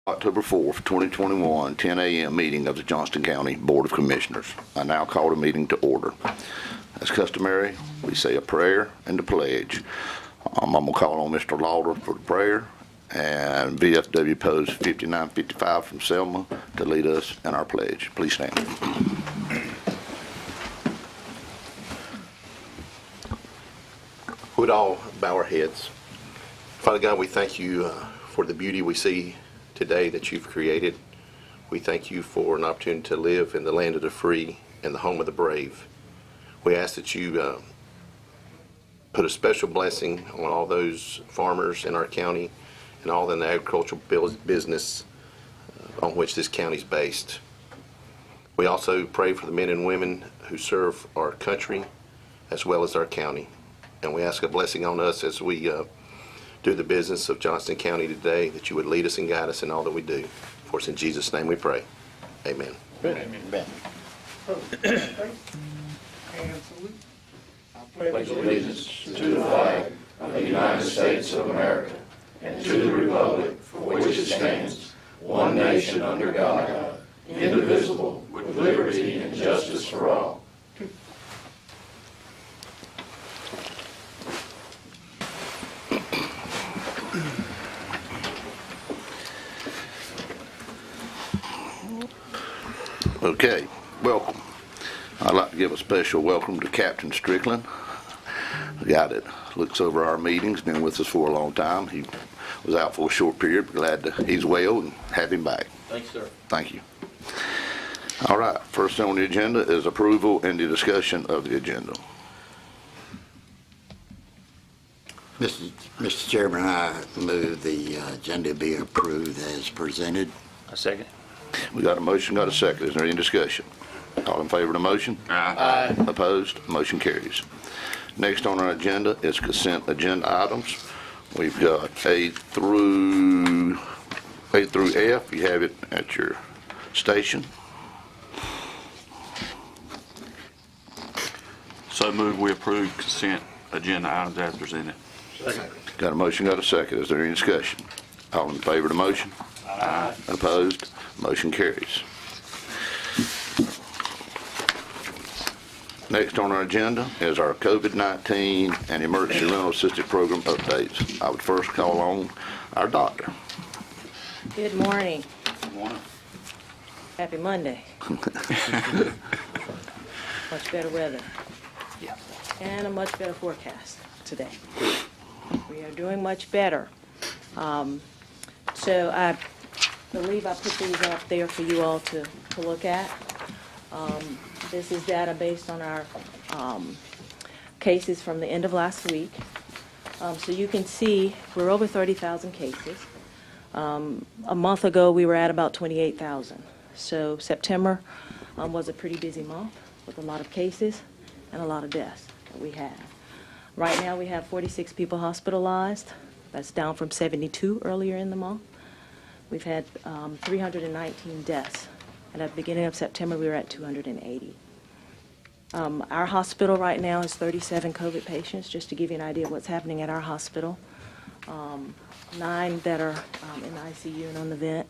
October 4th, 2021, 10 a.m. meeting of the Johnston County Board of Commissioners. I now call the meeting to order. As customary, we say a prayer and a pledge. I'm going to call on Mr. Lauder for the prayer and VFW Post 5955 from Selma to lead us in our pledge. Please stand. We'd all bow our heads. Father God, we thank you for the beauty we see today that you've created. We thank you for an opportunity to live in the land of the free and the home of the brave. We ask that you put a special blessing on all those farmers in our county and all in the agricultural business on which this county is based. We also pray for the men and women who serve our country as well as our county. And we ask a blessing on us as we do the business of Johnston County today, that you would lead us and guide us in all that we do. For it's in Jesus' name we pray. Amen. Amen. Amen. I pledge allegiance to the flag of the United States of America and to the republic for which it stands, one nation under God, indivisible, with liberty and justice for all. Okay, welcome. I'd like to give a special welcome to Captain Strickland, the guy that looks over our meetings, been with us for a long time. He was out for a short period, but glad that he's well and have him back. Thanks, sir. Thank you. All right, first on the agenda is approval and the discussion of the agenda. Mr. Chairman, I move the agenda be approved as presented. A second. We got a motion, got a second. Is there any discussion? All in favor of the motion? Aye. Opposed? Motion carries. Next on our agenda is consent agenda items. We've got A through F. You have it at your station. So move we approve consent agenda items as presented. Second. Got a motion, got a second. Is there any discussion? All in favor of the motion? Aye. Opposed? Motion carries. Next on our agenda is our COVID-19 and Emergency Rental Assistance Program updates. I would first call on our doctor. Good morning. Good morning. Happy Monday. Much better weather. Yeah. And a much better forecast today. We are doing much better. So I believe I put these up there for you all to look at. This is data based on our cases from the end of last week. So you can see we're over 30,000 cases. A month ago we were at about 28,000. So September was a pretty busy month with a lot of cases and a lot of deaths that we have. Right now we have 46 people hospitalized. That's down from 72 earlier in the month. We've had 319 deaths, and at the beginning of September we were at 280. Our hospital right now is 37 COVID patients, just to give you an idea of what's happening at our hospital. 9 that are in the ICU and on the vent.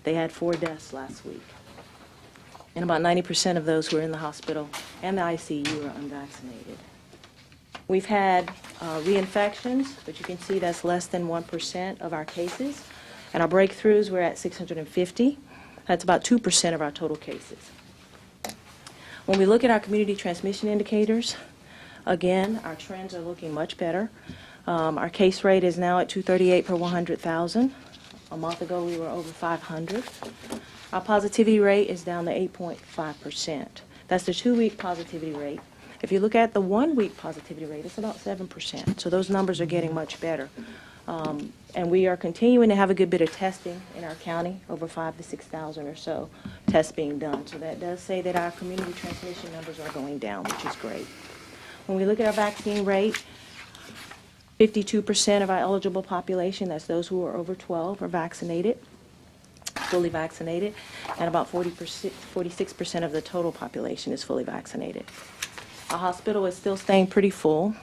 They had 4 deaths last week. And about 90% of those who are in the hospital and the ICU are unvaccinated. We've had reinfections, but you can see that's less than 1% of our cases. And our breakthroughs, we're at 650. That's about 2% of our total cases. When we look at our community transmission indicators, again, our trends are looking much better. Our case rate is now at 238 per 100,000. A month ago, we were over 500. Our positivity rate is down to 8.5%. That's the 2-week positivity rate. If you look at the 1-week positivity rate, it's about 7%. So those numbers are getting much better. And we are continuing to have a good bit of testing in our county, over 5,000 to 6,000 or so tests being done. So that does say that our community transmission numbers are going down, which is great. When we look at our vaccine rate, 52% of our eligible population, that's those who are over 12, are vaccinated, fully vaccinated, and about 46% of the total population is fully vaccinated. Our hospital is still staying pretty full.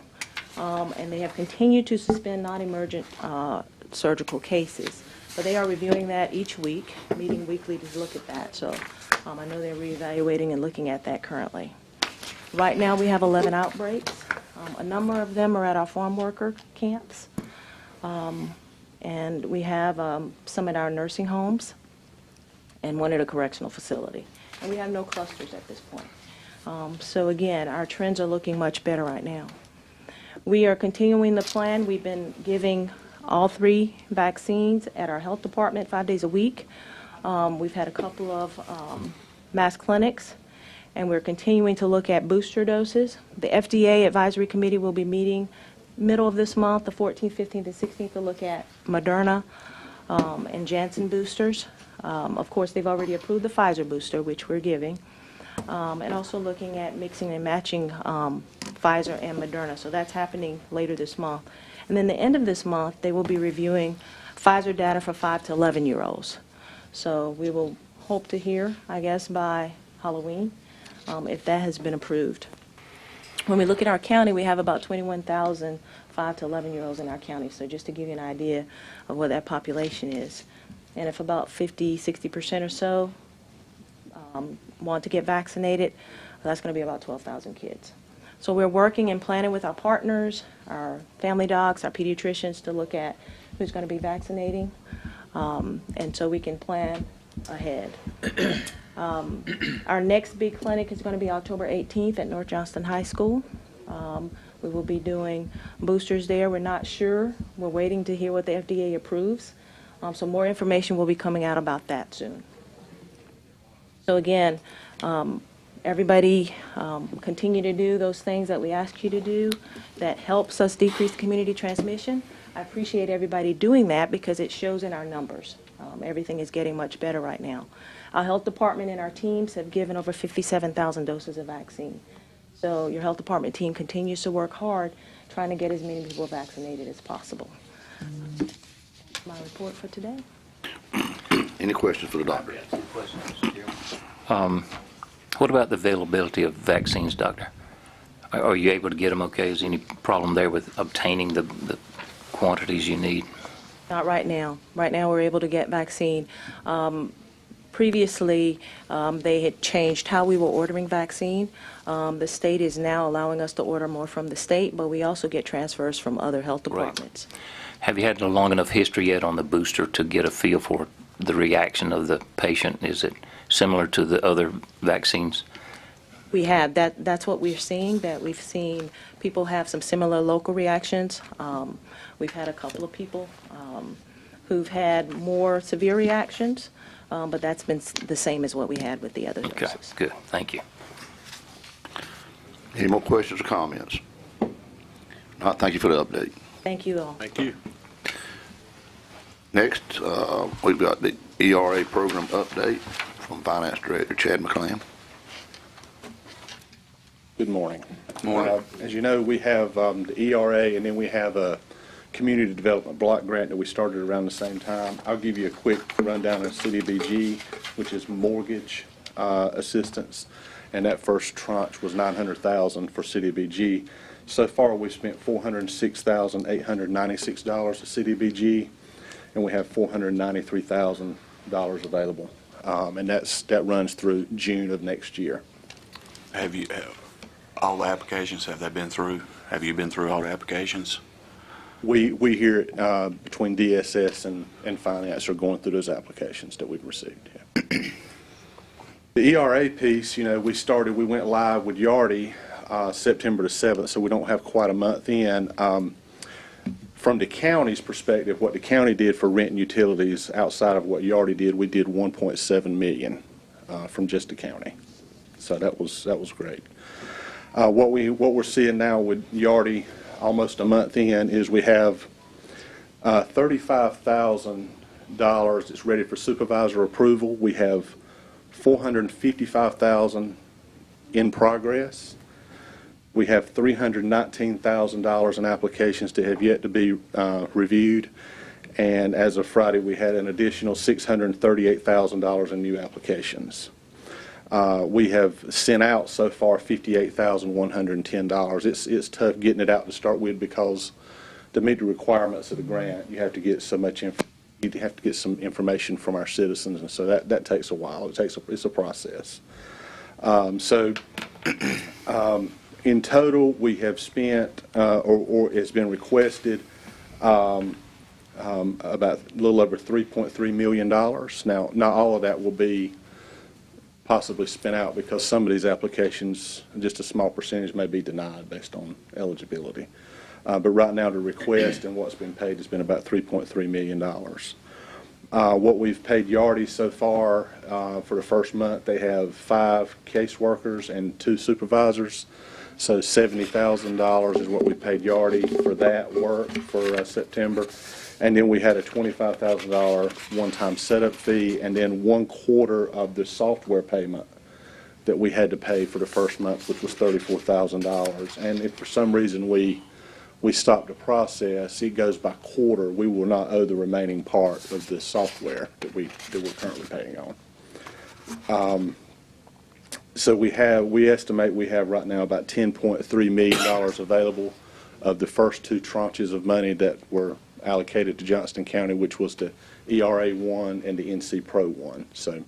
And they have continued to suspend non-emergent surgical cases. But they are reviewing that each week, meeting weekly to look at that. So I know they're reevaluating and looking at that currently. Right now, we have 11 outbreaks. A number of them are at our farm worker camps. And we have some at our nursing homes and one at a correctional facility. And we have no clusters at this point. So again, our trends are looking much better right now. We are continuing the plan. We've been giving all 3 vaccines at our health department 5 days a week. We've had a couple of mass clinics, and we're continuing to look at booster doses. The FDA Advisory Committee will be meeting middle of this month, the 14th, 15th, and 16th, to look at Moderna and Janssen boosters. Of course, they've already approved the Pfizer booster, which we're giving, and also looking at mixing and matching Pfizer and Moderna. So that's happening later this month. And then the end of this month, they will be reviewing Pfizer data for 5 to 11-year-olds. So we will hope to hear, I guess, by Halloween, if that has been approved. When we look at our county, we have about 21,000 5 to 11-year-olds in our county. So just to give you an idea of what that population is. And if about 50, 60% or so want to get vaccinated, that's going to be about 12,000 kids. So we're working and planning with our partners, our family docs, our pediatricians, to look at who's going to be vaccinating, and so we can plan ahead. Our next big clinic is going to be October 18th at North Johnston High School. We will be doing boosters there. We're not sure. We're waiting to hear what the FDA approves. So more information will be coming out about that soon. So again, everybody continue to do those things that we ask you to do that helps us decrease community transmission. I appreciate everybody doing that because it shows in our numbers. Everything is getting much better right now. Our health department and our teams have given over 57,000 doses of vaccine. So your health department team continues to work hard trying to get as many people vaccinated as possible. My report for today. Any questions for the doctor? What about the availability of vaccines, Doctor? Are you able to get them okay? Is there any problem there with obtaining the quantities you need? Not right now. Right now we're able to get vaccine. Previously, they had changed how we were ordering vaccine. The state is now allowing us to order more from the state, but we also get transfers from other health departments. Right. Have you had a long enough history yet on the booster to get a feel for the reaction of the patient? Is it similar to the other vaccines? We have. That's what we're seeing, that we've seen people have some similar local reactions. We've had a couple of people who've had more severe reactions, but that's been the same as what we had with the other doses. Okay, good. Thank you. Any more questions or comments? Not, thank you for the update. Thank you all. Thank you. Next, we've got the ERA program update from Finance Director Chad McClam. Good morning. Morning. As you know, we have the ERA, and then we have a community development block grant that we started around the same time. I'll give you a quick rundown of CDBG, which is mortgage assistance, and that first tranche was $900,000 for CDBG. So far, we've spent $406,896 of CDBG, and we have $493,000 available, and that runs through June of next year. Have you, all the applications, have they been through? Have you been through all the applications? We here between DSS and Finance are going through those applications that we've received. Yeah. The ERA piece, we went live with Yardy September the 7th, so we don't have quite a month in. From the county's perspective, what the county did for rent and utilities outside of what Yardy did, we did $1.7 million from just the county. So that was great. What we're seeing now with Yardy, almost a month in, is we have $35,000 that's ready for supervisor approval. We have $455,000 in progress. We have $319,000 in applications that have yet to be reviewed. And as of Friday, we had an additional $638,000 in new applications. We have sent out so far $58,110. It's tough getting it out to start with because to meet the requirements of the grant, you have to get so much information you'd have to get some information from our citizens, and so that takes a while. It's a process. In total, we have spent, or it's been requested, about a little over $3.3 million. Now, not all of that will be possibly spent out because some of these applications, just a small percentage may be denied based on eligibility. But right now, the request and what's been paid has been about $3.3 million. What we've paid Yardy so far for the first month, they have 5 caseworkers and 2 supervisors. So $70,000 is what we paid Yardy for that work for September. And then we had a $25,000 one-time setup fee, and then 1/4 of the software payment that we had to pay for the first month, which was $34,000. And if for some reason we stop the process, it goes by quarter, we will not owe the remaining part of the software that we're currently paying on. So we estimate we have right now about $10.3 million available of the first 2 tranches of money that were allocated to Johnston County, which was the ERA 1 and the NC Pro 1. So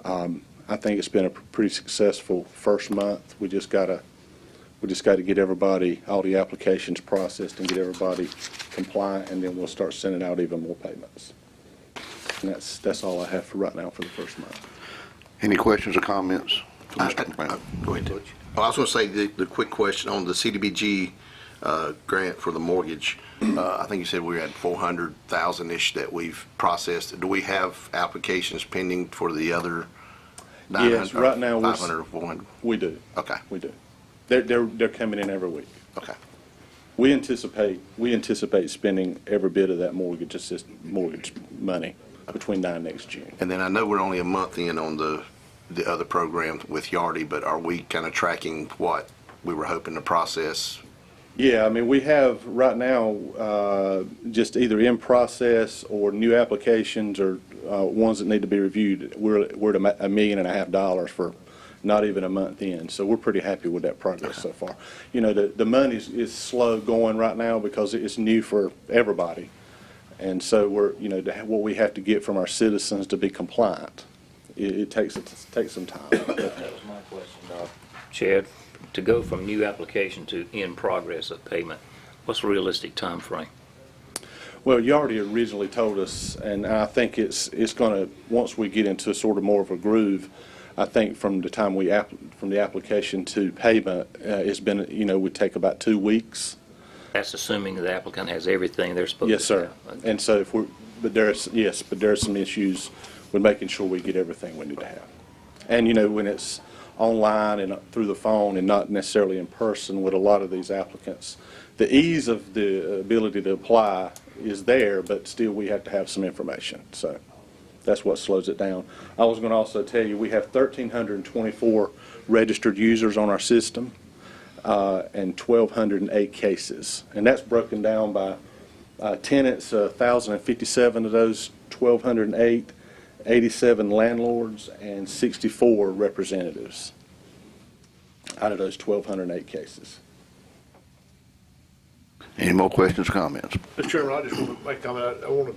I think it's been a pretty successful first month. We just got to get everybody, all the applications processed and get everybody compliant, and then we'll start sending out even more payments. And that's all I have for right now for the first month. Any questions or comments? Go ahead, Coach. Oh, I was going to say the quick question on the CDBG grant for the mortgage. I think you said we had 400,000-ish that we've processed. Do we have applications pending for the other 900? Yes, right now 500 or 400? We do. Okay. We do. They're coming in every week. Okay. We anticipate spending every bit of that mortgage money between now and next June. And then I know we're only a month in on the other program with Yardy, but are we kind of tracking what we were hoping to process? Yeah, I mean, we have right now just either in process or new applications or ones that need to be reviewed. We're at $1.5 million for not even a month in, so we're pretty happy with that progress so far. You know, the money is slow going right now because it's new for everybody, and so what we have to get from our citizens to be compliant, it takes some time. That was my question, Chad. To go from new application to in progress of payment, what's a realistic time frame? Well, you already originally told us, and I think it's going to, once we get into sort of more of a groove, I think from the time from the application to payment, it's been, would take about 2 weeks. That's assuming the applicant has everything they're supposed to have. Yes, sir. Okay. And so but there are some issues with making sure we get everything we need to have. And when it's online and through the phone and not necessarily in person with a lot of these applicants, the ease of the ability to apply is there, but still we have to have some information. So that's what slows it down. I was going to also tell you we have 1,324 registered users on our system and 1,208 cases. And that's broken down by tenants, 1,057 of those 1,208, 87 landlords, and 64 representatives out of those 1,208 cases. Any more questions or comments? Mr. Chairman, I just want to make a comment. I want to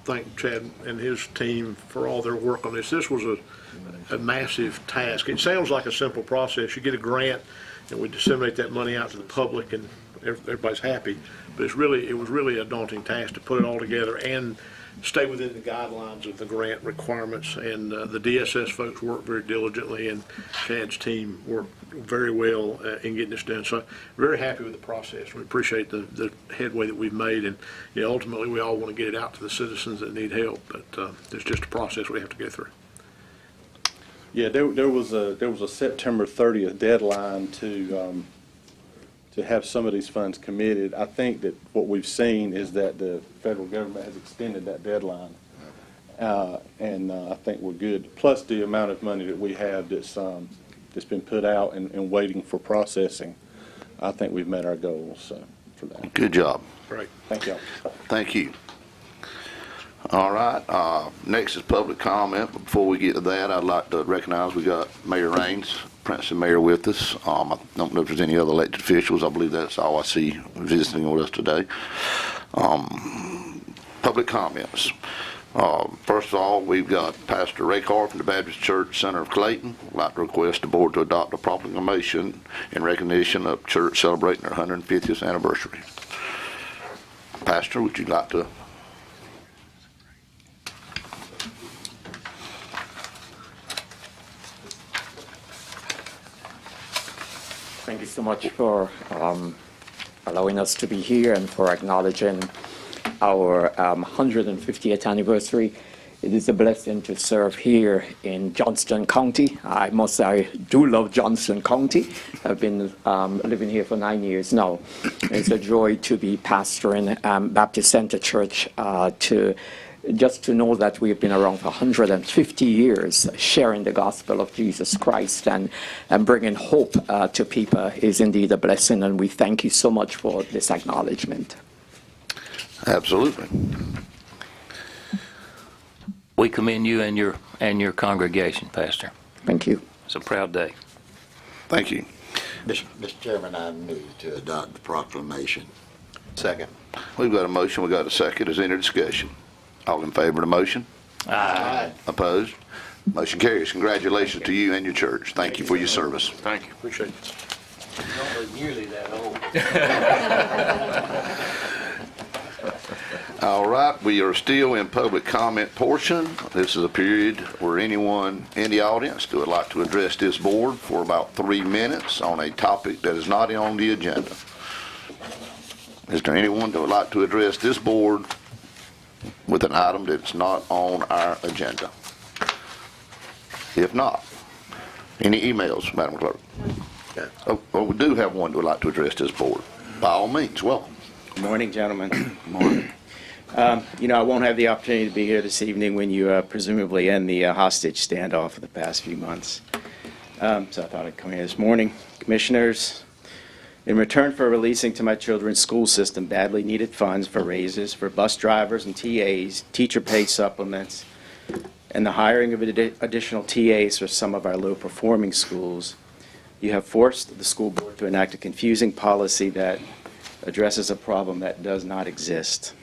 thank Chad and his team for all their work on this. This was a massive task. It sounds like a simple process. You get a grant and we disseminate that money out to the public and everybody's happy. But it was really a daunting task to put it all together and stay within the guidelines of the grant requirements. And the DSS folks worked very diligently, and Chad's team worked very well in getting this done. So very happy with the process. We appreciate the headway that we've made, and ultimately we all want to get it out to the citizens that need help. But it's just a process we have to go through. Yeah, there was a September 30th deadline to have some of these funds committed. I think that what we've seen is that the federal government has extended that deadline, and I think we're good. Plus the amount of money that we have that's been put out and waiting for processing, I think we've met our goals for that. Good job. Right. Thank you. Thank you. All right. Next is public comment. But before we get to that, I'd like to recognize we got Mayor Raines, Princeton Mayor, with us. I don't know if there's any other elected officials. I believe that's all I see visiting with us today. public comments. First of all, we've got Pastor Ray Carr from the Baptist Church Center of Clayton. I'd like to request the board to adopt a proclamation in recognition of church celebrating their 150th anniversary. Pastor, would you like to? Thank you so much for allowing us to be here and for acknowledging our 150th anniversary. It is a blessing to serve here in Johnston County. I must say I do love Johnston County. I've been living here for 9 years now. It's a joy to be pastoring Baptist Center Church, just to know that we've been around for 150 years, sharing the gospel of Jesus Christ and bringing hope to people is indeed a blessing, and we thank you so much for this acknowledgement. Absolutely. We commend you and your congregation, Pastor. Thank you. It's a proud day. Thank you. Mr. Chairman, I move to adopt the proclamation. Second. We've got a motion, we've got a second. Is there any discussion? All in favor of the motion? Aye. Opposed? Motion carries. Congratulations to you and your church. Thank you for your service. Thank you. Appreciate it. Not nearly that old. All right, we are still in public comment portion. This is a period where anyone in the audience who would like to address this board for about 3 minutes on a topic that is not on the agenda. Is there anyone that would like to address this board with an item that's not on our agenda? If not, any emails, Madam Clerk? Oh, we do have one that would like to address this board. By all means, welcome. Good morning, gentlemen. Morning. I won't have the opportunity to be here this evening when you presumably end the hostage standoff of the past few months. So I thought I'd come here this morning. Commissioners, in return for releasing to my children's school system badly needed funds for raises for bus drivers and TAs, teacher pay supplements, and the hiring of additional TAs for some of our low-performing schools, you have forced the school board to enact a confusing policy that addresses a problem that does not exist.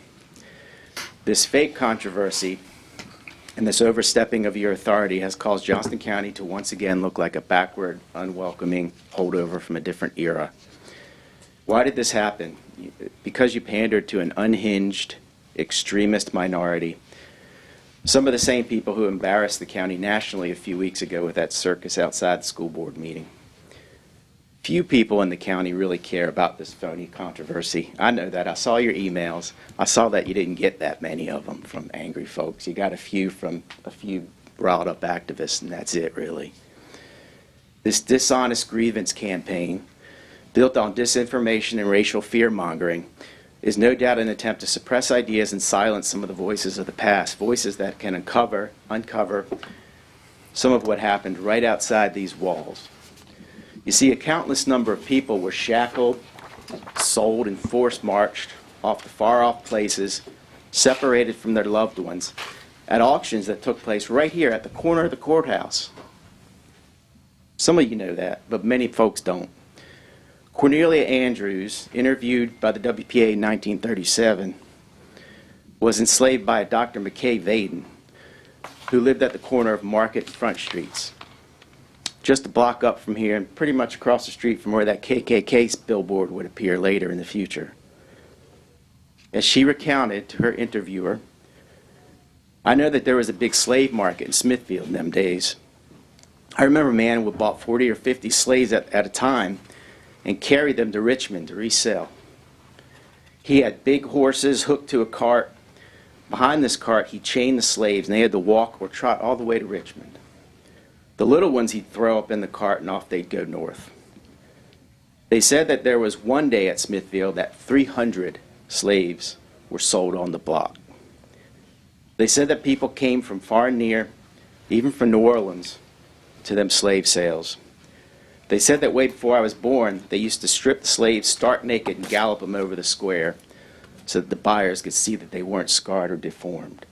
This fake controversy and this overstepping of your authority has caused Johnston County to once again look like a backward, unwelcoming holdover from a different era. Why did this happen? Because you pandered to an unhinged, extremist minority. Some of the same people who embarrassed the county nationally a few weeks ago with that circus outside the school board meeting. Few people in the county really care about this phony controversy. I know that. I saw your emails. I saw that you didn't get that many of them from angry folks. You got a few from a few riled up activists, and that's it, really. This dishonest grievance campaign, built on disinformation and racial fear-mongering, is no doubt an attempt to suppress ideas and silence some of the voices of the past, voices that can uncover some of what happened right outside these walls. You see, a countless number of people were shackled, sold, and force-marched off to far-off places, separated from their loved ones, at auctions that took place right here at the corner of the courthouse. Some of you know that, but many folks don't. Cornelia Andrews, interviewed by the WPA in 1937, was enslaved by a Dr. McKay Vaden, who lived at the corner of Market and Front Streets, just a block up from here and pretty much across the street from where that KKK billboard would appear later in the future. As she recounted to her interviewer, I know that there was a big slave market in Smithfield in them days. I remember a man would bought 40 or 50 slaves at a time and carried them to Richmond to resell. He had big horses hooked to a cart. Behind this cart, he chained the slaves, and they had to walk or trot all the way to Richmond. The little ones he'd throw up in the cart, and off they'd go north. They said that there was one day at Smithfield that 300 slaves were sold on the block. They said that people came from far and near, even from New Orleans, to them slave sales. They said that way before I was born, they used to strip the slaves stark naked and gallop them over the square so that the buyers could see that they weren't scarred or deformed.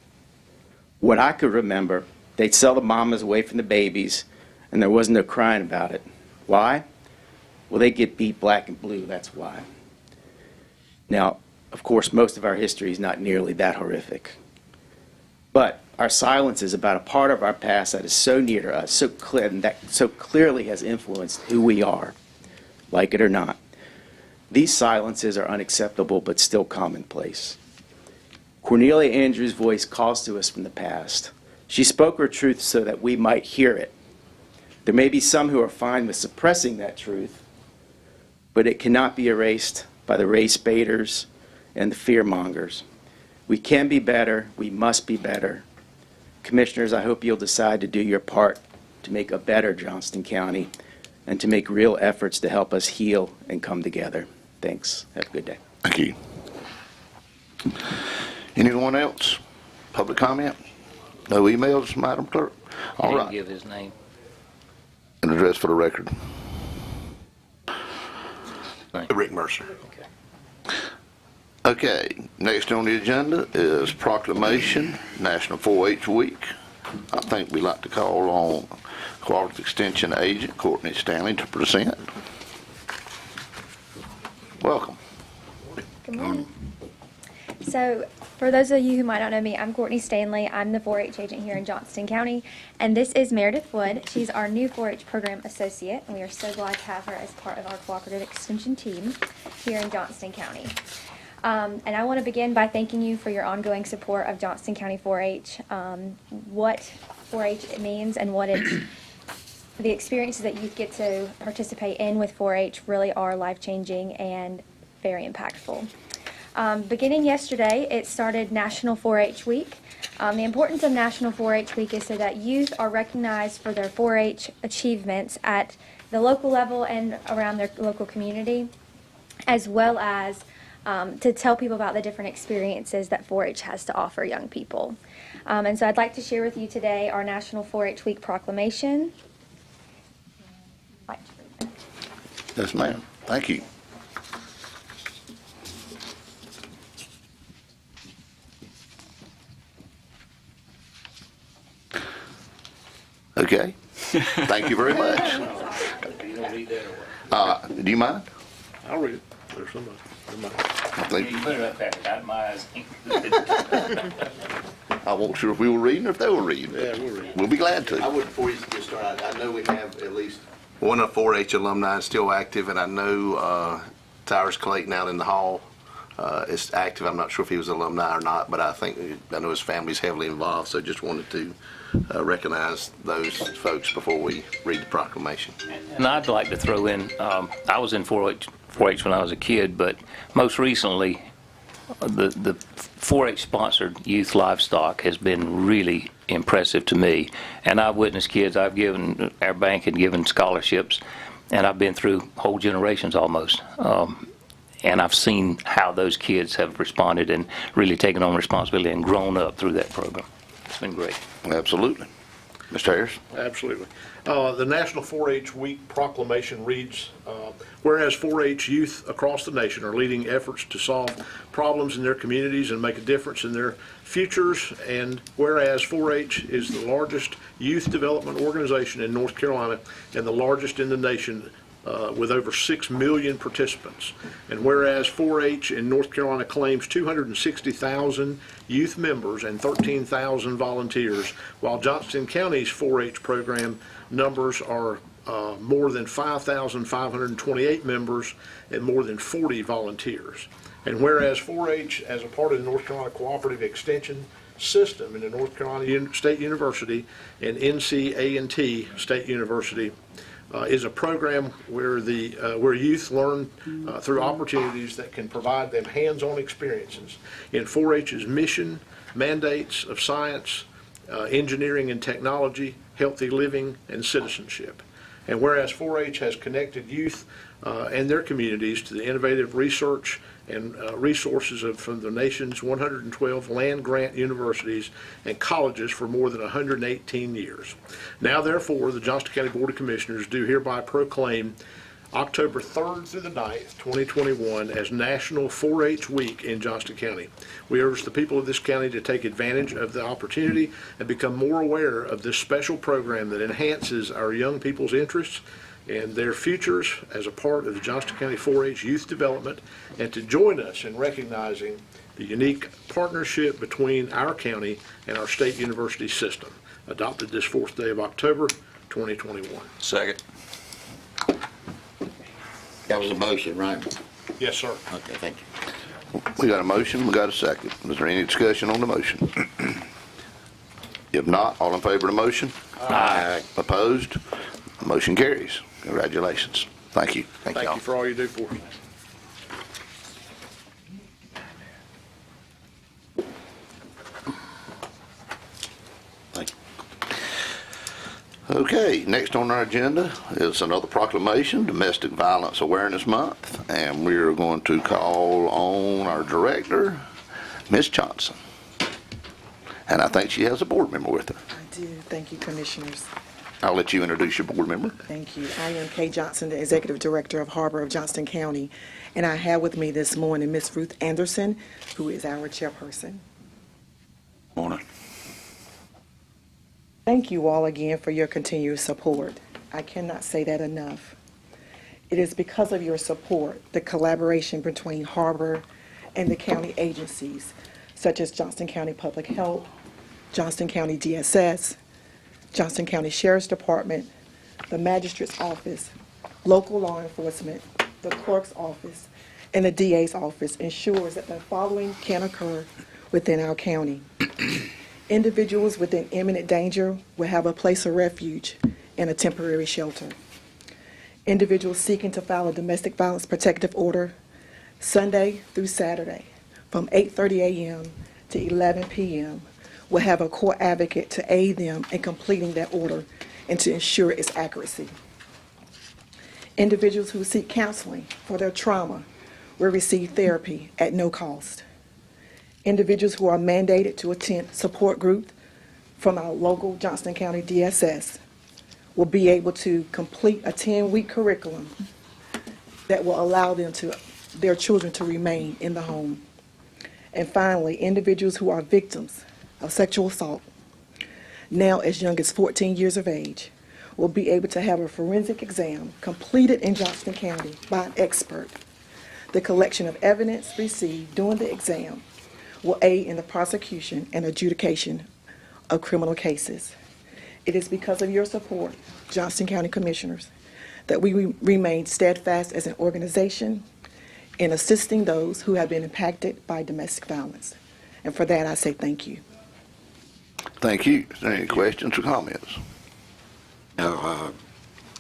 What I could remember, they'd sell the mamas away from the babies, and there wasn't no crying about it. Why? Well, they get beat black and blue, that's why. Now, Of course, most of our history is not nearly that horrific. But our silence is about a part of our past that is so near to us, so clear, and that so clearly has influenced who we are, like it or not. These silences are unacceptable but still commonplace. Cornelia Andrews' voice calls to us from the past. She spoke her truth so that we might hear it. There may be some who are fine with suppressing that truth, but it cannot be erased by the race baiters and the fear-mongers. We can be better. We must be better. Commissioners, I hope you'll decide to do your part to make a better Johnston County and to make real efforts to help us heal and come together. Thanks. Have a good day. Thank you. Anyone else? Public comment? No emails, Madam Clerk? All Didn't right. give his name. An address for the record. Rick Mercer. Okay, next on the agenda is Proclamation, National 4-H Week. I think we'd like to call on Cooperative Extension Agent Courtney Stanley to present. Welcome. Good morning. So, for those of you who might not know me, I'm Courtney Stanley. I'm the 4-H agent here in Johnston County, and this is Meredith Wood. She's our new 4-H program associate, and we are so glad to have her as part of our cooperative extension team here in Johnston County. And I want to begin by thanking you for your ongoing support of Johnston County 4-H, what 4-H means and what the experiences that youth get to participate in with 4-H really are life-changing and very impactful. Beginning yesterday, it started National 4-H Week. The importance of National 4-H Week is so that youth are recognized for their 4-H achievements at the local level and around their local community, as well as to tell people about the different experiences that 4-H has to offer young people. And so I'd like to share with you today our National 4-H Week Proclamation. Yes, ma'am. Thank you. Okay. Thank you very much. You don't read that away. Do you mind? I'll read it. There's somebody. I think Put it up there, got my eyes. I wasn't sure if we were reading or if they were reading. Yeah, we'll read. We'll be glad to. I would, before you get started, I know we have at least one of 4-H alumni still active, and I know Tyrus Clayton out in the hall is active. I'm not sure if he was an alumni or not, but I know his family's heavily involved, so just wanted to recognize those folks before we read the proclamation. And I'd like to throw in, I was in 4-H when I was a kid, but most recently, the 4-H sponsored youth livestock has been really impressive to me. And I've witnessed kids, our bank had given scholarships, and I've been through whole generations almost. And I've seen how those kids have responded and really taken on responsibility and grown up through that program. It's been great. Absolutely. Mr. Harris? Absolutely. The National 4-H Week Proclamation reads, whereas 4-H youth across the nation are leading efforts to solve problems in their communities and make a difference in their futures, and whereas 4-H is the largest youth development organization in North Carolina and the largest in the nation with over 6 million participants. And whereas 4-H in North Carolina claims 260,000 youth members and 13,000 volunteers, while Johnston County's 4-H program numbers are more than 5,528 members and more than 40 volunteers. And whereas 4-H, as a part of the North Carolina Cooperative Extension System in the North Carolina State University and NC&T State University, is a program where where youth learn through opportunities that can provide them hands-on experiences in 4-H's mission, mandates of science, engineering and technology, healthy living, and citizenship. And whereas 4-H has connected youth and their communities to the innovative research and resources from the nation's 112 land-grant universities and colleges for more than 118 years. Now, therefore, the Johnston County Board of Commissioners do hereby proclaim October 3rd through the 9th, 2021, as National 4-H Week in Johnston County. We urge the people of this county to take advantage of the opportunity and become more aware of this special program that enhances our young people's interests and their futures as a part of the Johnston County 4-H Youth Development, and to join us in recognizing the unique partnership between our county and our state university system, adopted this 4th day of October, 2021. Second. That was a motion, right? Yes, sir. Okay, thank you. We got a motion, we got a second. Is there any discussion on the motion? If not, all in favor of the motion? Aye. Opposed? Motion carries. Congratulations. Thank you. Thank you for all you do for us. Thank you. Okay, next on our agenda is another proclamation, Domestic Violence Awareness Month, and we're going to call on our director, Ms. Johnston. And I think she has a board member with her. I do. Thank you, Commissioners. I'll let you introduce your board member. Thank you. I am Kay Johnston, the Executive Director of Harbor of Johnston County, and I have with me this morning Ms. Ruth Anderson, who is our chairperson. Morning. Thank you all again for your continued support. I cannot say that enough. It is because of your support, the collaboration between Harbor and the county agencies, such as Johnston County Public Health, Johnston County DSS, Johnston County Sheriff's Department, the Magistrate's Office, local law enforcement, the Clerk's Office, and the DA's Office ensures that the following can occur within our county. Individuals within imminent danger will have a place of refuge and a temporary shelter. Individuals seeking to file a domestic violence protective order Sunday through Saturday from 8:30 a.m. to 11 p.m. will have a court advocate to aid them in completing that order and to ensure its accuracy. Individuals who seek counseling for their trauma will receive therapy at no cost. Individuals who are mandated to attend support group from our local Johnston County DSS will be able to complete a 10-week curriculum that will allow their children to remain in the home. And finally, individuals who are victims of sexual assault, now as young as 14 years of age, will be able to have a forensic exam completed in Johnston County by an expert. The collection of evidence received during the exam will aid in the prosecution and adjudication of criminal cases. It is because of your support, Johnston County Commissioners, that we remain steadfast as an organization in assisting those who have been impacted by domestic violence. And for that, I say thank you. Thank you. Is there any questions or comments? Now,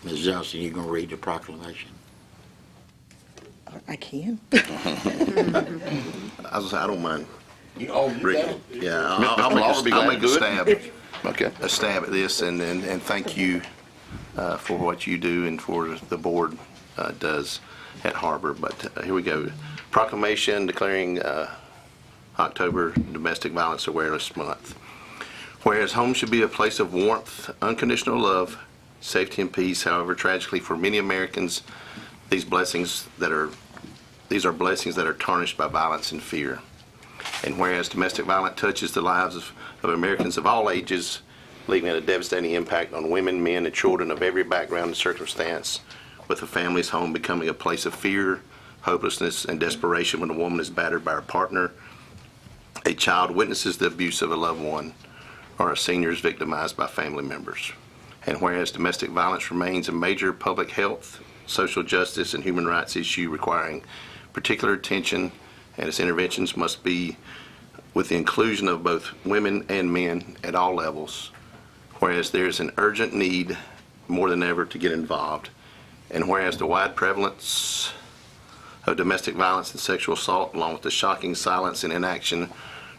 Ms. Johnston, you going to read the proclamation? I can. I don't mind. You Rick, yeah, Mr. I'll Lawler, be make glad a to do stab. it. Okay. A stab at this, and thank you for what you do and for the board does at Harbor. But here we go. Proclamation declaring October Domestic Violence Awareness Month. Whereas home should be a place of warmth, unconditional love, safety, and peace. However, tragically for many Americans, these are blessings that are tarnished by violence and fear. And whereas domestic violence touches the lives of Americans of all ages, leaving a devastating impact on women, men, and children of every background and circumstance, with a family's home becoming a place of fear, hopelessness, and desperation when a woman is battered by her partner, a child witnesses the abuse of a loved one, or a senior is victimized by family members. And whereas domestic violence remains a major public health, social justice, and human rights issue requiring particular attention, and its interventions must be with the inclusion of both women and men at all levels, whereas there is an urgent need more than ever to get involved, and whereas the wide prevalence of domestic violence and sexual assault, along with the shocking silence and inaction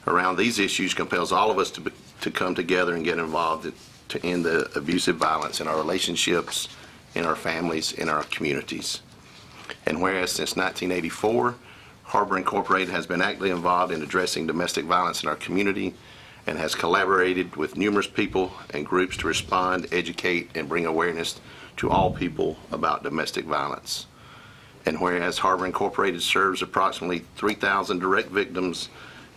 around these issues, compels all of us to come together and get involved to end the abusive violence in our relationships, in our families, in our communities. And whereas since 1984, Harbor Incorporated has been actively involved in addressing domestic violence in our community and has collaborated with numerous people and groups to respond, educate, and bring awareness to all people about domestic violence. And whereas Harbor Incorporated serves approximately 3,000 direct victims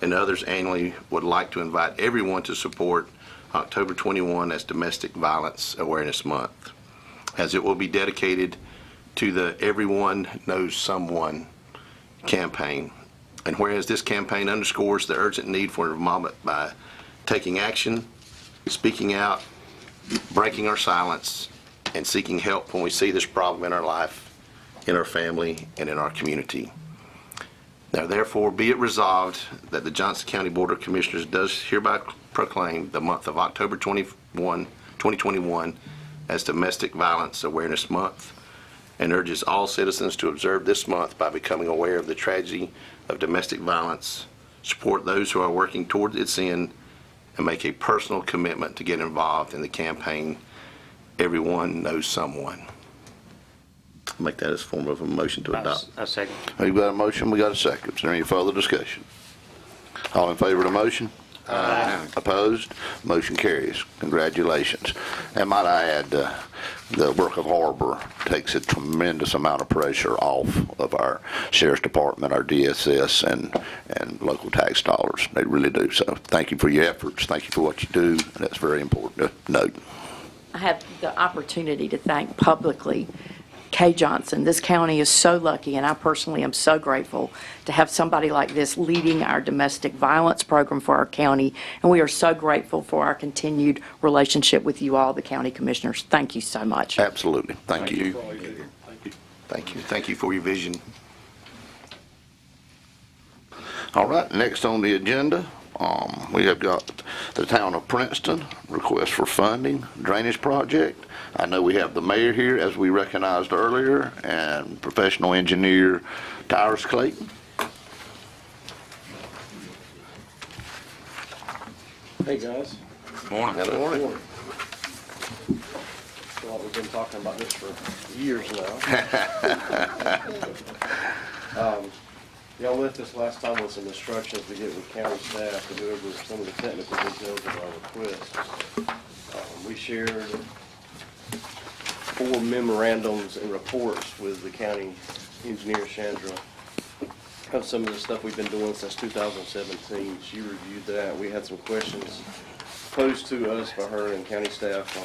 and others annually, would like to invite everyone to support October 21 as Domestic Violence Awareness Month. as it will be dedicated to the Everyone Knows Someone campaign. And whereas this campaign underscores the urgent need for involvement by taking action, speaking out, breaking our silence, and seeking help when we see this problem in our life, in our family, and in our community. Now therefore be it resolved that the Johnston County Board of Commissioners does hereby proclaim the month of October 2021 as Domestic Violence Awareness Month, and urges all citizens to observe this month by becoming aware of the tragedy of domestic violence, support those who are working toward its end, and make a personal commitment to get involved in the campaign Everyone Knows Someone. Make that as a form of a motion to adopt. A second. We've got a motion, we got a second. Is there any further discussion? All in favor of the motion? Aye. Opposed? Motion carries. Congratulations. And might I add, the work of Harbor takes a tremendous amount of pressure off of our Sheriff's Department, our DSS, and local tax dollars. They really do. So thank you for your efforts. Thank you for what you do. And that's very important to note. I have the opportunity to thank publicly Kay Johnston. This county is so lucky, and I personally am so grateful to have somebody like this leading our domestic violence program for our county, and we are so grateful for our continued relationship with you all, the county commissioners. Thank you so much. Absolutely. Thank you. Thank you. Thank you. Thank you for your vision. All right, next on the agenda, we have got the town of Princeton request for funding, drainage project. I know we have the mayor here, as we recognized earlier, and professional engineer Tyrus Clayton. Hey guys. Morning. Good morning. Feel like we've been talking about this for years now. Y'all left us last time with some instructions to get with county staff to go over some of the technical details of our request. We shared 4 memorandums and reports with the county engineer, Chandra, of some of the stuff we've been doing since 2017. She reviewed that. We had some questions posed to us by her and county staff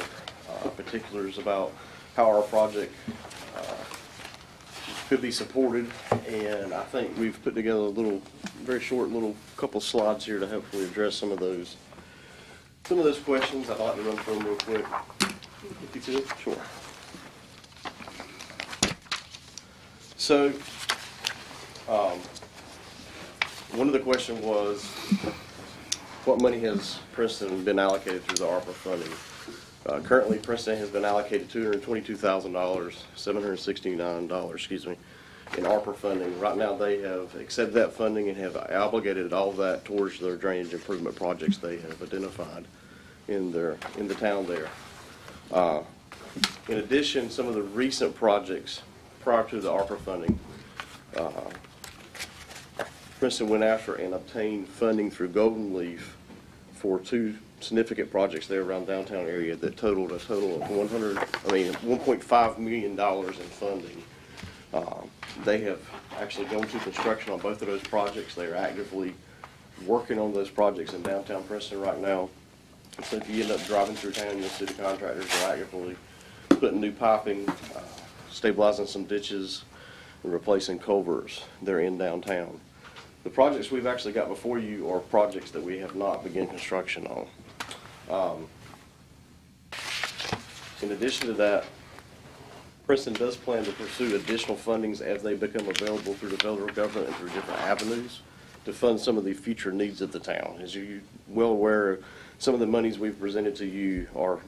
on particulars about how our project could be supported, and I think we've put together a little, very short little couple slides here to hopefully address some of those questions. I'd like to run through them real quick. If you could, sure. So, one of the questions was, what money has Princeton been allocated through the ARPA funding? Currently, Princeton has been allocated $222,000, $769, in ARPA funding. Right now, they have accepted that funding and have obligated all of that towards their drainage improvement projects they have identified in the town there. In addition, some of the recent projects prior to the ARPA funding, Princeton went after and obtained funding through Golden Leaf for 2 significant projects there around downtown area that totaled a total of $1.5 million in funding. They have actually gone to construction on both of those projects. They are actively working on those projects in downtown Princeton right now. So if you end up driving through town, you'll see the contractors are actively putting new piping, stabilizing some ditches, and replacing culverts. They're in downtown. The projects we've actually got before you are projects that we have not begun construction on. In addition to that, Princeton does plan to pursue additional fundings as they become available through the federal government and through different avenues to fund some of the future needs of the town. As you're well aware, some of the monies we've presented to you are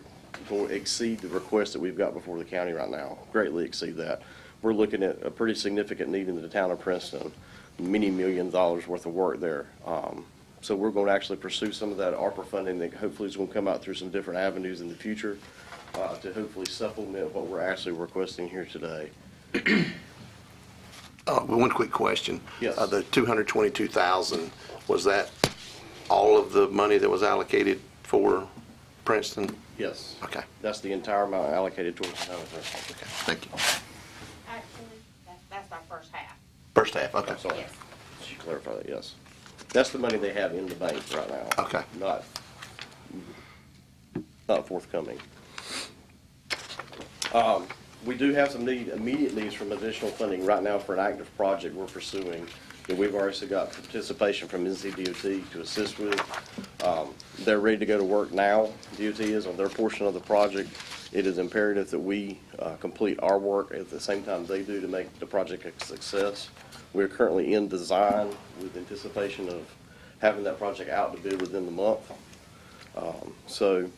going to exceed the requests that we've got before the county right now, greatly exceed that. We're looking at a pretty significant need in the town of Princeton, many million dollars worth of work there. So we're going to actually pursue some of that ARPA funding that hopefully is going to come out through some different avenues in the future to hopefully supplement what we're actually requesting here today. One quick question. Yes. The $222,000, was that all of the money that was allocated for Princeton? Yes. Okay. That's the entire amount allocated towards the town of Princeton. Okay. Thank you. Actually, that's our first half. First half. Okay. I'm sorry. Yes. Should clarify that, yes. That's the money they have in the bank right now. Okay. Not forthcoming. We do have some immediate needs from additional funding right now for an active project we're pursuing that we've already got participation from NCDOT to assist with. They're ready to go to work now. DOT is on their portion of the project. It is imperative that we complete our work at the same time they do to make the project a success. We're currently in design with anticipation of having that project out to bid within the month. So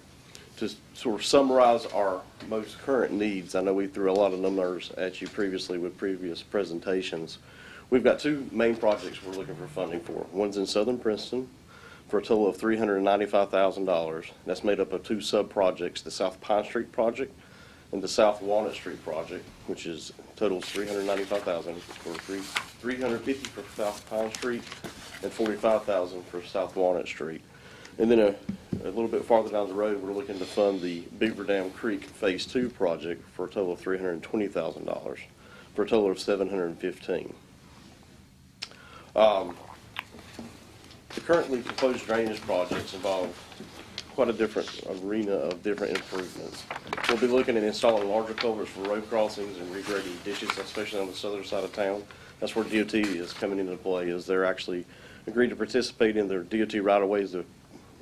to sort of summarize our most current needs, I know we threw a lot of numbers at you previously with previous presentations. We've got two main projects we're looking for funding for. One's in southern Princeton for a total of $395,000. That's made up of two sub-projects, the South Pine Street project and the South Walnut Street project, which is totals $395,000 for $350,000 for South Pine Street and $45,000 for South Walnut Street. And then a little bit farther down the road, we're looking to fund the Beaver Dam Creek Phase 2 project for a total of $320,000 for a total of $715,000. The currently proposed drainage projects involve quite a different arena of different improvements. We'll be looking at installing larger culverts for road crossings and regrading ditches, especially on the southern side of town. That's where DOT is coming into play, is they're actually agreed to participate in their DOT right-of-ways to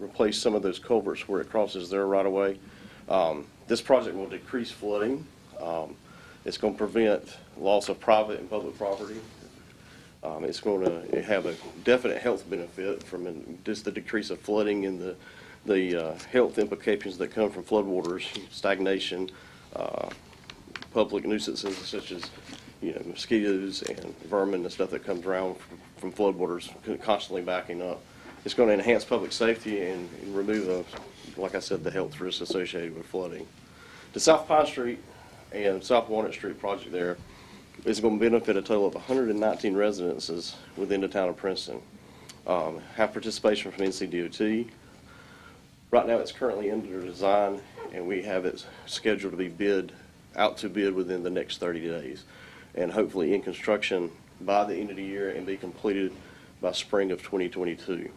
replace some of those culverts where it crosses their right-of-way. This project will decrease flooding. It's going to prevent loss of private and public property. It's going to have a definite health benefit from just the decrease of flooding and the health implications that come from floodwaters, stagnation, public nuisances such as mosquitoes and vermin and stuff that comes around from floodwaters constantly backing up. It's going to enhance public safety and remove, like I said, the health risks associated with flooding. The South Pine Street and South Walnut Street project there is going to benefit a total of 119 residences within the town of Princeton. Have participation from NCDOT. Right now it's currently under design and we have it scheduled to be out to bid within the next 30 days. And hopefully in construction by the end of the year and be completed by spring of 2022.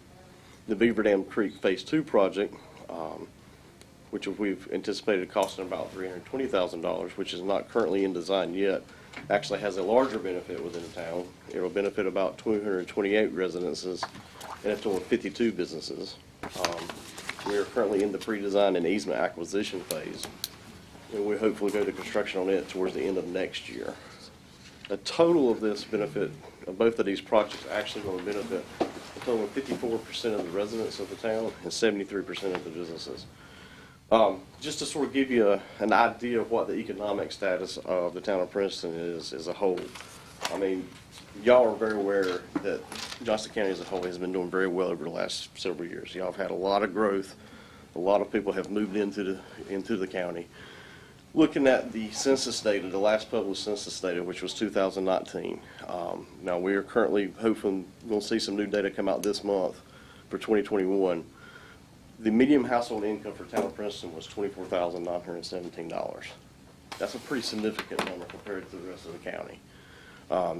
The Beaver Dam Creek Phase 2 project, which we've anticipated costing about $320,000, which is not currently in design yet, actually has a larger benefit within the town. It will benefit about 228 residences and a total of 52 businesses. We are currently in the pre-design and easement acquisition phase, and we hopefully go to construction on it towards the end of next year. The total of this benefit of both of these projects actually going to benefit a total of 54% of the residents of the town and 73% of the businesses. Just to sort of give you an idea of what the economic status of the town of Princeton is as a whole. I mean, y'all are very aware that Johnston County as a whole has been doing very well over the last several years. Y'all have had a lot of growth. A lot of people have moved into the county. Looking at the census data, the last published census data, which was 2019. Now we are currently hoping we'll see some new data come out this month for 2021. The median household income for town of Princeton was $24,917. That's a pretty significant number compared to the rest of the county.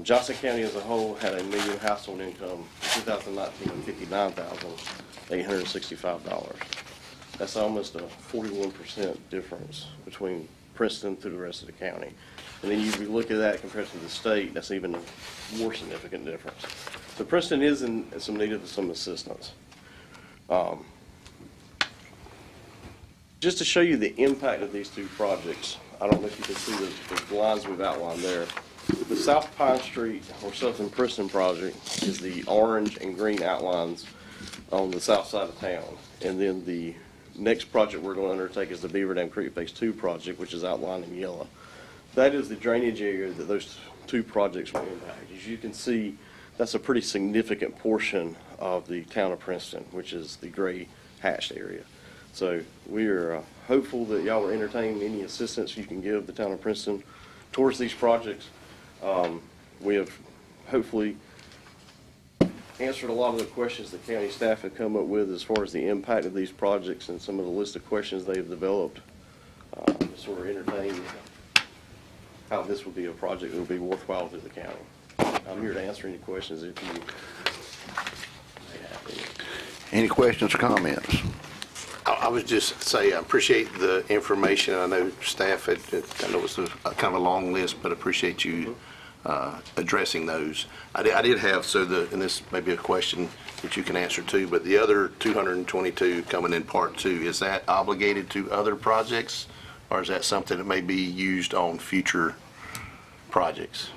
Johnston County as a whole had a median household income in 2019 of $59,865. That's almost a 41% difference between Princeton to the rest of the county. And then you look at that compared to the state, that's even a more significant difference. So Princeton is in some need of some assistance. Just to show you the impact of these two projects, I don't know if you can see the lines we've outlined there. The South Pine Street or Southern Princeton project is the orange and green outlines on the south side of town. And then the next project we're going to undertake is the Beaver Dam Creek Phase 2 project, which is outlined in yellow. That is the drainage area that those two projects will impact. As you can see, that's a pretty significant portion of the town of Princeton, which is the gray hatched area. So we are hopeful that y'all will entertain any assistance you can give the town of Princeton towards these projects. We have hopefully answered a lot of the questions the county staff have come up with as far as the impact of these projects and some of the list of questions they've developed to sort of entertain how this would be a project that would be worthwhile to the county. I'm here to answer any questions if you may have any. Any questions or comments? I was just say, I appreciate the information. I know staff had, I know it's a kind of a long list, but I appreciate you addressing those. I did have, and this may be a question that you can answer too, but the other 222 coming in part 2, is that obligated to other projects, or is that something that may be used on future projects?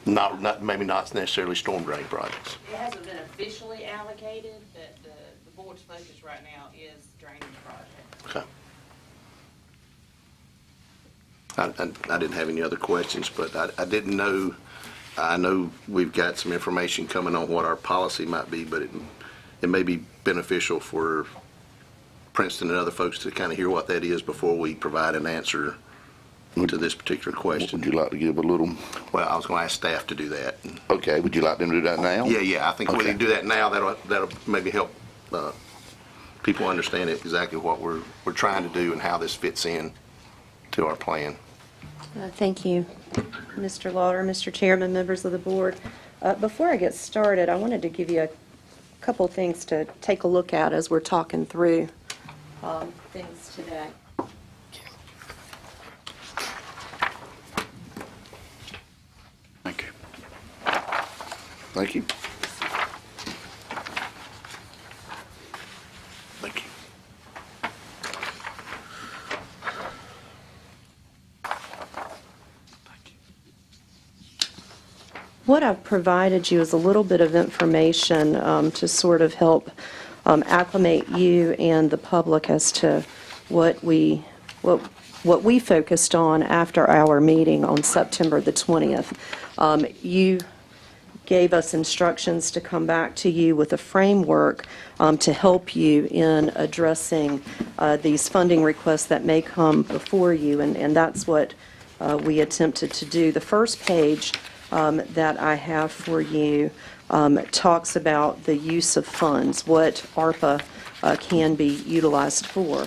Maybe not necessarily storm drain projects. It hasn't been officially allocated, but the board's focus right now is drainage project. Okay. I didn't have any other questions, but I didn't know, I know we've got some information coming on what our policy might be, but it may be beneficial for Princeton and other folks to kind of hear what that is before we provide an answer to this particular question. Would you like to give a little? Well, I was going to ask staff to do that. Okay, would you like them to do that now? Yeah, I think we can do that now. That'll maybe help people understand exactly what we're trying to do and how this fits in to our plan. Thank you, Mr. Lauder, Mr. Chairman, members of the board. Before I get started, I wanted to give you a couple things to take a look at as we're talking through things today. Thank you. Thank you. Thank you. What I've provided you is a little bit of information to sort of help acclimate you and the public as to what we focused on after our meeting on September the 20th. You gave us instructions to come back to you with a framework to help you in addressing these funding requests that may come before you, and that's what we attempted to do. The first page that I have for you talks about the use of funds, what ARPA can be utilized for.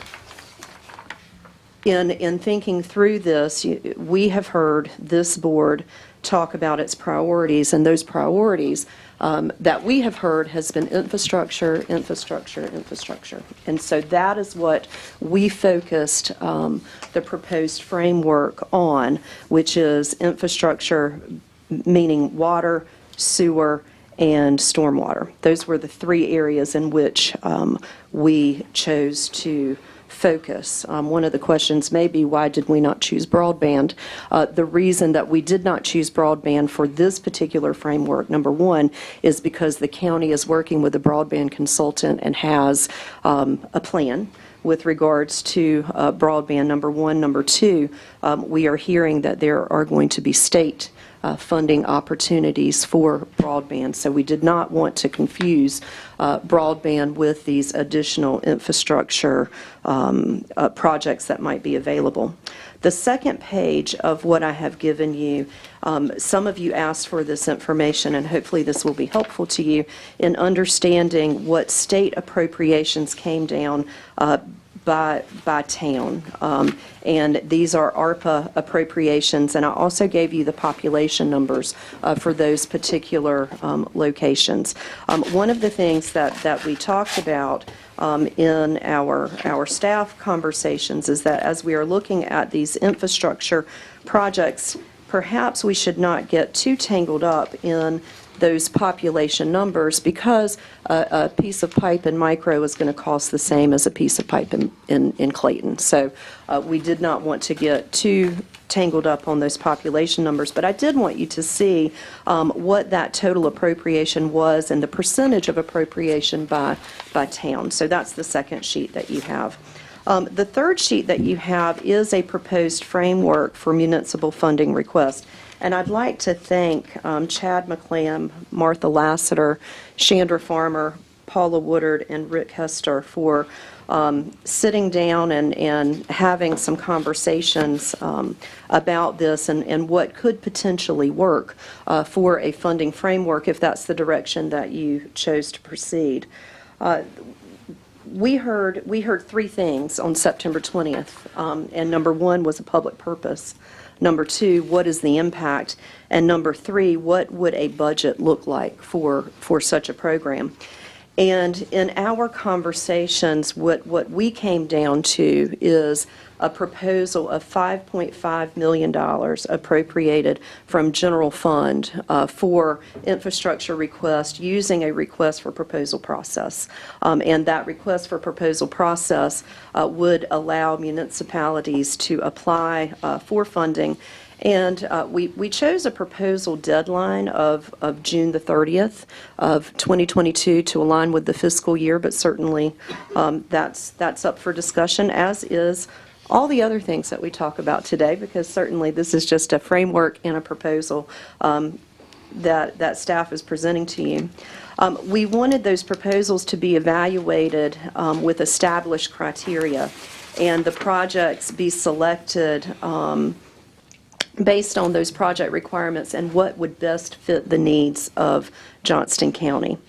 In thinking through this, we have heard this board talk about its priorities, and those priorities that we have heard has been infrastructure, infrastructure, infrastructure. And so that is what we focused the proposed framework on, which is infrastructure, meaning water, sewer, and stormwater. Those were the three areas in which we chose to focus. One of the questions may be, why did we not choose broadband? The reason that we did not choose broadband for this particular framework, number one, is because the county is working with a broadband consultant and has a plan with regards to broadband, number one. Number two, we are hearing that there are going to be state funding opportunities for broadband. So we did not want to confuse broadband with these additional infrastructure projects that might be available. The second page of what I have given you, some of you asked for this information, and hopefully this will be helpful to you in understanding what state appropriations came down by town. And these are ARPA appropriations, and I also gave you the population numbers for those particular locations. One of the things that we talked about in our staff conversations is that as we are looking at these infrastructure projects, perhaps we should not get too tangled up in those population numbers, because a piece of pipe in Micro is going to cost the same as a piece of pipe in Clayton. So we did not want to get too tangled up on those population numbers, but I did want you to see what that total appropriation was and the percentage of appropriation by town. So that's the second sheet that you have. The third sheet that you have is a proposed framework for municipal funding requests. And I'd like to thank Chad McClam, Martha Lassiter, Chandra Farmer, Paula Woodard, and Rick Hester for sitting down and having some conversations about this and what could potentially work for a funding framework if that's the direction that you chose to proceed. We heard three things on September 20th, and number one was a public purpose. Number two, what is the impact? And number three, what would a budget look like for such a program? And in our conversations, what we came down to is a proposal of $5.5 million appropriated from general fund for infrastructure request using a request for proposal process. And that request for proposal process would allow municipalities to apply for funding. And we chose a proposal deadline of June the 30th of 2022 to align with the fiscal year, but certainly that's up for discussion, as is all the other things that we talk about today, because certainly this is just a framework and a proposal that staff is presenting to you. We wanted those proposals to be evaluated with established criteria, and the projects be selected based on those project requirements and what would best fit the needs of Johnston County.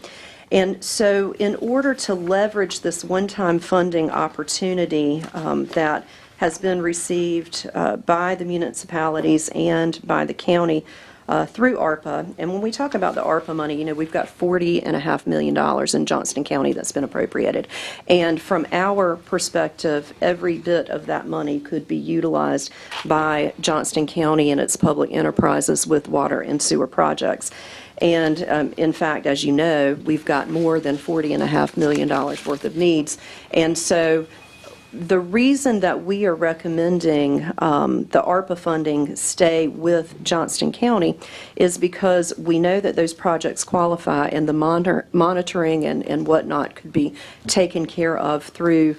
And so in order to leverage this one-time funding opportunity that has been received by the municipalities and by the county through ARPA, and when we talk about the ARPA money, you know, we've got $40.5 million in Johnston County that's been appropriated. And from our perspective, every bit of that money could be utilized by Johnston County and its public enterprises with water and sewer projects. And in fact, as you know, we've got more than $40.5 million worth of needs. And so the reason that we are recommending the ARPA funding stay with Johnston County is because we know that those projects qualify, and the monitoring and whatnot could be taken care of through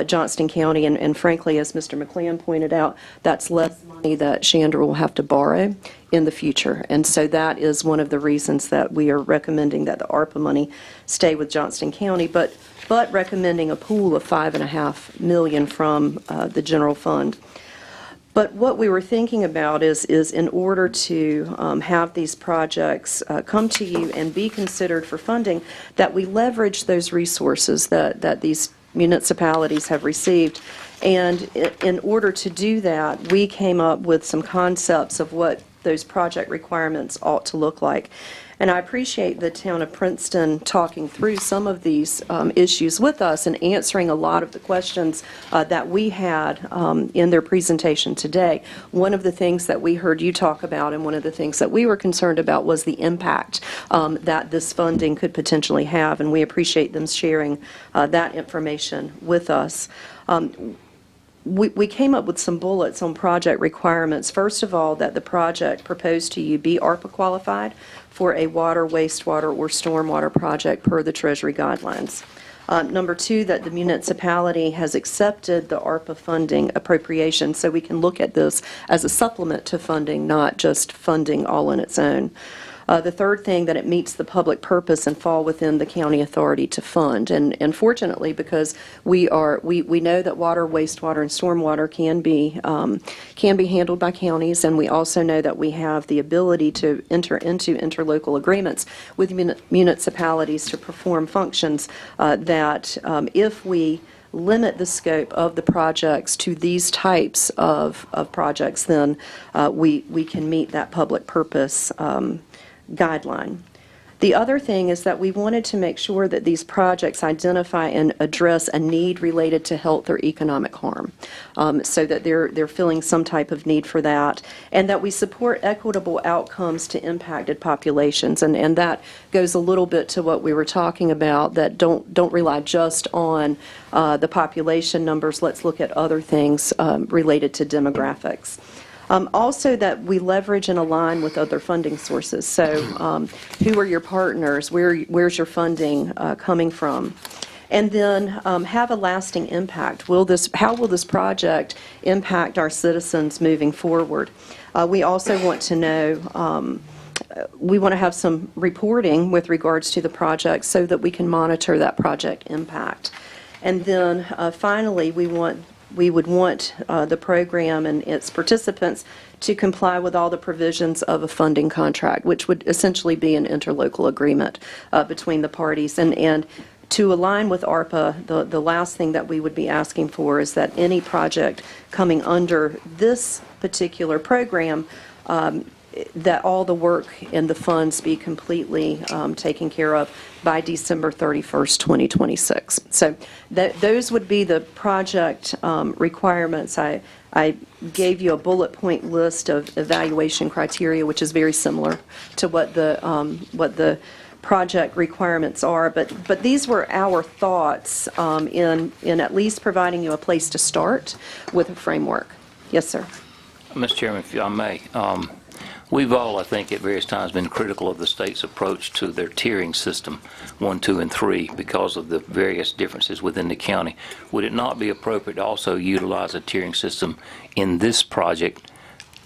Johnston County. And frankly, as Mr. McClan pointed out, that's less money that Chandra will have to borrow in the future. And so that is one of the reasons that we are recommending that the ARPA money stay with Johnston County, but recommending a pool of $5.5 million from the general fund. But what we were thinking about is in order to have these projects come to you and be considered for funding, that we leverage those resources that these municipalities have received. And in order to do that, we came up with some concepts of what those project requirements ought to look like. And I appreciate the town of Princeton talking through some of these issues with us and answering a lot of the questions that we had in their presentation today. One of the things that we heard you talk about, and one of the things that we were concerned about, was the impact that this funding could potentially have, and we appreciate them sharing that information with us. We came up with some bullets on project requirements. First of all, that the project proposed to you be ARPA qualified for a water, wastewater, or stormwater project per the Treasury guidelines. Number two, that the municipality has accepted the ARPA funding appropriation, so we can look at this as a supplement to funding, not just funding all on its own. The third thing, that it meets the public purpose and fall within the county authority to fund. And fortunately, because we know that water, wastewater, and stormwater can be handled by counties, and we also know that we have the ability to enter into interlocal agreements with municipalities to perform functions that if we limit the scope of the projects to these types of projects, then we can meet that public purpose guideline. The other thing is that we wanted to make sure that these projects identify and address a need related to health or economic harm, so that they're filling some type of need for that, and that we support equitable outcomes to impacted populations. And that goes a little bit to what we were talking about, that don't rely just on the population numbers. Let's look at other things related to demographics. Also, that we leverage and align with other funding sources. So who are your partners? Where's your funding coming from? And then have a lasting impact. How will this project impact our citizens moving forward? We also want to know, we want to have some reporting with regards to the project so that we can monitor that project impact. And then finally, we would want the program and its participants to comply with all the provisions of a funding contract, which would essentially be an interlocal agreement between the parties. And to align with ARPA, the last thing that we would be asking for is that any project coming under this particular program that all the work and the funds be completely taken care of by December 31st, 2026. So those would be the project requirements. I gave you a bullet point list of evaluation criteria, which is very similar to what the project requirements are, but these were our thoughts in at least providing you a place to start with a framework. Yes, sir. Mr. Chairman, if I may, we've all, I think, at various times been critical of the state's approach to their tiering system, 1, 2, and 3, because of the various differences within the county. Would it not be appropriate to also utilize a tiering system in this project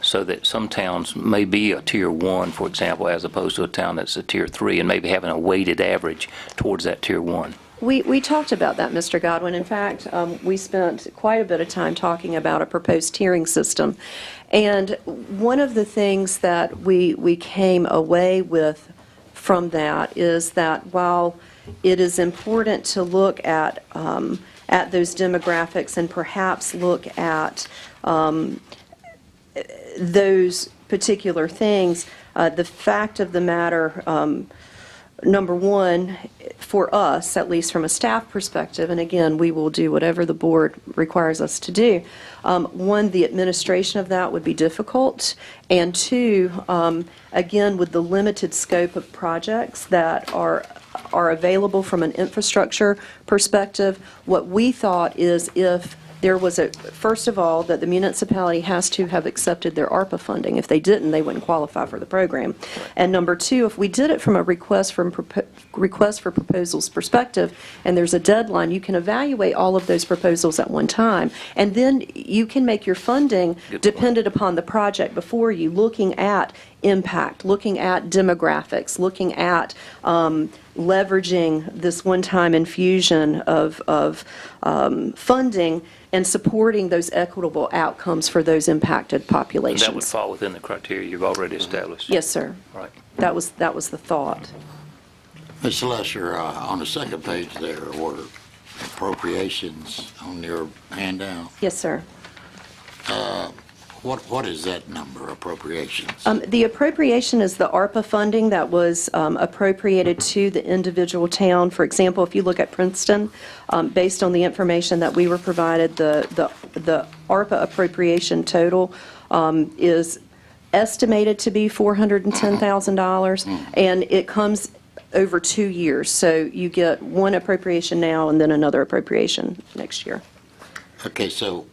so that some towns may be a Tier 1, for example, as opposed to a town that's a Tier 3, and maybe having a weighted average towards that Tier 1? We talked about that, Mr. Godwin. In fact, we spent quite a bit of time talking about a proposed tiering system. And one of the things that we came away with from that is that while it is important to look at those demographics and perhaps look at those particular things, the fact of the matter, number one, for us, at least from a staff perspective, and again, we will do whatever the board requires us to do, one, the administration of that would be difficult, and two, again, with the limited scope of projects that are available from an infrastructure perspective, what we thought is if there was first of all, that the municipality has to have accepted their ARPA funding. If they didn't, they wouldn't qualify for the program. And number two, if we did it from a request for proposals perspective, and there's a deadline, you can evaluate all of those proposals at one time, and then you can make your funding dependent upon the project before you, looking at impact, looking at demographics, looking at leveraging this one-time infusion of funding and supporting those equitable outcomes for those impacted populations. That would fall within the criteria you've already established. Yes, sir. Right. That was the thought. Ms. Lesher, on the second page there were appropriations on your handout. Yes, sir. What is that number, appropriations? The appropriation is the ARPA funding that was appropriated to the individual town. For example, if you look at Princeton, based on the information that we were provided, the ARPA appropriation total is estimated to be $410,000, and it comes over 2 years. So you get one appropriation now and then another appropriation next year. Okay, so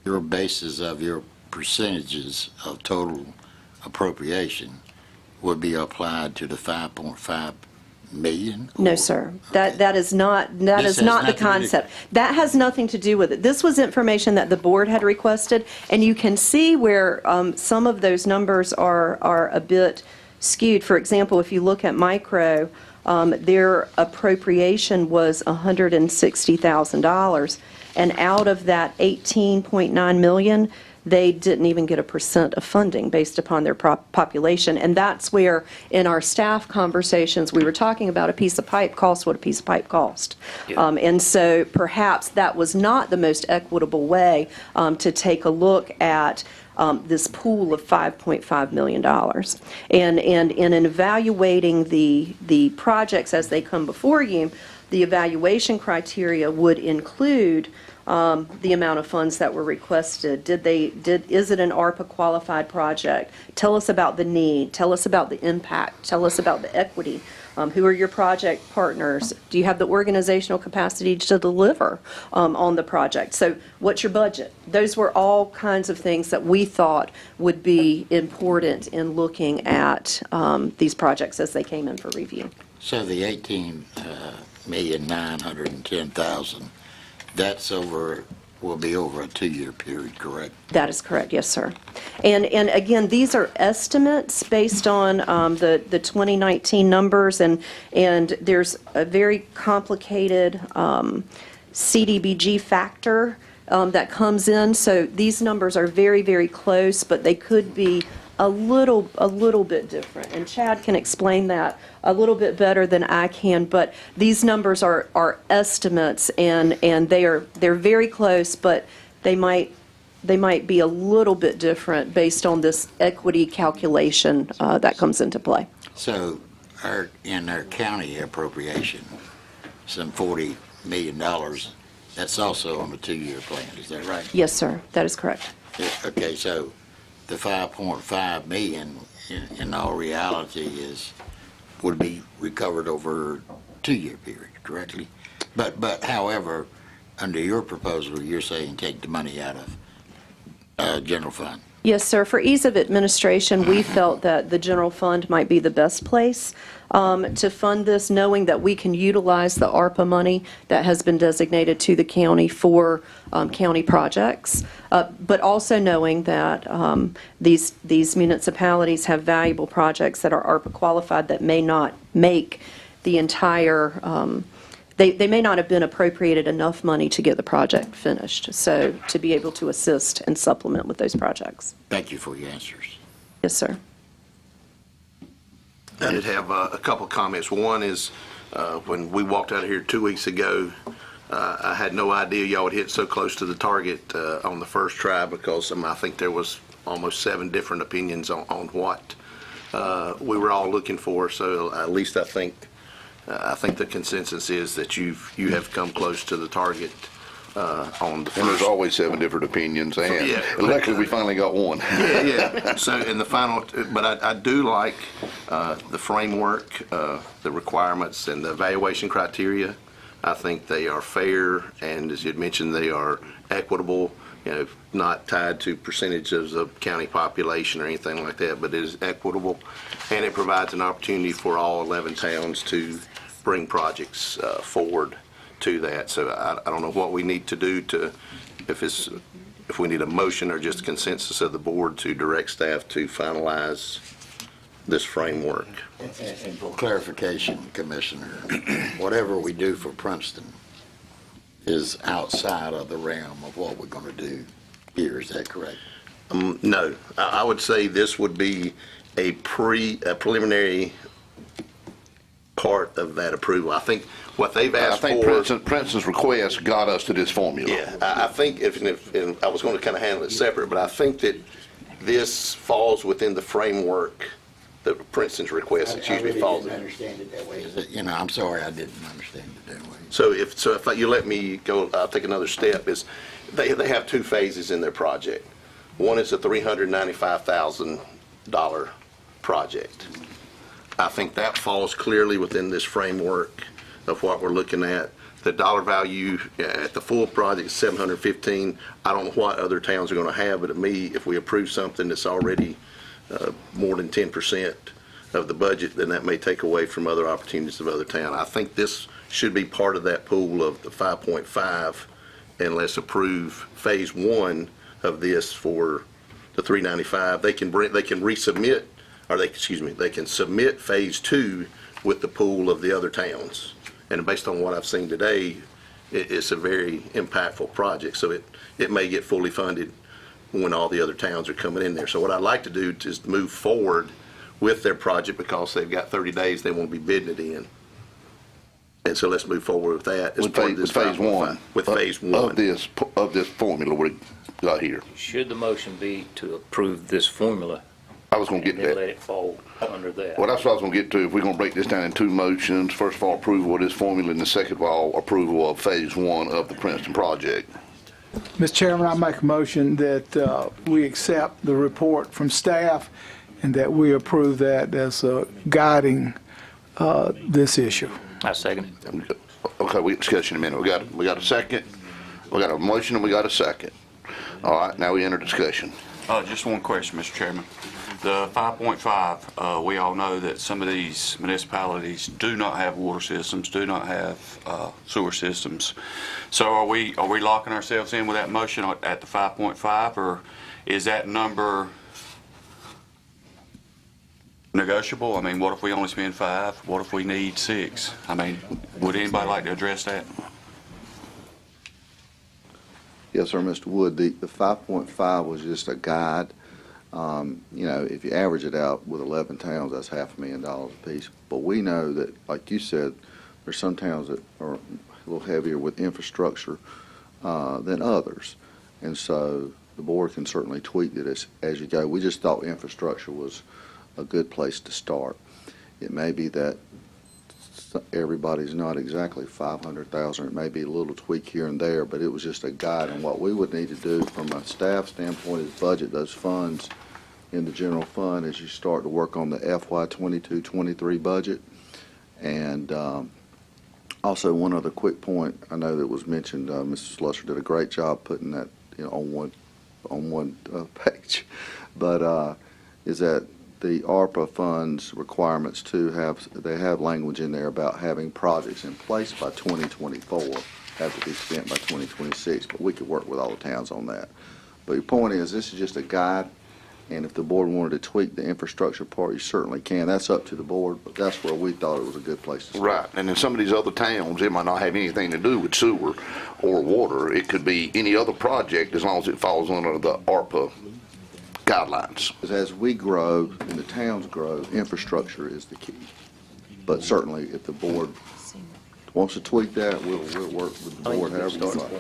your basis of your percentages of total appropriation would be applied to the 5.5 million? No, sir. That is not the concept. That has nothing to do with it. This was information that the board had requested, and you can see where some of those numbers are a bit skewed. For example, if you look at micro, their appropriation was $160,000. And out of that 18.9 million, they didn't even get 1% of funding based upon their population. And that's where, in our staff conversations, we were talking about a piece of pipe costs what a piece of pipe cost. Yeah. And so perhaps that was not the most equitable way to take a look at this pool of $5.5 million. And in evaluating the projects as they come before you, the evaluation criteria would include the amount of funds that were requested. Is it an ARPA qualified project? Tell us about the need. Tell us about the impact. Tell us about the equity. Who are your project partners? Do you have the organizational capacity to deliver on the project? So what's your budget? Those were all kinds of things that we thought would be important in looking at these projects as they came in for review. So the 18,910,000, will be over a 2-year period, correct? That is correct, yes, sir. And again, these are estimates based on the 2019 numbers, and there's a very complicated CDBG factor that comes in. So these numbers are very, very close, but they could be a little bit different, and Chad can explain that a little bit better than I can. But these numbers are estimates, and they're very close, but they might they might be a little bit different based on this equity calculation that comes into play. So in our county appropriation, some $40 million, that's also on a 2-year plan, is that right? Yes, sir, that is correct. Okay, so the 5.5 million in all reality would be recovered over a 2-year period, correctly? But however, under your proposal, you're saying take the money out of general fund. Yes, sir. For ease of administration, we felt that the general fund might be the best place to fund this, knowing that we can utilize the ARPA money that has been designated to the county for county projects, but also knowing that these municipalities have valuable projects that are ARPA qualified that may not make the entire they may not have been appropriated enough money to get the project finished, so to be able to assist and supplement with those projects. Thank you for your answers. Yes, sir. I did have a couple of comments. One is when we walked out of here 2 weeks ago, I had no idea y'all would hit so close to the target on the first try because I think there was almost 7 different opinions on what we were all looking for. So at least I think the consensus is that you have come close to the target on the first. And there's always 7 different opinions, and yeah, luckily we finally got one. Yeah. So in the final, but I do like the framework, the requirements, and the evaluation criteria. I think they are fair, and as you had mentioned, they are equitable. Not tied to percentages of county population or anything like that, but it is equitable, and it provides an opportunity for all 11 towns to bring projects forward to that. So I don't know what we need to do if we need a motion or just consensus of the board to direct staff to finalize this framework. And for clarification, Commissioner, whatever we do for Princeton is outside of the realm of what we're going to do here, is that correct? No, I would say this would be a preliminary part of that approval. I think what they've asked for. I think Princeton's request got us to this formula. Yeah, I think if I was going to kind of handle it separate, but I think that this falls within the framework that Princeton's request, falls in. Understand it that way. I'm sorry, I didn't understand it that way. So if you let me go, I'll take another step. Is they have 2 phases in their project. One is a $395,000 project. I think that falls clearly within this framework of what we're looking at. The dollar value at the full project is $715,000. I don't know what other towns are going to have, but to me, if we approve something that's already more than 10% of the budget, then that may take away from other opportunities of other towns. I think this should be part of that pool of the 5.5, and let's approve phase 1 of this for the 395. They can resubmit, or they can submit phase 2 with the pool of the other towns. And based on what I've seen today, it's a very impactful project. So it may get fully funded when all the other towns are coming in there. So what I'd like to do is move forward with their project because they've got 30 days they won't be bidding it in. And so let's move forward with that. With phase 1. With phase 1. Of this formula we got here. Should the motion be to approve this formula? I was going to get and then that. let it fall under that. Well, that's what I was going to get to. If we're going to break this down in 2 motions, first of all, approval of this formula, and the second of all, approval of phase 1 of the Princeton project. Mr. Chairman, I make a motion that we accept the report from staff and that we approve that as guiding this issue. I second it. Okay, we discuss in a minute. We got a second. We got a motion and we got a second. All right, now we enter discussion. Just one question, Mr. Chairman. The 5.5, we all know that some of these municipalities do not have water systems, do not have sewer systems. So are we locking ourselves in with that motion at the 5.5, or is that number negotiable? I mean, what if we only spend 5? What if we need 6? I mean, would anybody like to address that? Yes, sir, Mr. Wood. The 5.5 was just a guide. If you average it out with 11 towns, that's $500,000 apiece. But we know that, like you said, there's some towns that are a little heavier with infrastructure than others. And so the board can certainly tweak it as you go. We just thought infrastructure was a good place to start. It may be that everybody's not exactly 500,000. It may be a little tweak here and there, but it was just a guide. And what we would need to do from a staff standpoint is budget those funds in the general fund as you start to work on the FY 22-23 budget. And also, one other quick point, I know that was mentioned, Mr. Slusser did a great job putting that on one page, but is that the ARPA funds requirements too they have language in there about having projects in place by 2024, have to be spent by 2026, but we could work with all the towns on that. But your point is, this is just a guide, and if the board wanted to tweak the infrastructure part, you certainly can. That's up to the board, but that's where we thought it was a good place to start. Right, and in some of these other towns, it might not have anything to do with sewer or water. It could be any other project as long as it falls under the ARPA guidelines. As we grow and the towns grow, infrastructure is the key. But certainly, if the board wants to tweak that, we'll work with the board however you like.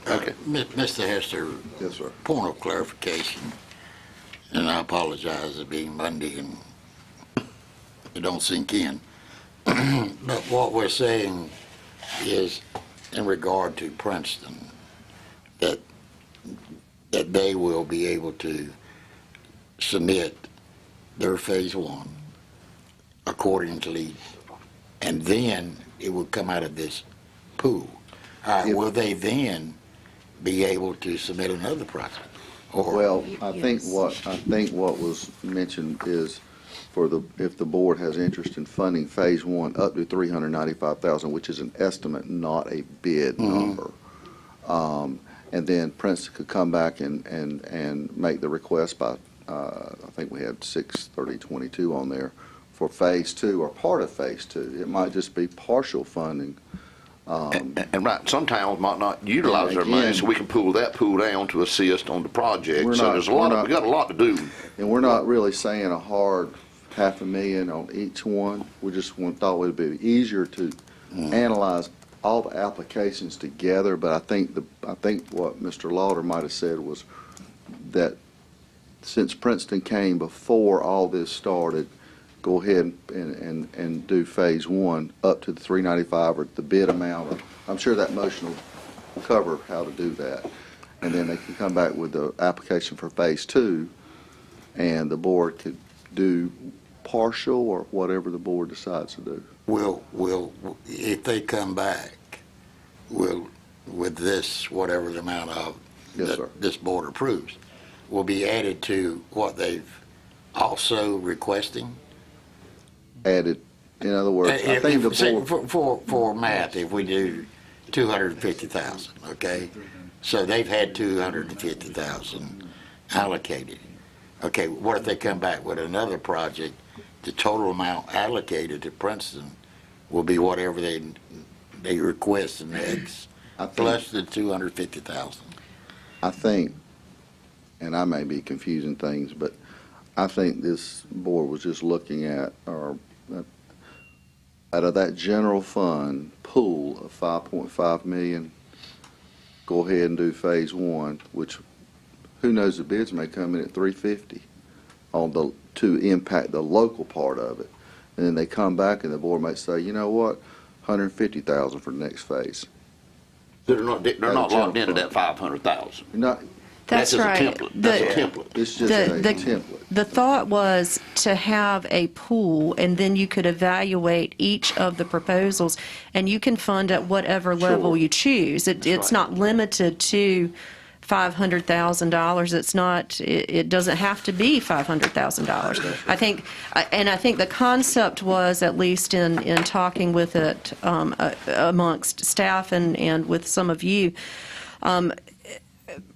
Okay. Mr. Hester. Yes, sir. Point of clarification, and I apologize it being Monday and it don't sink in. But what we're saying is, in regard to Princeton, that they will be able to submit their phase one accordingly, and then it will come out of this pool. All right, will they then be able to submit another project? Or Well, I think what was mentioned is if the board has interest in funding phase one up to 395,000, which is an estimate, not a bid number. And then Princeton could come back and make the request by, I think we had 6/30/22 on there for phase two or part of phase two. It might just be partial funding. And right, some towns might not utilize their money, so we can pull that pool down to assist on the project. So there's we got a lot to do. And we're not really saying a hard $500,000 on each one. We just thought it would be easier to analyze all the applications together. But I think what Mr. Lauder might have said was that since Princeton came before all this started, go ahead and do phase one up to the 395 or the bid amount. I'm sure that motion will cover how to do that. And then they can come back with the application for phase two, and the board could do partial or whatever the board decides to do. will if they come back, with this, whatever the amount of this board approves, will be added to what they've also requesting? Added, in other words, I think the board... For math, if we do 250,000, okay? So they've had 250,000 allocated. Okay, what if they come back with another project? The total amount allocated to Princeton will be whatever they request next, plus the 250,000. I think, and I may be confusing things, but I think this board was just looking at, out of that general fund pool of 5.5 million, go ahead and do phase one, which who knows, the bids may come in at 350 to impact the local part of it. And then they come back and the board might say, you know what, 150,000 for the next phase. They're not locked into that 500,000. That's right. That's a template. It's just a template. The thought was to have a pool, and then you could evaluate each of the proposals, and you can fund at whatever level you choose. It's not limited to $500,000. It's not. It doesn't have to be $500,000. I think the concept was, at least in talking with it amongst staff and with some of you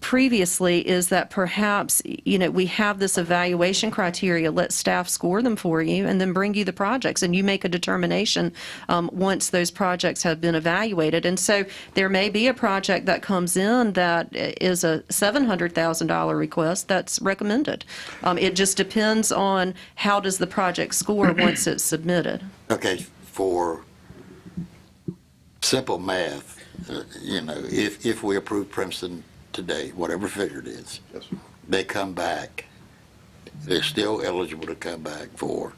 previously, is that perhaps, we have this evaluation criteria, let staff score them for you, and then bring you the projects, and you make a determination once those projects have been evaluated. And so there may be a project that comes in that is a $700,000 request that's recommended. It just depends on how does the project score once it's submitted. Okay, for simple math, if we approve Princeton today, whatever figure it is, Yes, sir. they come back, they're still eligible to come back for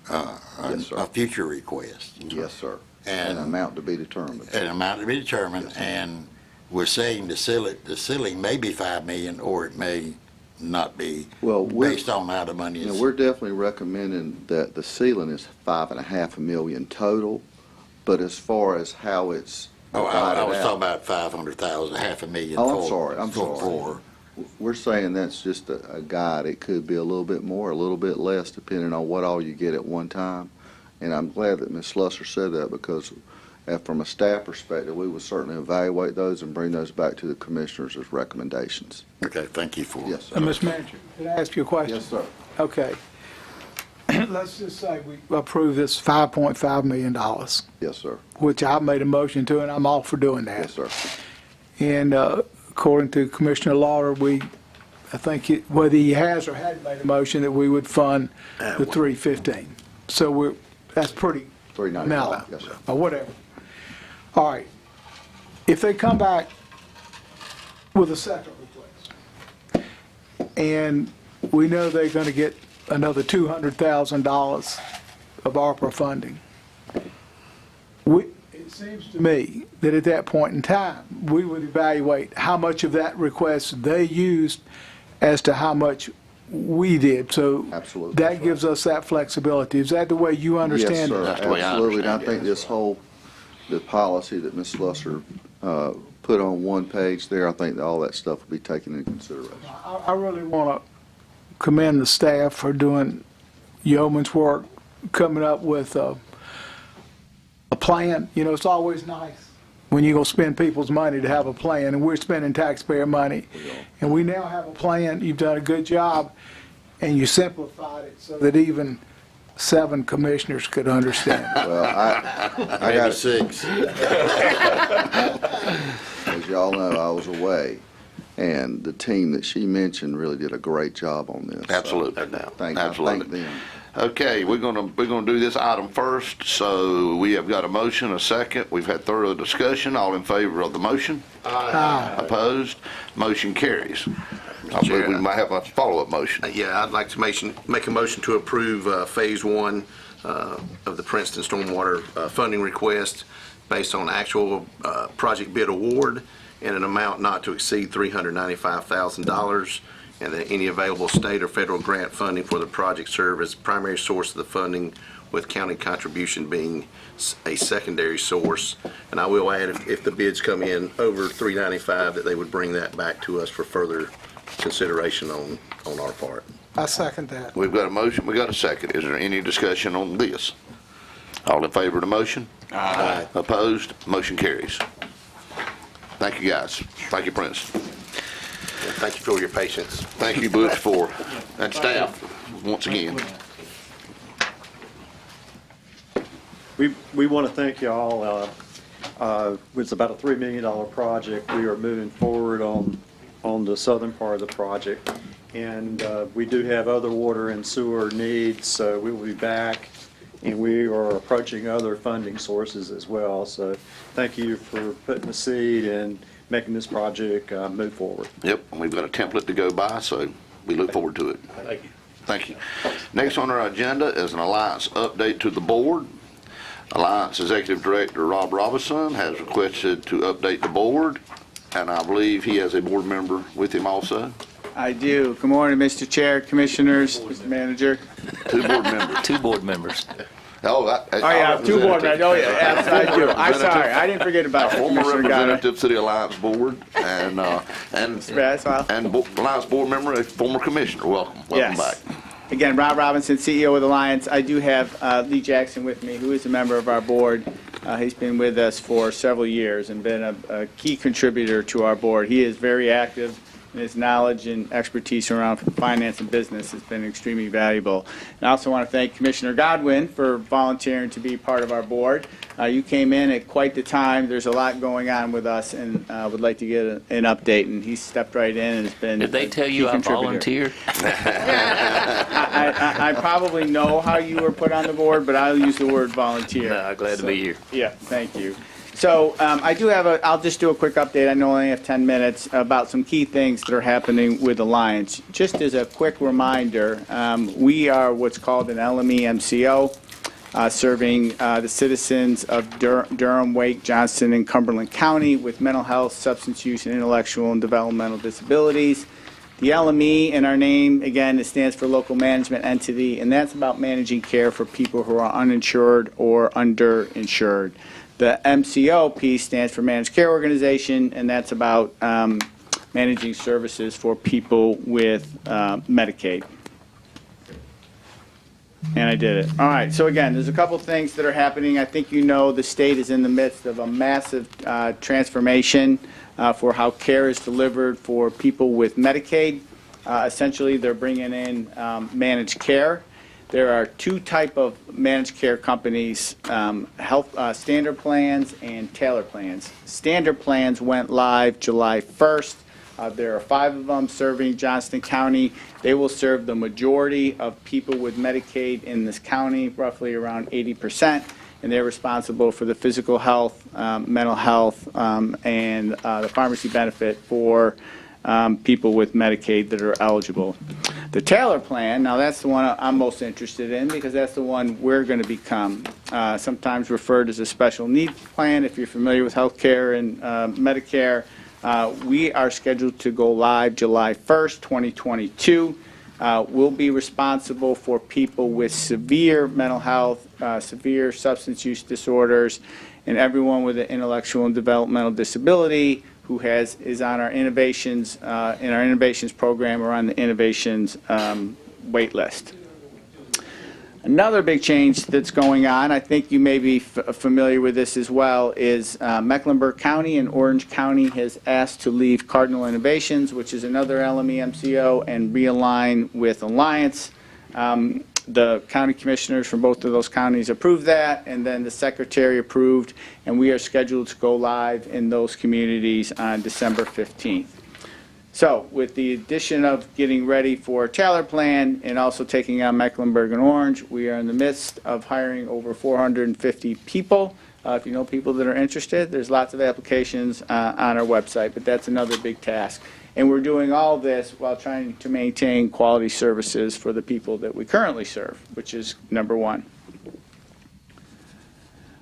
Yes, sir. a future request. Yes, sir. And An amount to be determined. an amount to be determined, Yes, sir. and we're saying the ceiling may be 5 million, or it may not be, Well, based on how the money You know, is. we're definitely recommending that the ceiling is 5.5 million total, but as far as how it's Oh, divided I was out- talking about 500,000, half a million. Oh, I'm for- sorry, I'm for- sorry. for- We're saying that's just a guide. It could be a little bit more, a little bit less, depending on what all you get at one time. And I'm glad that Ms. Slusser said that, because from a staff perspective, we will certainly evaluate those and bring those back to the commissioners as recommendations. Okay, thank you for it. Yes, sir. Mr. Manager, can I ask you a question? Yes, sir. Okay. Let's just say we approve this $5.5 million, Yes, sir. which I made a motion to, and I'm all for doing that. Yes, sir. And according to Commissioner Lauder, I think whether he has or hadn't made a motion, that we would fund the 315. So that's pretty mellow, $395. Yes, sir. or whatever. All right. If they come back with a second request, and we know they're going to get another $200,000 of ARPA funding, it seems to me that at that point in time, we would evaluate how much of that request they used as to how much we did. So Absolutely. that gives us that flexibility. Is that the way you understand it? Yes, sir, That's the way I absolutely. And I understand think this whole, the policy that Ms. Slusser put on one page there, I think that all that stuff will be taken into consideration. I really want to commend the staff for doing yeoman's work, coming up with a plan. You know, it's always nice when you go spend people's money to have a plan, and we're spending taxpayer money. And we now have a plan. You've done a good job, and you simplified it so that even 7 commissioners could understand it. Well, I Maybe got 6. As y'all know, I was away, and the team that she mentioned really did a great job on this. Absolutely. Thank Absolutely. them. Okay, we're gonna do this item first, so we have got a motion, a second. We've had thorough discussion. All in favor of the motion? Aye. Opposed? Motion carries. I believe we might have a follow-up motion. Yeah, I'd like to make a motion to approve Phase 1 of the Princeton Stormwater funding request based on actual project bid award in an amount not to exceed $395,000, and that any available state or federal grant funding for the project serve as primary source of the funding, with county contribution being a secondary source. And I will add, if the bids come in over $395,000, that they would bring that back to us for further consideration on our part. I second that. We've got a motion, we got a second. Is there any discussion on this? All in favor of the motion? Aye. Opposed? Motion carries. Thank you, guys. Thank you, Princeton. Thank you for your patience. Thank you, Butch, and staff, once again. We want to thank y'all. It's about a $3 million project. We are moving forward on the southern part of the project. And we do have other water and sewer needs, so we will be back. And we are approaching other funding sources as well. So thank you for putting the seed and making this project move forward. Yep, and we've got a template to go by, so we look forward to it. Thank you. Thank you. Next on our agenda is an Alliance update to the board. Alliance Executive Director Rob Robinson has requested to update the board, and I believe he has a board member with him also. I do. Good morning, Mr. Chair, Commissioners, Mr. Manager. 2 board members. 2 board members. Oh, yeah, 2 board members. Oh, yeah, yes, I do. I'm sorry. I didn't forget about that, Former Commissioner Goddard. representative to the Alliance Board, and Alliance Board member, a former commissioner. Welcome Yes. back. Again, Rob Robinson, CEO of Alliance. I do have Lee Jackson with me, who is a member of our board. He's been with us for several years and been a key contributor to our board. He is very active, and his knowledge and expertise around finance and business has been extremely valuable. And I also want to thank Commissioner Godwin for volunteering to be part of our board. You came in at quite the time. There's a lot going on with us, and would like to get an update. And he stepped right in and has been. Did they tell you I volunteered? I probably know how you were put on the board, but I'll use the word volunteer. No, glad to be here. Yeah, thank you. So I do have I'll just do a quick update. I know I only have 10 minutes about some key things that are happening with Alliance. Just as a quick reminder, we are what's called an LME MCO, serving the citizens of Durham, Wake, Johnston, and Cumberland County with mental health, substance use, and intellectual and developmental disabilities. The LME in our name, again, it stands for Local Management Entity, and that's about managing care for people who are uninsured or underinsured. The MCO piece stands for Managed Care Organization, and that's about managing services for people with Medicaid. And I did it. All right, so again, there's a couple things that are happening. I think you know the state is in the midst of a massive transformation for how care is delivered for people with Medicaid. Essentially, they're bringing in managed care. There are two type of managed care companies, health standard plans and Taylor plans. Standard plans went live July 1st. There are 5 of them serving Johnston County. They will serve the majority of people with Medicaid in this county, roughly around 80%, and they're responsible for the physical health, mental health, and the pharmacy benefit for people with Medicaid that are eligible. The Taylor plan, now that's the one I'm most interested in because that's the one we're going to become, sometimes referred as a special needs plan. If you're familiar with health care and Medicare, we are scheduled to go live July 1st, 2022. We'll be responsible for people with severe mental health, severe substance use disorders, and everyone with an intellectual and developmental disability who is on our innovations, in our innovations program or on the innovations wait list. Another big change that's going on, I think you may be familiar with this as well, is Mecklenburg County and Orange County has asked to leave Cardinal Innovations, which is another LME MCO, and realign with Alliance. The county commissioners from both of those counties approved that, and then the secretary approved, and we are scheduled to go live in those communities on December 15th. So with the addition of getting ready for Taylor plan and also taking on Mecklenburg and Orange, we are in the midst of hiring over 450 people. If you know people that are interested, there's lots of applications on our website, but that's another big task. And we're doing all this while trying to maintain quality services for the people that we currently serve, which is number one.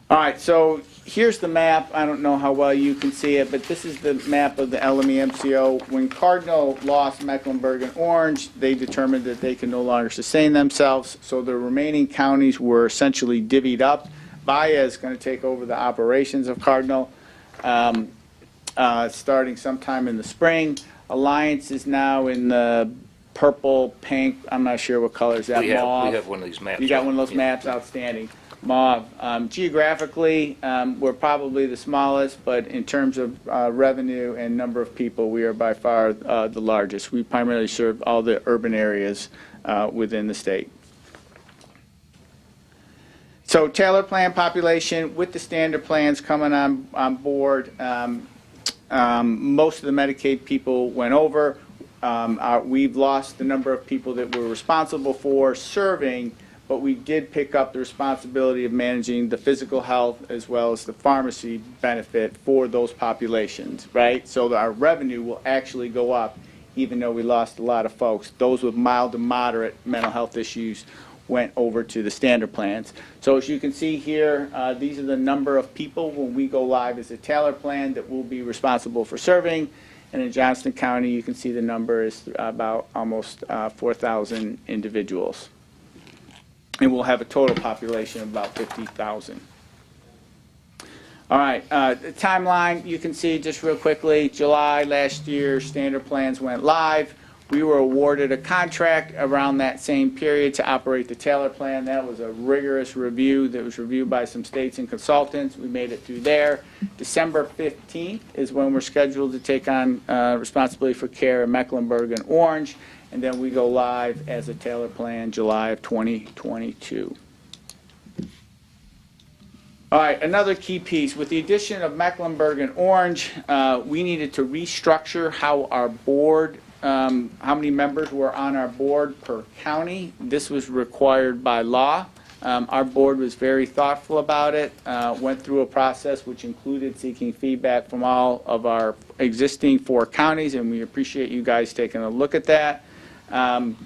All right, so here's the map. I don't know how well you can see it, but this is the map of the LME MCO. When Cardinal lost Mecklenburg and Orange, they determined that they can no longer sustain themselves, so the remaining counties were essentially divvied up. Bahia is going to take over the operations of Cardinal starting sometime in the spring. Alliance is now in the purple, pink, I'm not sure what color is that, mauve. We have one of these maps. You got one of those maps, outstanding. Mauve. Geographically, we're probably the smallest, but in terms of revenue and number of people, we are by far the largest. We primarily serve all the urban areas within the state. So Taylor plan population with the standard plans coming on board. Most of the Medicaid people went over. We've lost the number of people that we're responsible for serving, but we did pick up the responsibility of managing the physical health as well as the pharmacy benefit for those populations, right? So that our revenue will actually go up even though we lost a lot of folks. Those with mild to moderate mental health issues went over to the standard plans. So as you can see here, these are the number of people when we go live as a Taylor plan that will be responsible for serving. And in Johnston County, you can see the number is about almost 4,000 individuals. And we'll have a total population of about 50,000. All right, the timeline, you can see just real quickly, July last year, standard plans went live. We were awarded a contract around that same period to operate the Taylor plan. That was a rigorous review that was reviewed by some states and consultants. We made it through there. December 15th is when we're scheduled to take on responsibility for care in Mecklenburg and Orange, and then we go live as a Taylor plan July of 2022. All right, another key piece. With the addition of Mecklenburg and Orange, we needed to restructure how our board how many members were on our board per county. This was required by law. Our board was very thoughtful about it, went through a process which included seeking feedback from all of our existing 4 counties, and we appreciate you guys taking a look at that. On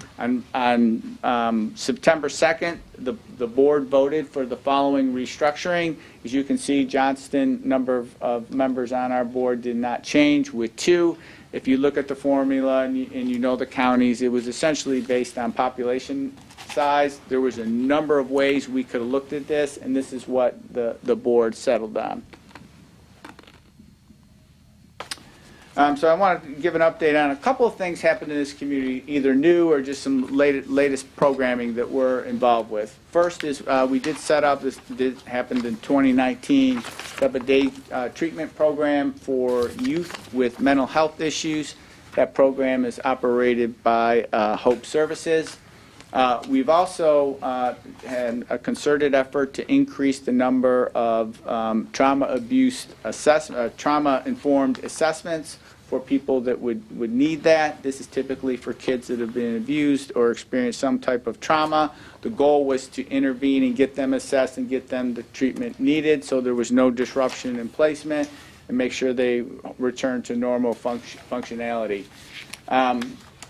September 2nd, the board voted for the following restructuring. As you can see, Johnston, number of members on our board did not change with 2. If you look at the formula and you know the counties, it was essentially based on population size. There was a number of ways we could have looked at this, and this is what the board settled on. So I want to give an update on a couple of things happened in this community, either new or just some latest programming that we're involved with. First is we did set up, this happened in 2019, set up a day treatment program for youth with mental health issues. That program is operated by Hope Services. We've also had a concerted effort to increase the number of trauma-informed assessments for people that would need that. This is typically for kids that have been abused or experienced some type of trauma. The goal was to intervene and get them assessed and get them the treatment needed so there was no disruption in placement and make sure they return to normal functionality.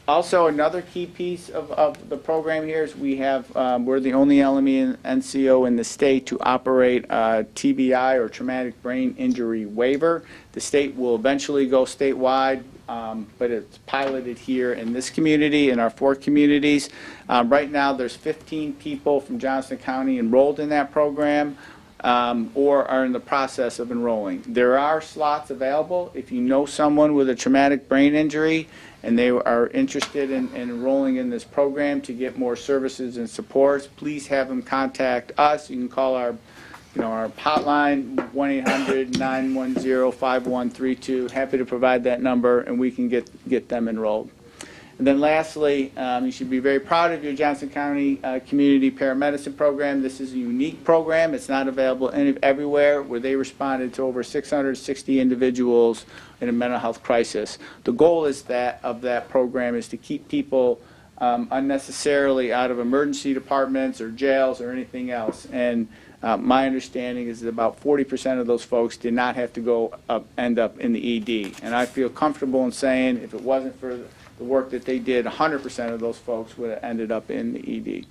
Also, another key piece of the program here is we have, we're the only LME and NCO in the state to operate TBI or traumatic brain injury waiver. The state will eventually go statewide, but it's piloted here in this community, in our 4 communities. Right now, there's 15 people from Johnston County enrolled in that program. Or are in the process of enrolling. There are slots available. If you know someone with a traumatic brain injury and they are interested in enrolling in this program to get more services and supports, please have them contact us. You can call our hotline, 1-800-910-5132. Happy to provide that number, and we can get them enrolled. And then lastly, you should be very proud of your Johnston County Community Paramedicine program. This is a unique program. It's not available everywhere, where they responded to over 660 individuals in a mental health crisis. The goal of that program is to keep people unnecessarily out of emergency departments or jails or anything else. And my understanding is that about 40% of those folks did not have to end up in the ED. And I feel comfortable in saying if it wasn't for the work that they did, 100% of those folks would have ended up in the ED.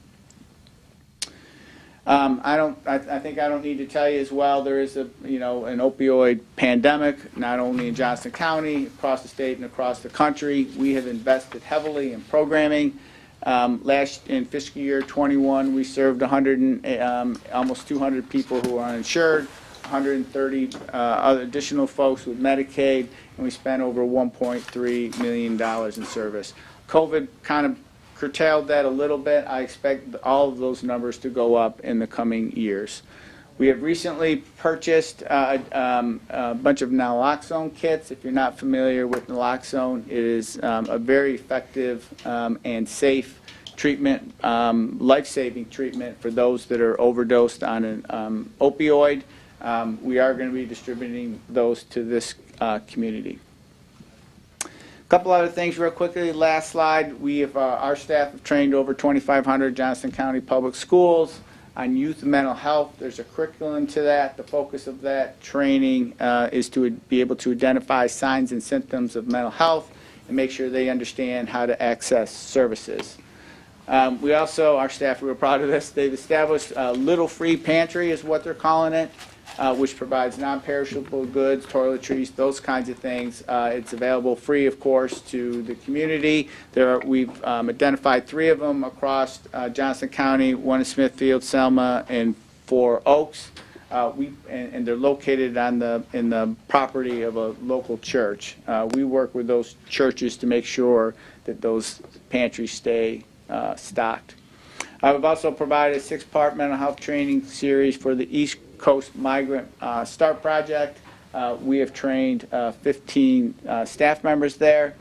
I think I don't need to tell you as well, there is an opioid pandemic, not only in Johnston County, across the state and across the country. We have invested heavily in programming. In fiscal year 21, we served almost 200 people who are uninsured, 130 other additional folks with Medicaid, and we spent over $1.3 million in service. COVID kind of curtailed that a little bit. I expect all of those numbers to go up in the coming years. We have recently purchased a bunch of Naloxone kits. If you're not familiar with Naloxone, it is a very effective and safe treatment, life-saving treatment for those that are overdosed on an opioid. We are going to be distributing those to this community. A couple other things real quickly. Last slide. We have our staff have trained over 2,500 Johnston County public schools on youth mental health. There's a curriculum to that. The focus of that training is to be able to identify signs and symptoms of mental health and make sure they understand how to access services. We also, our staff, we were proud of this, they've established a Little Free Pantry is what they're calling it, which provides non-perishable goods, toiletries, those kinds of things. It's available free, of course, to the community. We've identified 3 of them across Johnston County, one in Smithfield, Selma, and 4 Oaks. And they're located in the property of a local church. We work with those churches to make sure that those pantries stay stocked. We've also provided a 6-part mental health training series for the East Coast Migrant START Project. We have trained 15 staff members there.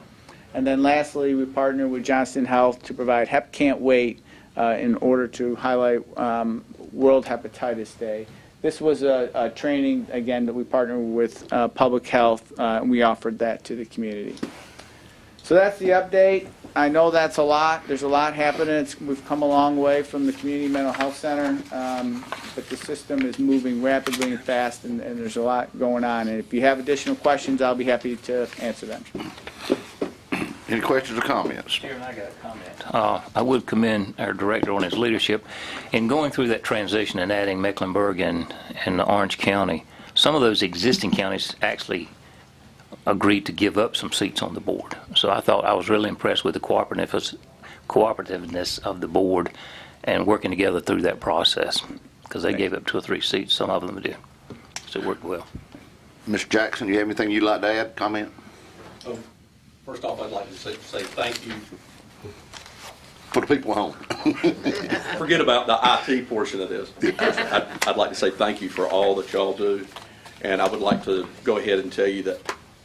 And then lastly, we partner with Johnston Health to provide Hep Can't Wait in order to highlight World Hepatitis Day. This was a training, again, that we partnered with Public Health, and we offered that to the community. So that's the update. I know that's a lot. There's a lot happening. We've come a long way from the Community Mental Health Center, but the system is moving rapidly and fast, and there's a lot going on. And if you have additional questions, I'll be happy to answer them. Any questions or comments? Chairman, I got a comment. I would commend our director on his leadership in going through that transition and adding Mecklenburg and Orange County. Some of those existing counties actually agreed to give up some seats on the board. So I thought I was really impressed with the cooperativeness of the board and working together through that process, because they gave up 2 or 3 seats, some of them did. So it worked well. Mr. Jackson, you have anything you'd like to add, comment? First off, I'd like to say thank you. For the people at home. Forget about the IT portion of this. I'd like to say thank you for all that y'all do. And I would like to go ahead and tell you that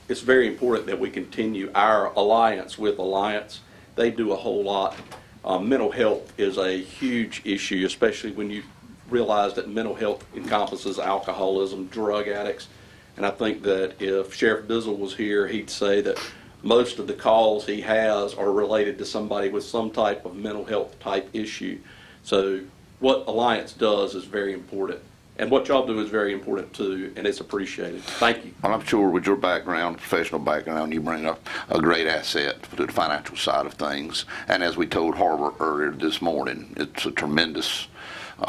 it's very important that we continue our alliance with Alliance. They do a whole lot. Mental health is a huge issue, especially when you realize that mental health encompasses alcoholism, drug addicts. And I think that if Sheriff Bizzle was here, he'd say that most of the calls he has are related to somebody with some type of mental health type issue. So what Alliance does is very important. And what y'all do is very important too, and it's appreciated. Thank you. Well, I'm sure with your background, professional background, you bring up a great asset to the financial side of things. And as we told Harbor earlier this morning, it's a tremendous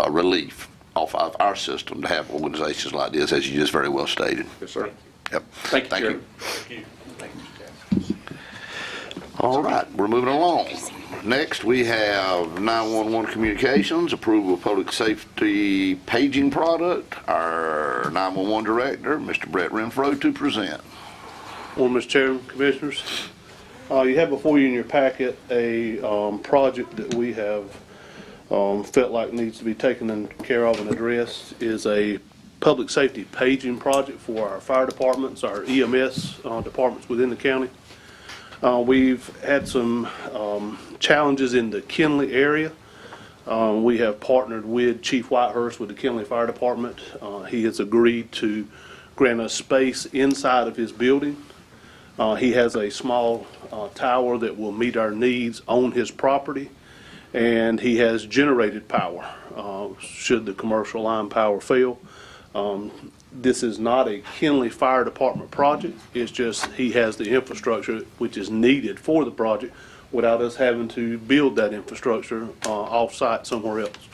relief off of our system to have organizations like this, as you just very well stated. Yes, sir. Yep. Thank you, Thank you. Thank you. All right, we're moving along. Next, we have 911 communications, approval of public safety paging product. Our 911 director, Mr. Brett Renfro, to present. Morning, Mr. Chairman, Commissioners. You have before you in your packet a project that we have felt like needs to be taken care of and addressed. Is a public safety paging project for our fire departments, our EMS departments within the county. We've had some challenges in the Kinley area. We have partnered with Chief Whitehurst with the Kinley Fire Department. He has agreed to grant us space inside of his building. He has a small tower that will meet our needs on his property, and he has generated power should the commercial line power fail. This is not a Kinley Fire Department project. It's just he has the infrastructure which is needed for the project without us having to build that infrastructure off-site somewhere else.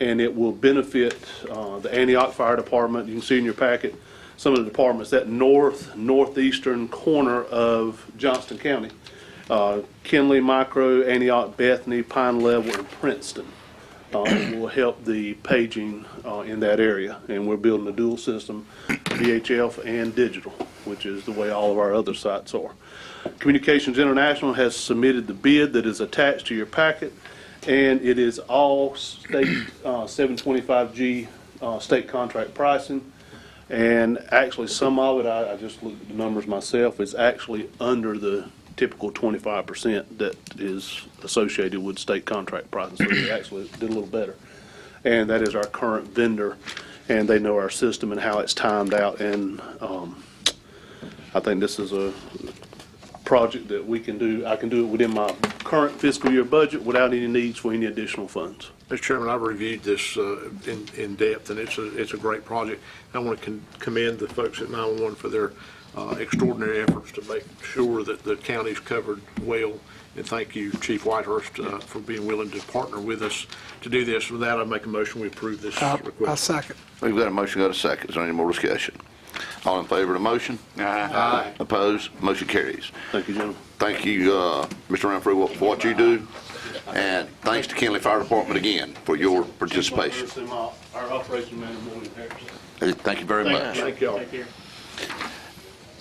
And it will benefit the Antioch Fire Department. You can see in your packet some of the departments, that northeastern corner of Johnston County. Kinley, Micro, Antioch, Bethany, Pine Level, and Princeton. Will help the paging in that area, and we're building a dual system, VHF and digital, which is the way all of our other sites are. Communications International has submitted the bid that is attached to your packet, and it is all state 725G state contract pricing, and actually some of it, I just looked at the numbers myself, is actually under the typical 25% that is associated with state contract pricing, so we actually did a little better. And that is our current vendor, and they know our system and how it's timed out, and I think this is a project that we can do. I can do it within my current fiscal year budget without any needs for any additional funds. Mr. Chairman, I've reviewed this in depth, and it's a great project. I want to commend the folks at 911 for their extraordinary efforts to make sure that the county's covered well. And thank you, Chief Whitehurst, for being willing to partner with us to do this. With that, I make a motion we approve this request. I'll second. We've got a motion, got a second. Is there any more discussion? All in favor of the motion? Aye. Opposed? Motion carries. Thank you, gentlemen. Thank you, Mr. Renfro, for what you do. And thanks to Kinley Fire Department again for your participation. Our operations manager, Morgan Harris. Thank you very much. Thank you all.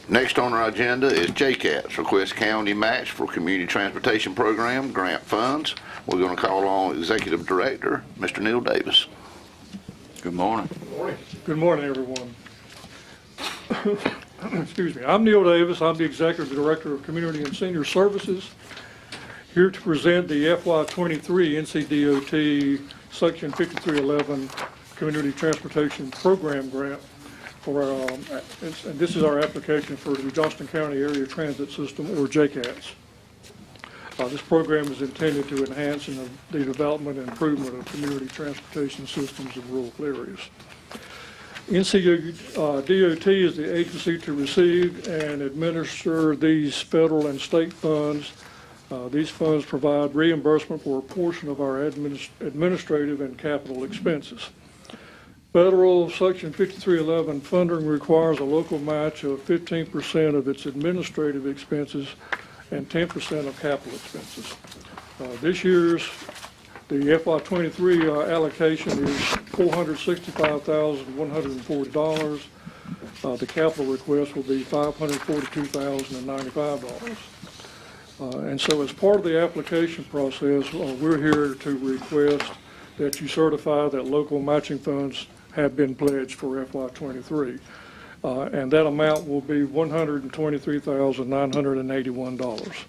Next on our agenda is JCATS, Request County Match for Community Transportation Program Grant Funds. We're going to call on Executive Director, Mr. Neal Davis. Good morning. Good morning, everyone. Excuse me. I'm Neal Davis. I'm the Executive Director of Community and Senior Services, here to present the FY23 NCDOT Section 5311 Community Transportation Program Grant for and this is our application for the Johnston County Area Transit System, or JCATS. This program is intended to enhance the development and improvement of community transportation systems in rural areas. NCDOT is the agency to receive and administer these federal and state funds. These funds provide reimbursement for a portion of our administrative and capital expenses. Federal Section 5311 funding requires a local match of 15% of its administrative expenses and 10% of capital expenses. This year's, the FY23 allocation is $465,140. The capital request will be $542,095. And so as part of the application process, we're here to request that you certify that local matching funds have been pledged for FY23. And that amount will be $123,981.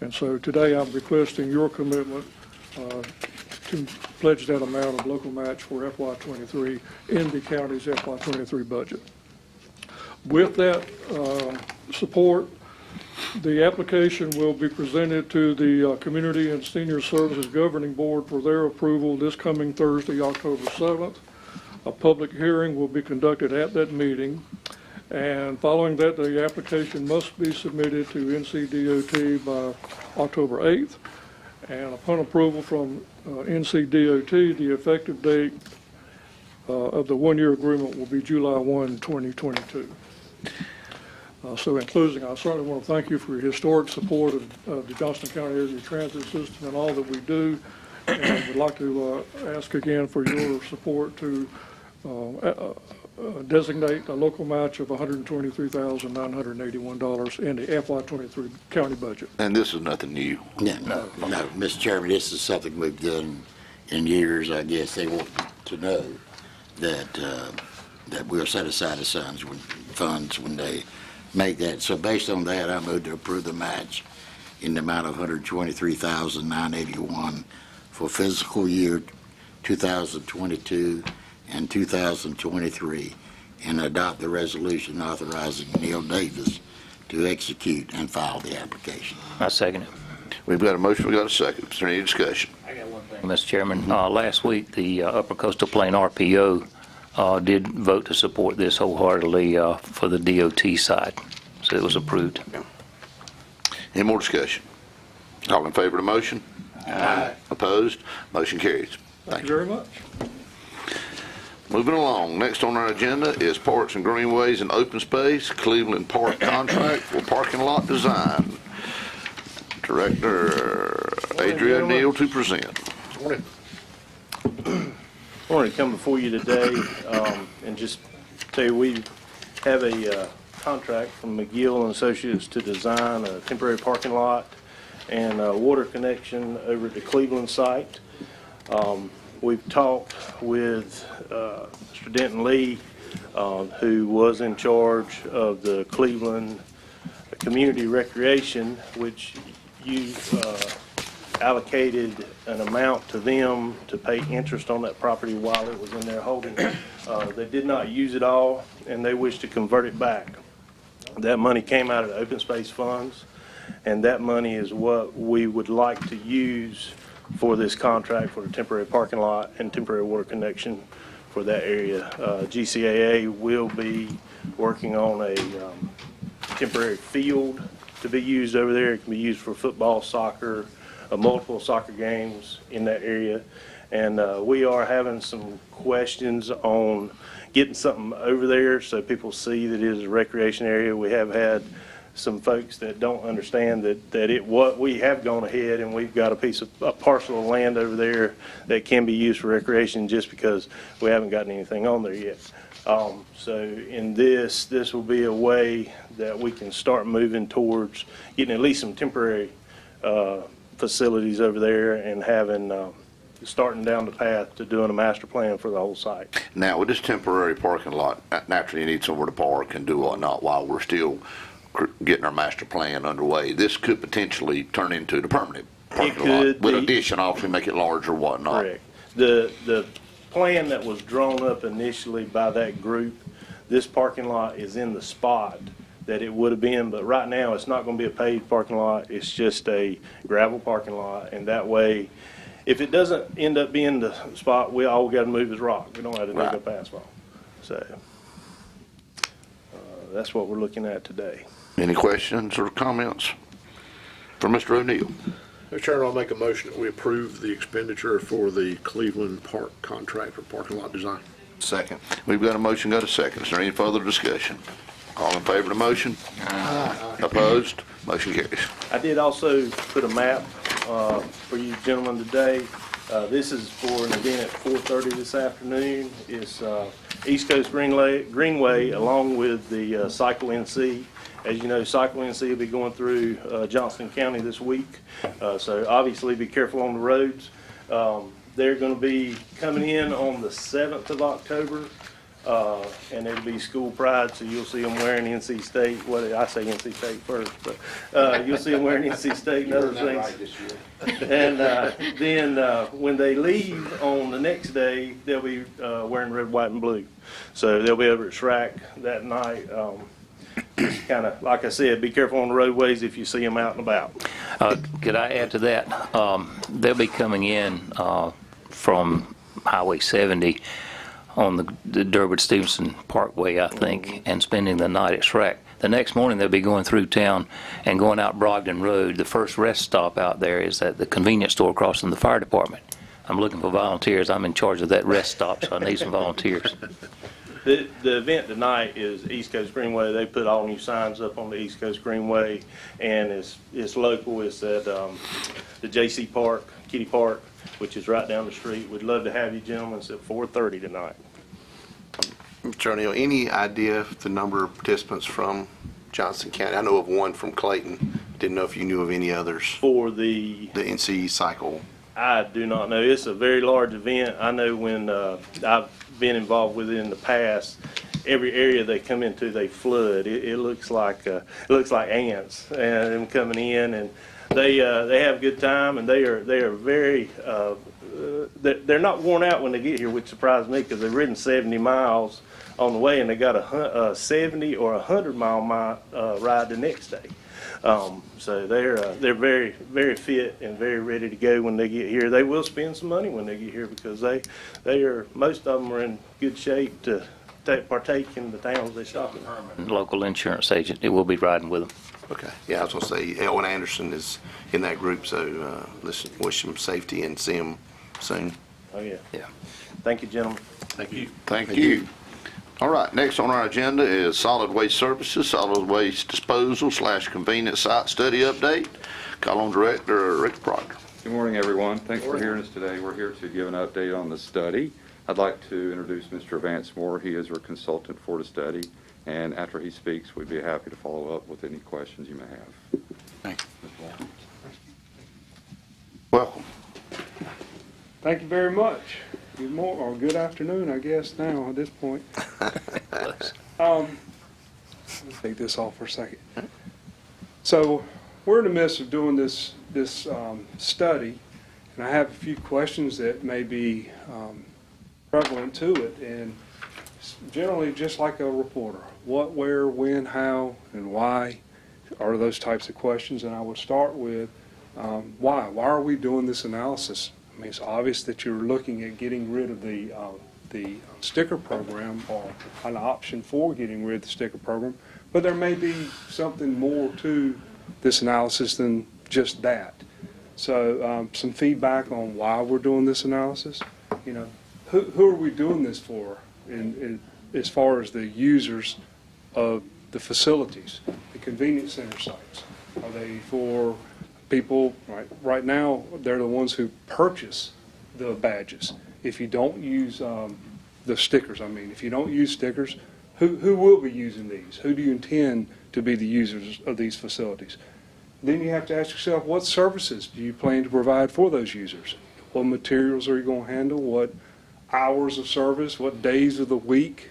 And so today I'm requesting your commitment to pledge that amount of local match for FY23 in the county's FY23 budget. With that support, the application will be presented to the Community and Senior Services Governing Board for their approval this coming Thursday, October 7th. A public hearing will be conducted at that meeting, and following that, the application must be submitted to NCDOT by October 8th, and upon approval from NCDOT, the effective date of the one-year agreement will be July 1, 2022. So in closing, I certainly want to thank you for your historic support of the Johnston County Area Transit System and all that we do, and would like to ask again for your support to designate a local match of $123,981 in the FY23 county budget. And this is nothing new. No, Mr. Chairman, this is something we've done in years. I guess they want to know that that we'll set aside funds when they make that. So based on that, I move to approve the match in the amount of $123,981 for fiscal year 2022 and 2023, and adopt the resolution authorizing Neal Davis to execute and file the application. I second it. We've got a motion, we've got a second. Is there any discussion? I got one thing. Mr. Chairman, last week the Upper Coastal Plain RPO did vote to support this wholeheartedly for the DOT side, so it was approved. Any more discussion? All in favor of the motion? Aye. Opposed? Motion carries. Thank you very much. Moving along, next on our agenda is Parks and Greenways and Open Space, Cleveland Park contract for parking lot design. Director Adrian Neal to present. I want to come before you today and just tell you we have a contract from McGill and Associates to design a temporary parking lot and a water connection over at the Cleveland site. We've talked with Mr. Denton Lee, who was in charge of the Cleveland Community Recreation, which you allocated an amount to them to pay interest on that property while it was in their holding. They did not use it all, and they wish to convert it back. That money came out of the open space funds, and that money is what we would like to use for this contract for the temporary parking lot and temporary water connection for that area. GCAA will be working on a temporary field to be used over there. It can be used for football, soccer, multiple soccer games in that area. And we are having some questions on getting something over there so people see that it is a recreation area. We have had some folks that don't understand what we have gone ahead and we've got a parcel of land over there that can be used for recreation just because we haven't gotten anything on there yet. So in this will be a way that we can start moving towards getting at least some temporary facilities over there and having starting down the path to doing a master plan for the whole site. Now, with this temporary parking lot, naturally you need somewhere to park and do whatnot while we're still getting our master plan underway. This could potentially turn into the permanent parking lot with addition, obviously make it larger or whatnot. Correct. The plan that was drawn up initially by that group, this parking lot is in the spot that it would have been, but right now, it's not going to be a paved parking lot. It's just a gravel parking lot, and that way, if it doesn't end up being the spot, all we got to move is rock. We don't have to dig up asphalt. So that's what we're looking at today. Any questions or comments for Mr. O'Neal? Mr. Chairman, I'll make a motion that we approve the expenditure for the Cleveland Park contract for parking lot design. Second. We've got a motion, got a second. Is there any further discussion? All in favor of the motion? Opposed? Motion carries. I did also put a map for you gentlemen today. This is for an event at 4:30 this afternoon. It's East Coast Greenway along with the Cycle NC. As you know, Cycle NC will be going through Johnston County this week. So obviously be careful on the roads. They're going to be coming in on the 7th of October. And it'll be school pride, so you'll see them wearing NC State. Well, I say NC State first, but you'll see them wearing NC State and other things. And then when they leave on the next day, they'll be wearing red, white, and blue. So they'll be over at SRAC that night. Just kind of, like I said, be careful on the roadways if you see them out and about. Could I add to that? They'll be coming in from Highway 70 on the Durbin-Stevenson Parkway, I think, and spending the night at SRAC. The next morning, they'll be going through town and going out Brogden Road. The first rest stop out there is at the convenience store across from the fire department. I'm looking for volunteers. I'm in charge of that rest stop, so I need some volunteers. The event tonight is East Coast Greenway. They put all new signs up on the East Coast Greenway, and it's local. It's at the J.C. Park, Kitty Park, which is right down the street. We'd love to have you gentlemen. It's at 4:30 tonight. Mr. O'Neal, any idea of the number of participants from Johnston County? I know of one from Clayton. Didn't know if you knew of any others. For the NC cycle. I do not know. It's a very large event. I know when I've been involved with it in the past, every area they come into, they flood. It looks like ants and them coming in, and they have a good time, and they are very they're not worn out when they get here, which surprised me because they've ridden 70 miles on the way, and they got a 70 or 100 mile ride the next day. So they're very, very fit and very ready to go when they get here. They will spend some money when they get here because most of them are in good shape to partake in the towns they stop in. Local insurance agent, it will be riding with them. Okay. Yeah, I was going to say, Elwin Anderson is in that group, so listen, wish him safety and see him soon. Oh, yeah. Yeah. Thank you, gentlemen. Thank you. Thank you. All right, next on our agenda is Solid Waste Services, Solid Waste Disposal / Convenience Site Study Update. Call on Director Rick Proctor. Good morning, everyone. Thanks for hearing us today. We're here to give an update on the study. I'd like to introduce Mr. Vance Moore. He is our consultant for the study, and after he speaks, we'd be happy to follow up with any questions you may have. Thank you. Welcome. Thank you very much. Good morning, or good afternoon, I guess, now at this point. Let's take this off for a second. So we're in the midst of doing this study, and I have a few questions that may be prevalent to it, and generally just like a reporter, what, where, when, how, and why are those types of questions. And I would start with why. Why are we doing this analysis? I mean, it's obvious that you're looking at getting rid of the sticker program, or an option for getting rid of the sticker program, but there may be something more to this analysis than just that. So some feedback on why we're doing this analysis. You know, who are we doing this for as far as the users of the facilities, the convenience center sites? Are they for people, right now, they're the ones who purchase the badges. If you don't use the stickers, if you don't use stickers, who will be using these? Who do you intend to be the users of these facilities? Then you have to ask yourself, what services do you plan to provide for those users? What materials are you going to handle? What hours of service? What days of the week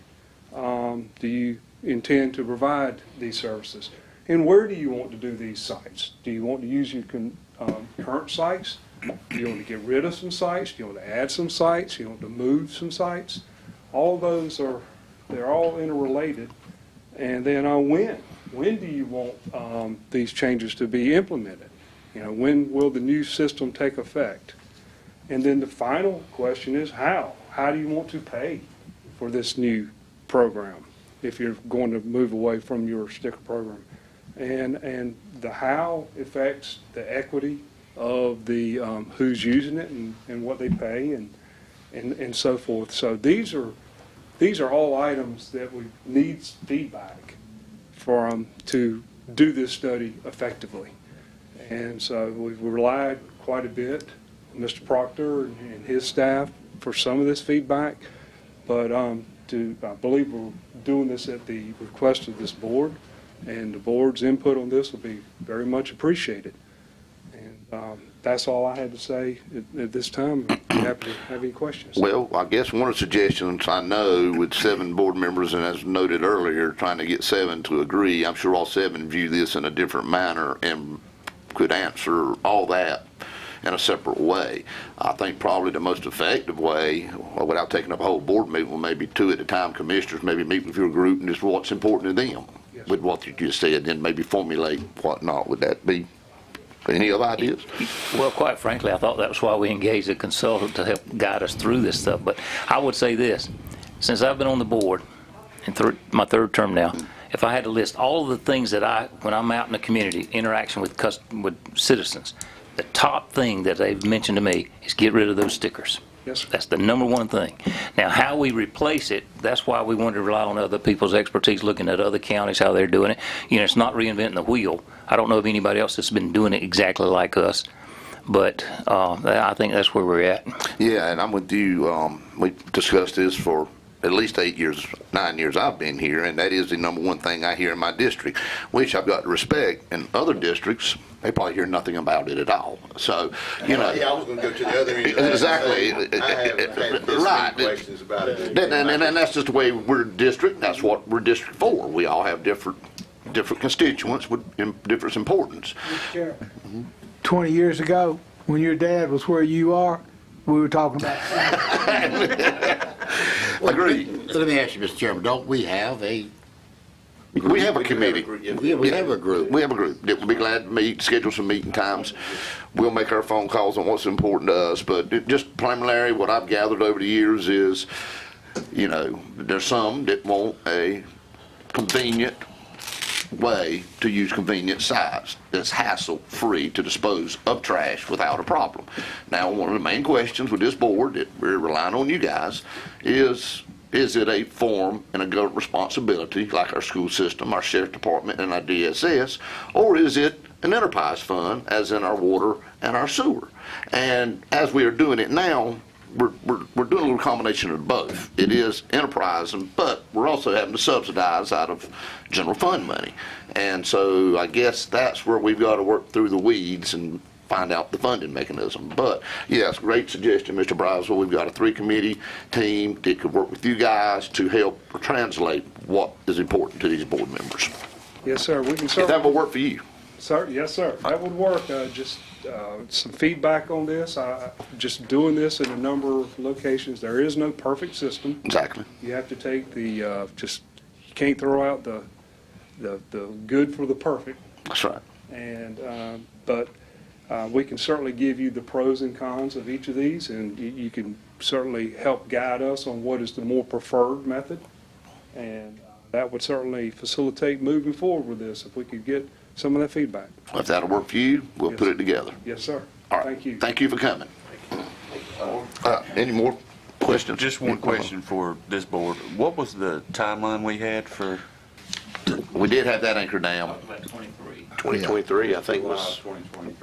do you intend to provide these services? And where do you want to do these sites? Do you want to use your current sites? Do you want to get rid of some sites? Do you want to add some sites? Do you want to move some sites? All those they're all interrelated. And then when when do you want these changes to be implemented? You know, when will the new system take effect? And then the final question is how? How do you want to pay for this new program if you're going to move away from your sticker program? And the how affects the equity of the who's using it and what they pay and so forth. So these are all items that we need feedback for to do this study effectively. And so we've relied quite a bit on Mr. Proctor and his staff for some of this feedback, but I believe we're doing this at the request of this board, and the board's input on this will be very much appreciated. And that's all I had to say at this time. I'm happy to have any questions. Well, I guess one of the suggestions, I know with 7 board members, and as noted earlier, trying to get 7 to agree, I'm sure all 7 view this in a different manner and could answer all that in a separate way. I think probably the most effective way, without taking up a whole board meeting, well, maybe 2 at a time, commissioners, maybe meet with your group and just what's important to them with what you just said, then maybe formulate whatnot. Would that be any other ideas? Well, quite frankly, I thought that was why we engaged a consultant to help guide us through this stuff. But I would say this, since I've been on the board, in my 3rd term now, if I had to list all of the things that when I'm out in the community, interaction with citizens, the top thing that they've mentioned to me is get rid of those stickers. Yes, sir. That's the #1 thing. Now, how we replace it, that's why we wanted to rely on other people's expertise, looking at other counties, how they're doing it. You know, it's not reinventing the wheel. I don't know of anybody else that's been doing it exactly like us, but I think that's where we're at. Yeah, and I'm with you. We discussed this for at least 8 years, 9 years I've been here, and that is the #1 thing I hear in my district, which I've got to respect. In other districts, they probably hear nothing about it at all. So, you know. Yeah, I was going to go to the other end. Exactly. I have had this right. many questions about it. And that's just the way we're district. That's what we're district for. We all have different constituents with different importance. Mr. Chairman, 20 years ago, when your dad was where you are, we were talking about Agreed. Let me ask you, Mr. Chairman, don't we have a We have a committee. We have a group. We have a group that will be glad to meet, schedule some meeting times. We'll make our phone calls on what's important to us, but just preliminary, what I've gathered over the years is, you know, there's some that want a convenient way to use convenient sites that's hassle-free to dispose of trash without a problem. Now, one of the main questions with this board that we're relying on you guys is it a form and a government responsibility like our school system, our sheriff department, and our DSS, or is it an enterprise fund as in our water and our sewer? And as we are doing it now, we're doing a little combination of both. It is enterprise, but we're also having to subsidize out of general fund money. And so I guess that's where we've got to work through the weeds and find out the funding mechanism. But yes, great suggestion, Mr. Browswell. We've got a 3-committee team that could work with you guys to help translate what is important to these board members. Yes, sir. We can If that will work for you. Sir, yes, sir. That would work. Just some feedback on this. Just doing this in a number of locations. There is no perfect system. Exactly. You have to take the you can't throw out the good for the perfect. That's right. And but we can certainly give you the pros and cons of each of these, and you can certainly help guide us on what is the more preferred method. And that would certainly facilitate moving forward with this if we could get some of that feedback. If that'll work for you, we'll put it together. Yes, sir. All right. Thank you. Thank you for coming. Any more questions? Just one question for this board. What was the timeline we had for? We did have that anchor down. 2023, I think was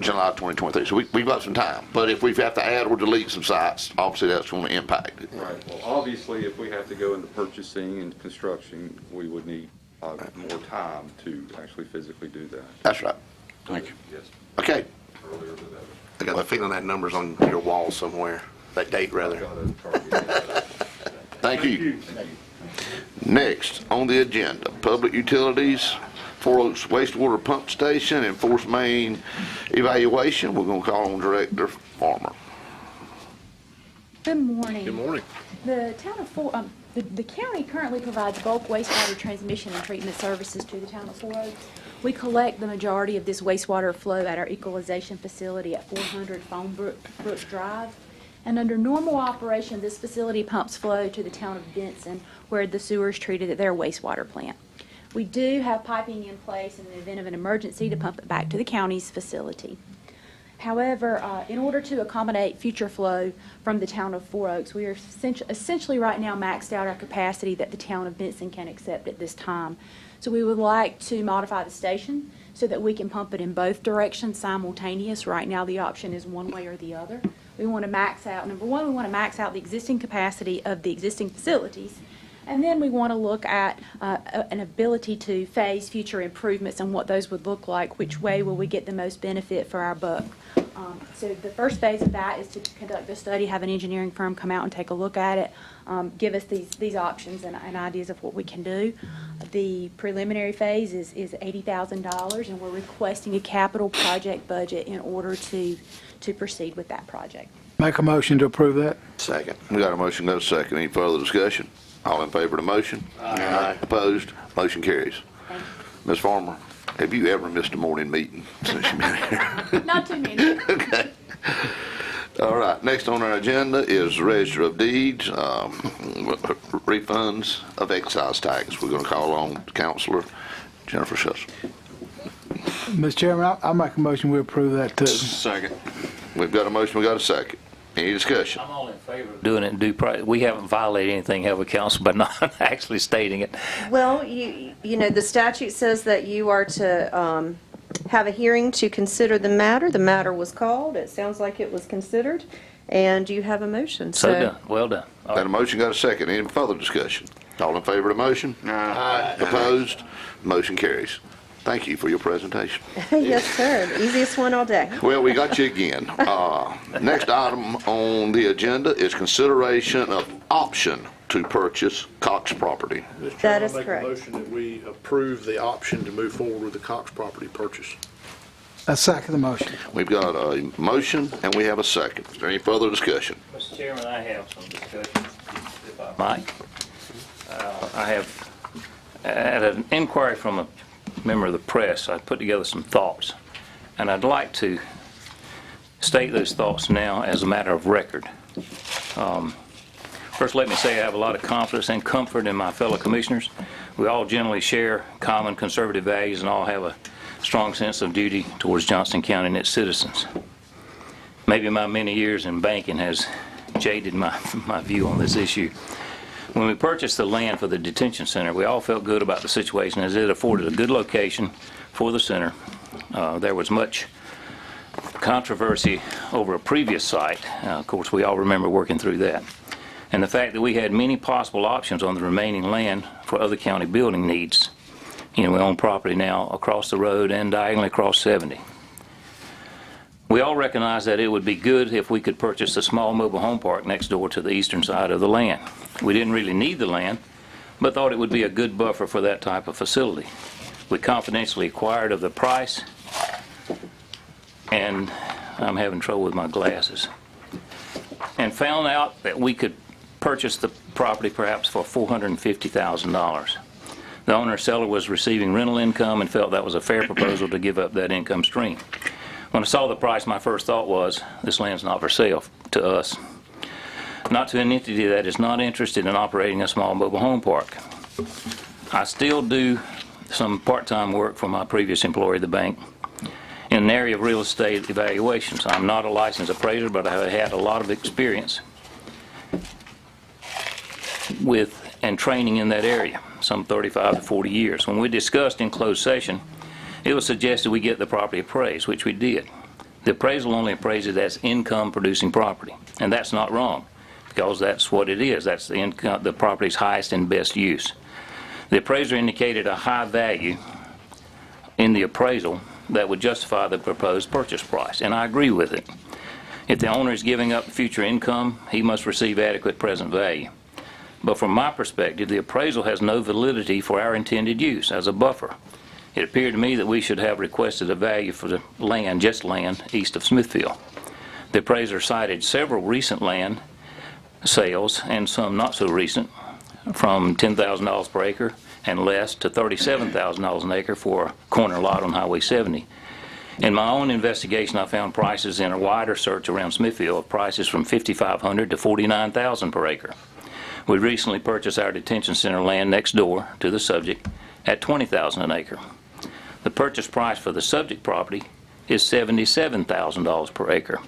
July 2023. So we've got some time. But if we have to add or delete some sites, obviously that's going to impact it. Right. Well, obviously, if we have to go into purchasing and construction, we would need more time to actually physically do that. That's right. Thank you. Yes. Okay. I got the feeling that number's on your wall somewhere, that date rather. Thank you. Next on the agenda, public utilities, 4 Oaks Wastewater Pump Station and Force Main evaluation. We're going to call on Director Farmer. Good morning. Good morning. The town of The county currently provides bulk wastewater transmission and treatment services to the town of 4 Oaks. We collect the majority of this wastewater flow at our equalization facility at 400 Foambrook Drive. And under normal operation, this facility pumps flow to the town of Benson, where the sewer is treated at their wastewater plant. We do have piping in place in the event of an emergency to pump it back to the county's facility. However, in order to accommodate future flow from the town of 4 Oaks, we are essentially right now maxed out our capacity that the town of Benson can accept at this time. So we would like to modify the station so that we can pump it in both directions simultaneous. Right now the option is one way or the other. We want to max out, number one, we want to max out the existing capacity of the existing facilities. And then we want to look at an ability to phase future improvements and what those would look like, which way will we get the most benefit for our buck. So the first phase of that is to conduct a study, have an engineering firm come out and take a look at it, give us these options and ideas of what we can do. The preliminary phase is $80,000, and we're requesting a capital project budget in order to proceed with that project. Make a motion to approve that. Second. We got a motion, got a second. Any further discussion? All in favor of the motion? Aye. Opposed? Motion carries. Ms. Farmer, have you ever missed a morning meeting since you've been here? Not too many. Okay. All right. Next on our agenda is Register of Deeds, refunds of excise tax. We're going to call on Councilor Jennifer Schuster. Mr. Chairman, I'll make a motion we approve that too. Second. We've got a motion, we got a second. Any discussion? I'm all in favor of doing it in due process. We haven't violated anything, have we, Council, by not actually stating it. Well, you know, the statute says that you are to have a hearing to consider the matter. The matter was called. It sounds like it was considered, and you have a motion. So done. Well done. Got a motion, got a second. Any further discussion? All in favor of the motion? Aye. Opposed? Motion carries. Thank you for your presentation. Yes, sir. The easiest one all day. Well, we got you again. Next item on the agenda is consideration of option to purchase Cox property. Mr. Chairman, That is I'll make correct. a motion that we approve the option to move forward with the Cox property purchase. I second the motion. We've got a motion and we have a second. Is there any further discussion? Mr. Chairman, I have some discussion, if I might. I have, at an inquiry from a member of the press, I put together some thoughts, and I'd like to state those thoughts now as a matter of record. First, let me say I have a lot of confidence and comfort in my fellow commissioners. We all generally share common conservative values and all have a strong sense of duty towards Johnston County and its citizens. Maybe my many years in banking has jaded my view on this issue. When we purchased the land for the detention center, we all felt good about the situation as it afforded a good location for the center. There was much controversy over a previous site. Of course, we all remember working through that. And the fact that we had many possible options on the remaining land for other county building needs. You know, we own property now across the road and diagonally across 70. We all recognize that it would be good if we could purchase a small mobile home park next door to the eastern side of the land. We didn't really need the land, but thought it would be a good buffer for that type of facility. We confidentially inquired of the price, and I'm having trouble with my glasses, and found out that we could purchase the property perhaps for $450,000. The owner-seller was receiving rental income and felt that was a fair proposal to give up that income stream. When I saw the price, my first thought was, this land's not for sale to us. Not to an entity that is not interested in operating a small mobile home park. I still do some part-time work for my previous employer, the bank, in an area of real estate evaluations. I'm not a licensed appraiser, but I have had a lot of experience with and training in that area, some 35 to 40 years. When we discussed in closed session, it was suggested we get the property appraised, which we did. The appraisal only appraises as income-producing property, and that's not wrong, because that's what it is. That's the income, the property's highest and best use. The appraiser indicated a high value in the appraisal that would justify the proposed purchase price, and I agree with it. If the owner is giving up future income, he must receive adequate present value. But from my perspective, the appraisal has no validity for our intended use as a buffer. It appeared to me that we should have requested a value for the land, just land, east of Smithfield. The appraiser cited several recent land sales and some not so recent from $10,000 per acre and less to $37,000 an acre for a corner lot on Highway 70. In my own investigation, I found prices in a wider search around Smithfield of prices from $5,500 to $49,000 per acre. We recently purchased our detention center land next door to the subject at $20,000 an acre. The purchase price for the subject property is $77,000 per acre.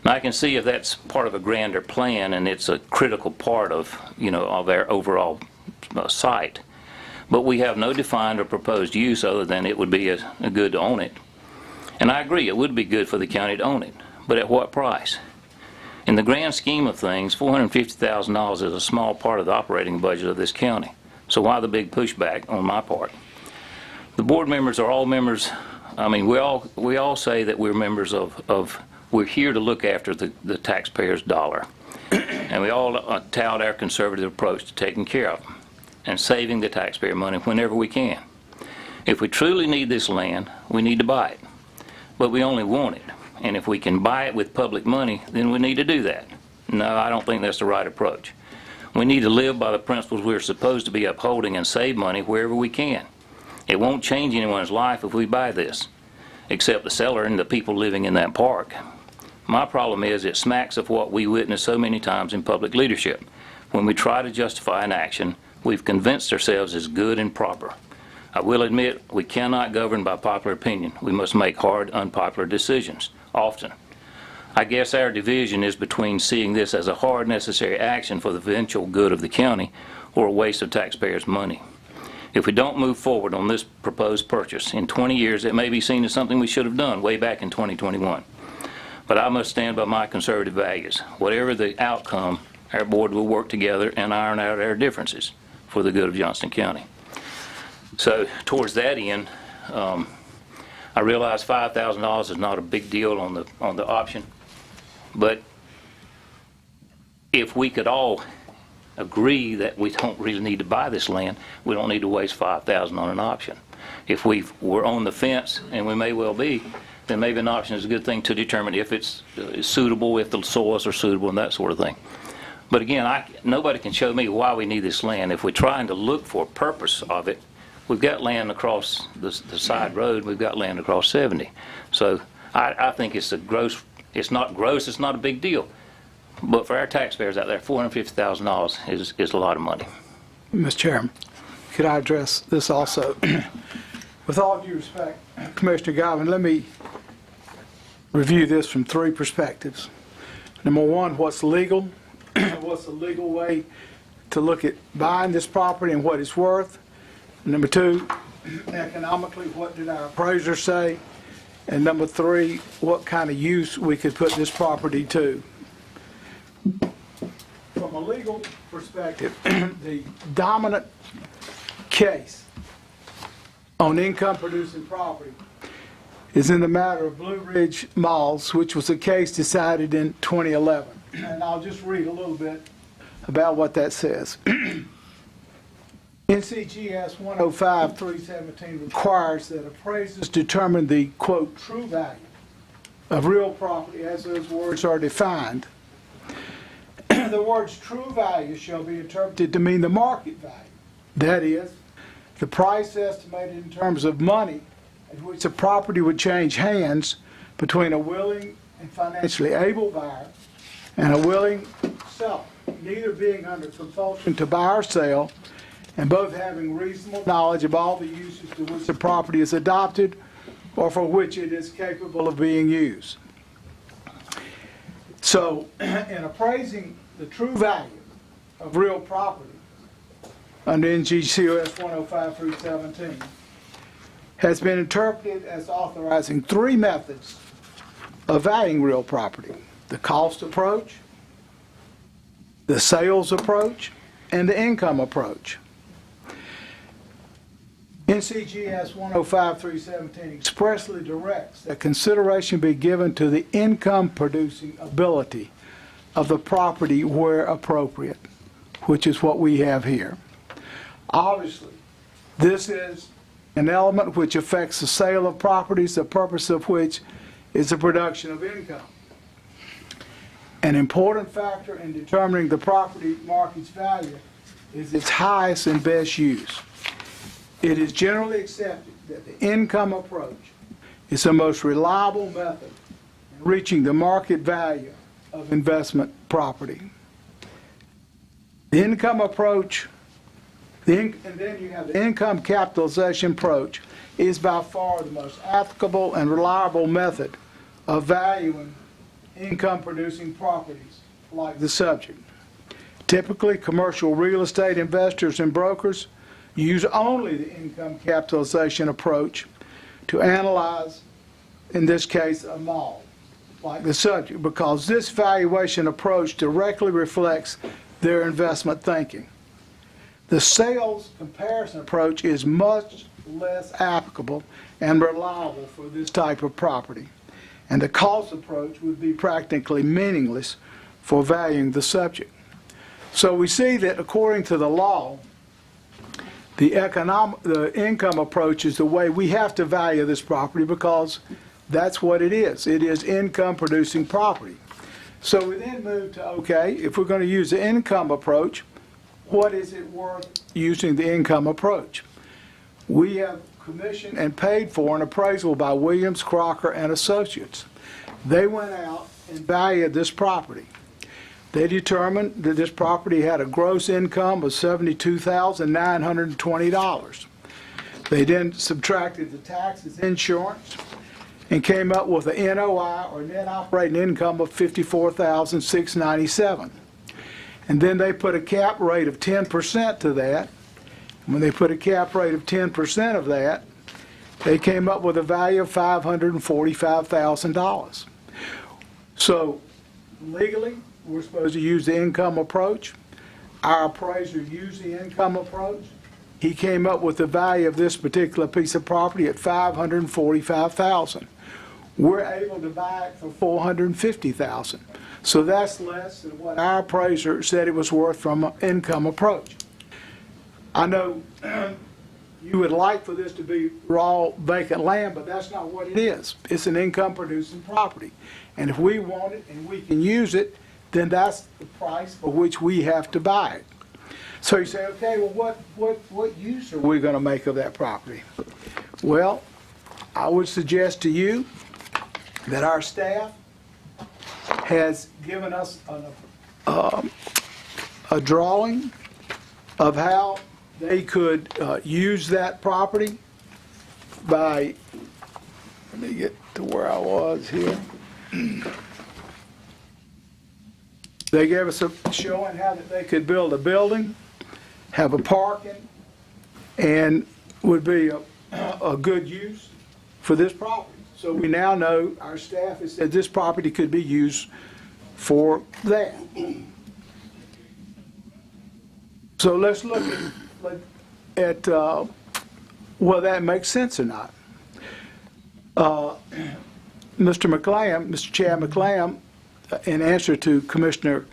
Now, I can see if that's part of a grander plan and it's a critical part of, of our overall site. But we have no defined or proposed use other than it would be a good to own it. And I agree, it would be good for the county to own it, but at what price? In the grand scheme of things, $450,000 is a small part of the operating budget of this county. So why the big pushback on my part? The board members are all members. I mean, we all say that we're members of we're here to look after the taxpayer's dollar. And we all tout our conservative approach to taking care of them and saving the taxpayer money whenever we can. If we truly need this land, we need to buy it. But we only want it. And if we can buy it with public money, then we need to do that. No, I don't think that's the right approach. We need to live by the principles we're supposed to be upholding and save money wherever we can. It won't change anyone's life if we buy this, except the seller and the people living in that park. My problem is it smacks of what we witness so many times in public leadership. When we try to justify an action, we've convinced ourselves it's good and proper. I will admit we cannot govern by popular opinion. We must make hard, unpopular decisions, often. I guess our division is between seeing this as a hard, necessary action for the eventual good of the county or a waste of taxpayers' money. If we don't move forward on this proposed purchase, in 20 years it may be seen as something we should have done way back in 2021. But I must stand by my conservative values. Whatever the outcome, our board will work together and iron out our differences for the good of Johnston County. So towards that end, I realize $5,000 is not a big deal on the option, but if we could all agree that we don't really need to buy this land, we don't need to waste $5,000 on an option. If we're on the fence, and we may well be, then maybe an option is a good thing to determine if it's suitable, if the soils are suitable, and that sort of thing. But again, nobody can show me why we need this land. If we're trying to look for a purpose of it, we've got land across the side road, we've got land across 70. So I think it's not gross, it's not a big deal. But for our taxpayers out there, $450,000 is a lot of money. Mr. Chairman, could I address this also? With all due respect, Commissioner Godwin, let me review this from three perspectives. Number one, what's legal? What's the legal way to look at buying this property and what it's worth? Number two, economically, what did our appraiser say? And number three, what kind of use we could put this property to? From a legal perspective, the dominant case on income-producing property is in the matter of Blue Ridge Malls, which was a case decided in 2011. And I'll just read a little bit about what that says. NCGS 105-317 requires that appraisers determine the, quote, true value of real property as those words are defined. The words true value shall be interpreted to mean the market value. That is, the price estimated in terms of money at which the property would change hands between a willing and financially able buyer and a willing seller, neither being under compulsion to buy or sell, and both having reasonable knowledge of all the uses to which the property is adopted or for which it is capable of being used. So, in appraising the true value of real property under NGCOS 105-317 has been interpreted as authorizing three methods of valuing real property: the cost approach, the sales approach, and the income approach. NCGS 105-317 expressly directs that consideration be given to the income-producing ability of the property where appropriate, which is what we have here. Obviously, this is an element which affects the sale of properties, the purpose of which is the production of income. An important factor in determining the property market's value is its highest and best use. It is generally accepted that the income approach is the most reliable method in reaching the market value of investment property. The income approach, and then you have the income capitalization approach, is by far the most applicable and reliable method of valuing income-producing properties like the subject. Typically, commercial real estate investors and brokers use only the income capitalization approach to analyze, in this case, a mall, like the subject, because this valuation approach directly reflects their investment thinking. The sales comparison approach is much less applicable and reliable for this type of property, and the cost approach would be practically meaningless for valuing the subject. So we see that according to the law, the income approach is the way we have to value this property because that's what it is. It is income producing property. So we then move to, okay, if we're going to use the income approach, what is it worth using the income approach? We have commissioned and paid for an appraisal by Williams, Crocker, and Associates. They went out and valued this property. They determined that this property had a gross income of $72,920. They then subtracted the taxes, insurance, and came up with an NOI, or net operating income, of $54,697. And then they put a cap rate of 10% to that. When they put a cap rate of 10% of that, they came up with a value of $545,000. So legally, we're supposed to use the income approach. Our appraiser used the income approach. He came up with the value of this particular piece of property at $545,000. We're able to buy it for $450,000. So that's less than what our appraiser said it was worth from an income approach. I know you would like for this to be raw vacant land, but that's not what it is. It's an income producing property. And if we want it and we can use it, then that's the price for which we have to buy it. So you say, okay, well, what use are we going to make of that property? Well, I would suggest to you that our staff has given us a drawing of how they could use that property by, let me get to where I was here. They gave us a showing how that they could build a building, have a parking, and would be a good use for this property. So we now know, our staff has said this property could be used for that. So let's look at whether that makes sense or not. Mr. Chad McClam, in answer to Commissioner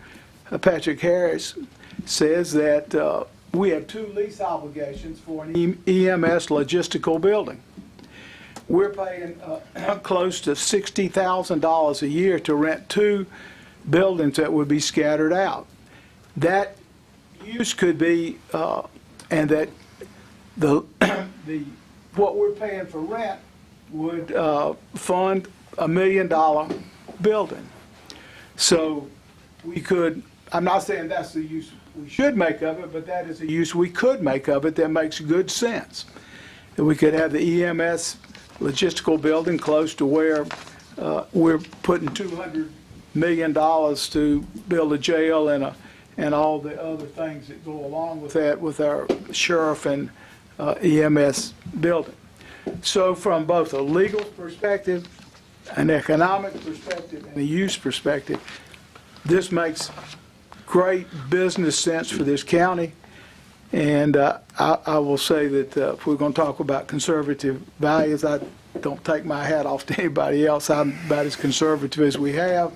Patrick Harris, says that we have 2 lease obligations for an EMS logistical building. We're paying close to $60,000 a year to rent 2 buildings that would be scattered out. That use could be, and that what we're paying for rent would fund $1 million building. So we could, I'm not saying that's the use we should make of it, but that is a use we could make of it that makes good sense. That we could have the EMS logistical building close to where we're putting $200 million to build a jail and all the other things that go along with that with our sheriff and EMS building. So from both a legal perspective, an economic perspective, and a use perspective, this makes great business sense for this county. And I will say that if we're going to talk about conservative values, I don't take my hat off to anybody else. I'm about as conservative as we have.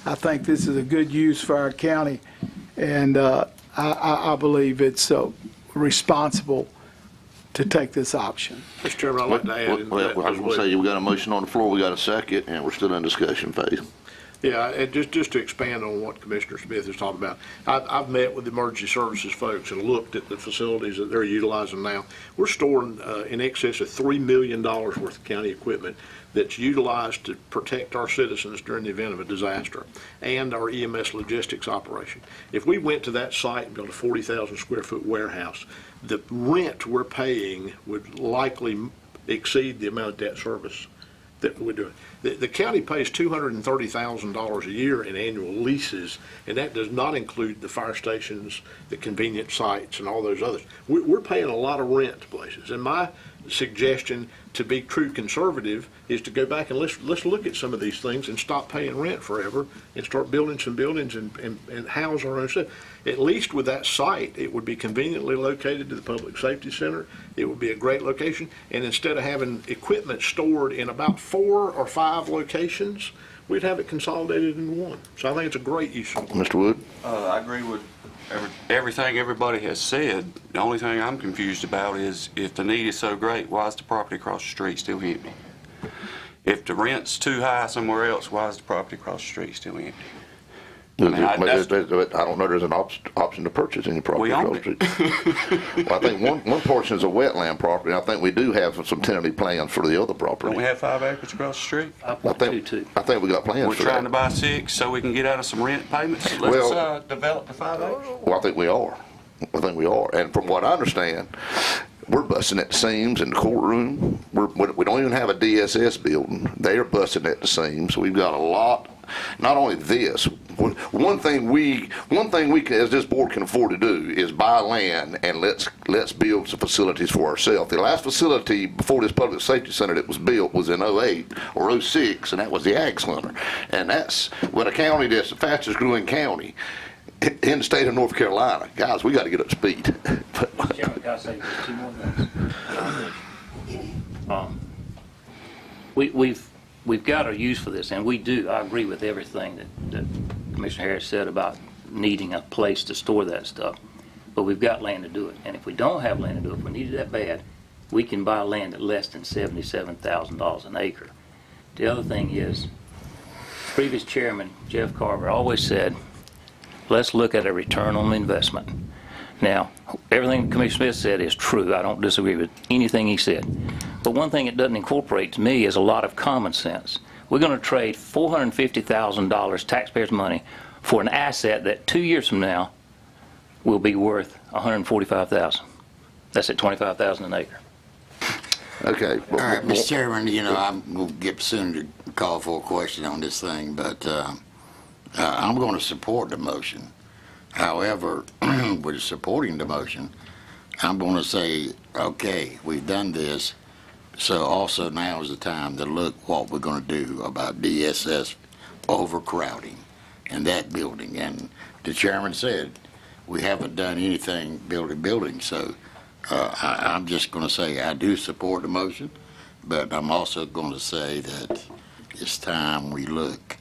I think this is a good use for our county, and I believe it's responsible to take this option. Mr. Chairman, I'd like to add. Well, I was going to say, we got a motion on the floor, we got a second, and we're still in discussion phase. Yeah, and just to expand on what Commissioner Smith is talking about, I've met with the emergency services folks and looked at the facilities that they're utilizing now. We're storing in excess of $3 million worth of county equipment that's utilized to protect our citizens during the event of a disaster and our EMS logistics operation. If we went to that site and built a 40,000 square foot warehouse, the rent we're paying would likely exceed the amount of debt service that we're doing. The county pays $230,000 a year in annual leases, and that does not include the fire stations, the convenience sites, and all those others. We're paying a lot of rent to places, and my suggestion to be true conservative is to go back and let's look at some of these things and stop paying rent forever and start building some buildings and house our own stuff. At least with that site, it would be conveniently located to the Public Safety Center. It would be a great location, and instead of having equipment stored in about 4 or 5 locations, we'd have it consolidated in one. So I think it's a great use. Mr. Wood? I agree with everything everybody has said. The only thing I'm confused about is if the need is so great, why is the property across the street still empty? If the rent's too high somewhere else, why is the property across the street still empty? I don't know there's an option to purchase any property. We own it. Well, I think one portion is a wetland property. I think we do have some tentative plans for the other property. Don't we have 5 acres across the street? I think we got plans We're for trying that. to buy 6 so we can get out of some rent payments. Let's develop the 5 acres. Well, I think we are. And from what I understand, we're busting at the seams in the courtroom. We don't even have a DSS building. They're busting at the seams. We've got a lot. Not only this, one thing we can, as this board can afford to do is buy land and let's build some facilities for ourselves. The last facility before this public safety center that was built was in 08 or 06, and that was the Ag Center. And that's when a county that's the fastest growing county in the state of North Carolina. Guys, we got to get up to speed. Chairman, can I say just 2 more things? We've got a use for this, and we do. I agree with everything that Commissioner Harris said about needing a place to store that stuff. But we've got land to do it. And if we don't have land to do it, if we need it that bad, we can buy land at less than $77,000 an acre. The other thing is, previous chairman, Jeff Carver, always said, let's look at a return on investment. Now, everything Commissioner Smith said is true. I don't disagree with anything he said. But one thing it doesn't incorporate to me is a lot of common sense. We're going to trade $450,000 taxpayers' money for an asset that 2 years from now will be worth $145,000. That's at $25,000 an acre. Okay. All right, Mr. Chairman, I'm going to get soon to call for a question on this thing, but I'm going to support the motion. However, with supporting the motion, I'm going to say, okay, we've done this, so also now is the time to look what we're going to do about DSS overcrowding in that building. And the chairman said we haven't done anything building, so I'm just going to say I do support the motion, but I'm also going to say that it's time we look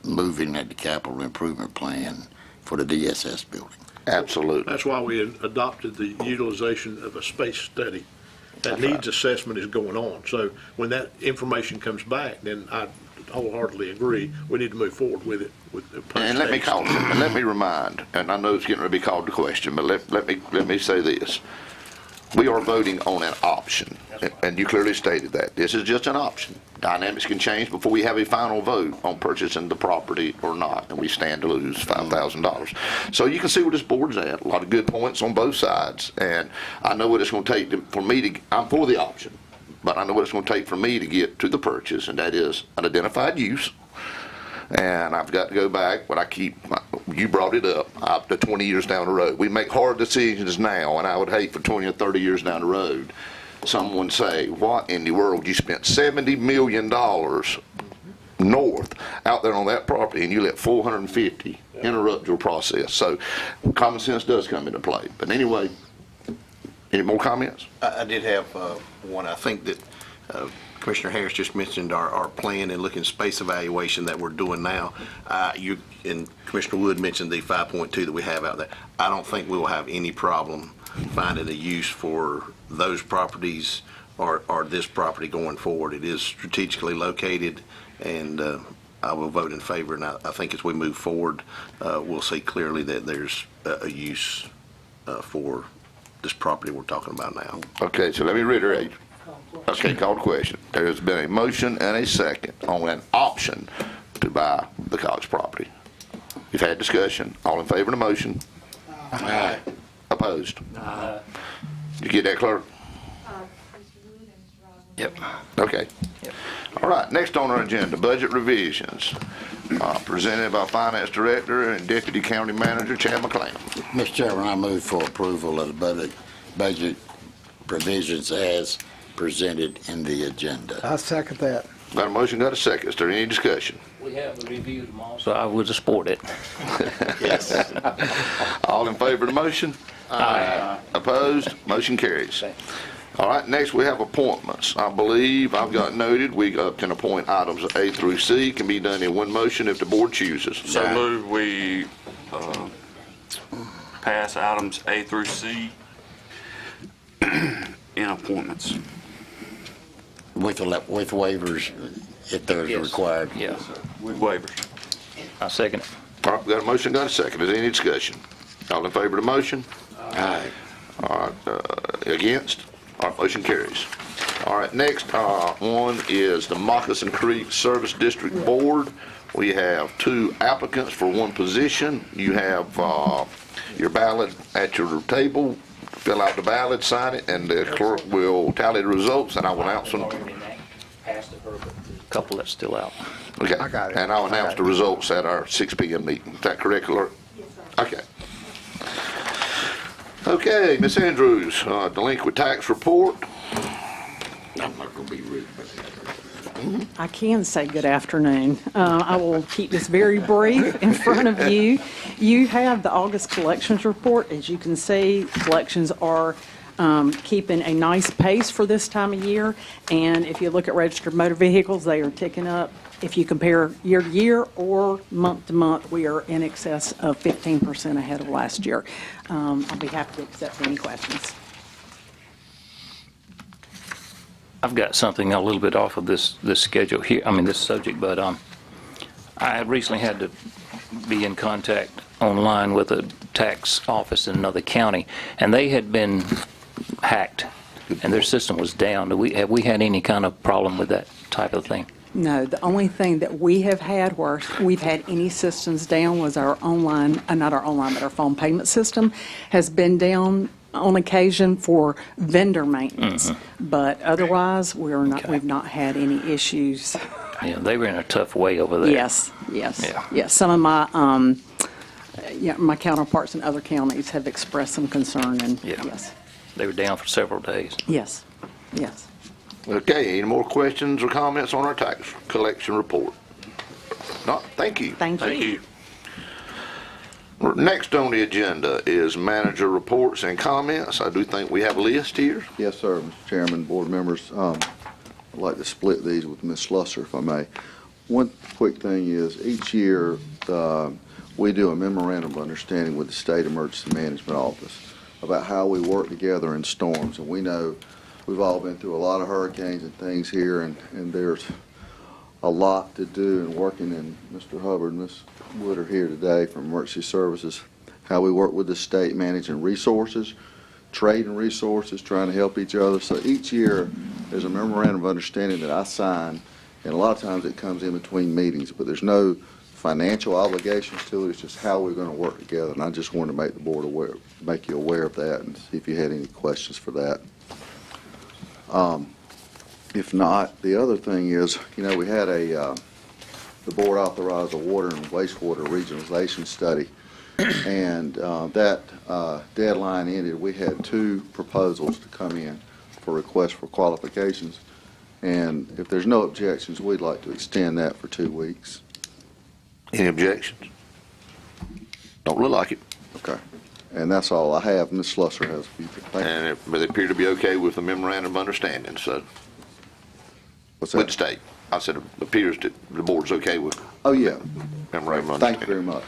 moving at the capital improvement plan for the DSS building. Absolutely. That's why we adopted the utilization of a space study. That needs assessment is going on. So when that information comes back, then I wholeheartedly agree we need to move forward with it. And let me remind, and I know it's getting ready to be called to question, but let me say this. We are voting on an option, and you clearly stated that. This is just an option. Dynamics can change before we have a final vote on purchasing the property or not, and we stand to lose $5,000. So you can see where this board's at. A lot of good points on both sides, and I know what it's going to take for me to, I'm for the option, but I know what it's going to take for me to get to the purchase, and that is an identified use. And I've got to go back, but you brought it up to 20 years down the road. We make hard decisions now, and I would hate for 20 or 30 years down the road, someone say, what in the world, you spent $70 million north out there on that property, and you let 450 interrupt your process. So common sense does come into play. But anyway, any more comments? I did have one. I think that Commissioner Harris just mentioned our plan and looking space evaluation that we're doing now. You and Commissioner Wood mentioned the 5.2 that we have out there. I don't think we will have any problem finding a use for those properties or this property going forward. It is strategically located, and I will vote in favor, and I think as we move forward, we'll see clearly that there's a use for this property we're talking about now. Okay, so let me reiterate. Okay, call the question. There has been a motion and a second on an option to buy the Cox property. We've had discussion. All in favor of the motion? Aye. Opposed? Aye. Did you get that, clerk? Yep. Okay. Yep. All right, next on our agenda, budget revisions, presented by Finance Director and Deputy County Manager Chad McLean. Mr. Chairman, I move for approval of the budget provisions as presented in the agenda. I second that. Got a motion, got a second. Is there any discussion? We have reviewed them all, so I would support it. Yes. All in favor of the motion? Aye. Opposed? Motion carries. All right, next we have appointments. I believe I've got noted we can appoint items A through C, can be done in one motion if the board chooses. So move we pass items A through C in appointments. With waivers, if those are required. Yes. With waivers. I second it. All right, we got a motion, got a second. Is there any discussion? All in favor of the motion? Aye. All right, against? All right, motion carries. All right, next one is the Moccasin Creek Service District Board. We have 2 applicants for 1 position. You have your ballot at your table. Fill out the ballot, sign it, and the clerk will tally the results, and I will announce them. Couple that's still out. Okay. I got it. And I'll announce the results at our 6 p.m. meeting. Is that correct, clerk? Yes, sir. Okay. Okay, Ms. Andrews, delinquent tax report. I'm not going to be rude, but I can say good afternoon. I will keep this very brief in front of you. You have the August collections report. As you can see, collections are keeping a nice pace for this time of year. And if you look at registered motor vehicles, they are ticking up. If you compare year to year or month to month, we are in excess of 15% ahead of last year. I'll be happy to accept any questions. I've got something a little bit off of this schedule here, this subject, but I recently had to be in contact online with a tax office in another county, and they had been hacked, and their system was down. Have we had any kind of problem with that type of thing? No, the only thing that we have had where we've had any systems down was our online, not our online, but our phone payment system has been down on occasion for vendor maintenance. Mm-hmm. But otherwise, we've not had any issues. Yeah, they were in a tough way over there. Yes. Some of my my counterparts in other counties have expressed some concern, and yes. They were down for several days. Yes. Okay, any more questions or comments on our tax collection report? No, thank you. Thank you. Next on the agenda is manager reports and comments. I do think we have a list here. Yes, sir, Mr. Chairman, board members. I'd like to split these with Ms. Slusser, if I may. One quick thing is, each year, we do a memorandum of understanding with the State Emergency Management Office about how we work together in storms. And we know we've all been through a lot of hurricanes and things here, and there's a lot to do in working, and Mr. Hubbard and Ms. Wood are here today from Emergency Services, how we work with the state managing resources, trading resources, trying to help each other. So each year, there's a memorandum of understanding that I sign, and a lot of times it comes in between meetings, but there's no financial obligations to it. It's just how we're going to work together, and I just wanted to make the board aware, make you aware of that, and see if you had any questions for that. If not, the other thing is, we had the board authorized a water and wastewater regionalization study, and that deadline ended. We had 2 proposals to come in for requests for qualifications, and if there's no objections, we'd like to extend that for 2 weeks. Any objections? Don't look like it. Okay. And that's all I have. Ms. Slusser has a few things. But they appear to be okay with the memorandum of understanding, so. What's that? With the state. I said it appears that the board's okay with. Oh, yeah. Memorandum of Thank understanding. you very much.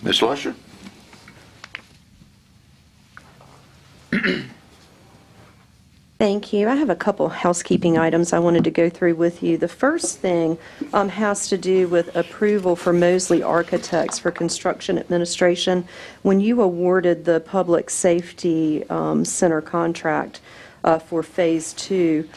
Ms. Slusser? Thank you. I have a couple housekeeping items I wanted to go through with you. The first thing has to do with approval for Mosley Architects for construction administration. When you awarded the Public Safety Center contract for Phase 2,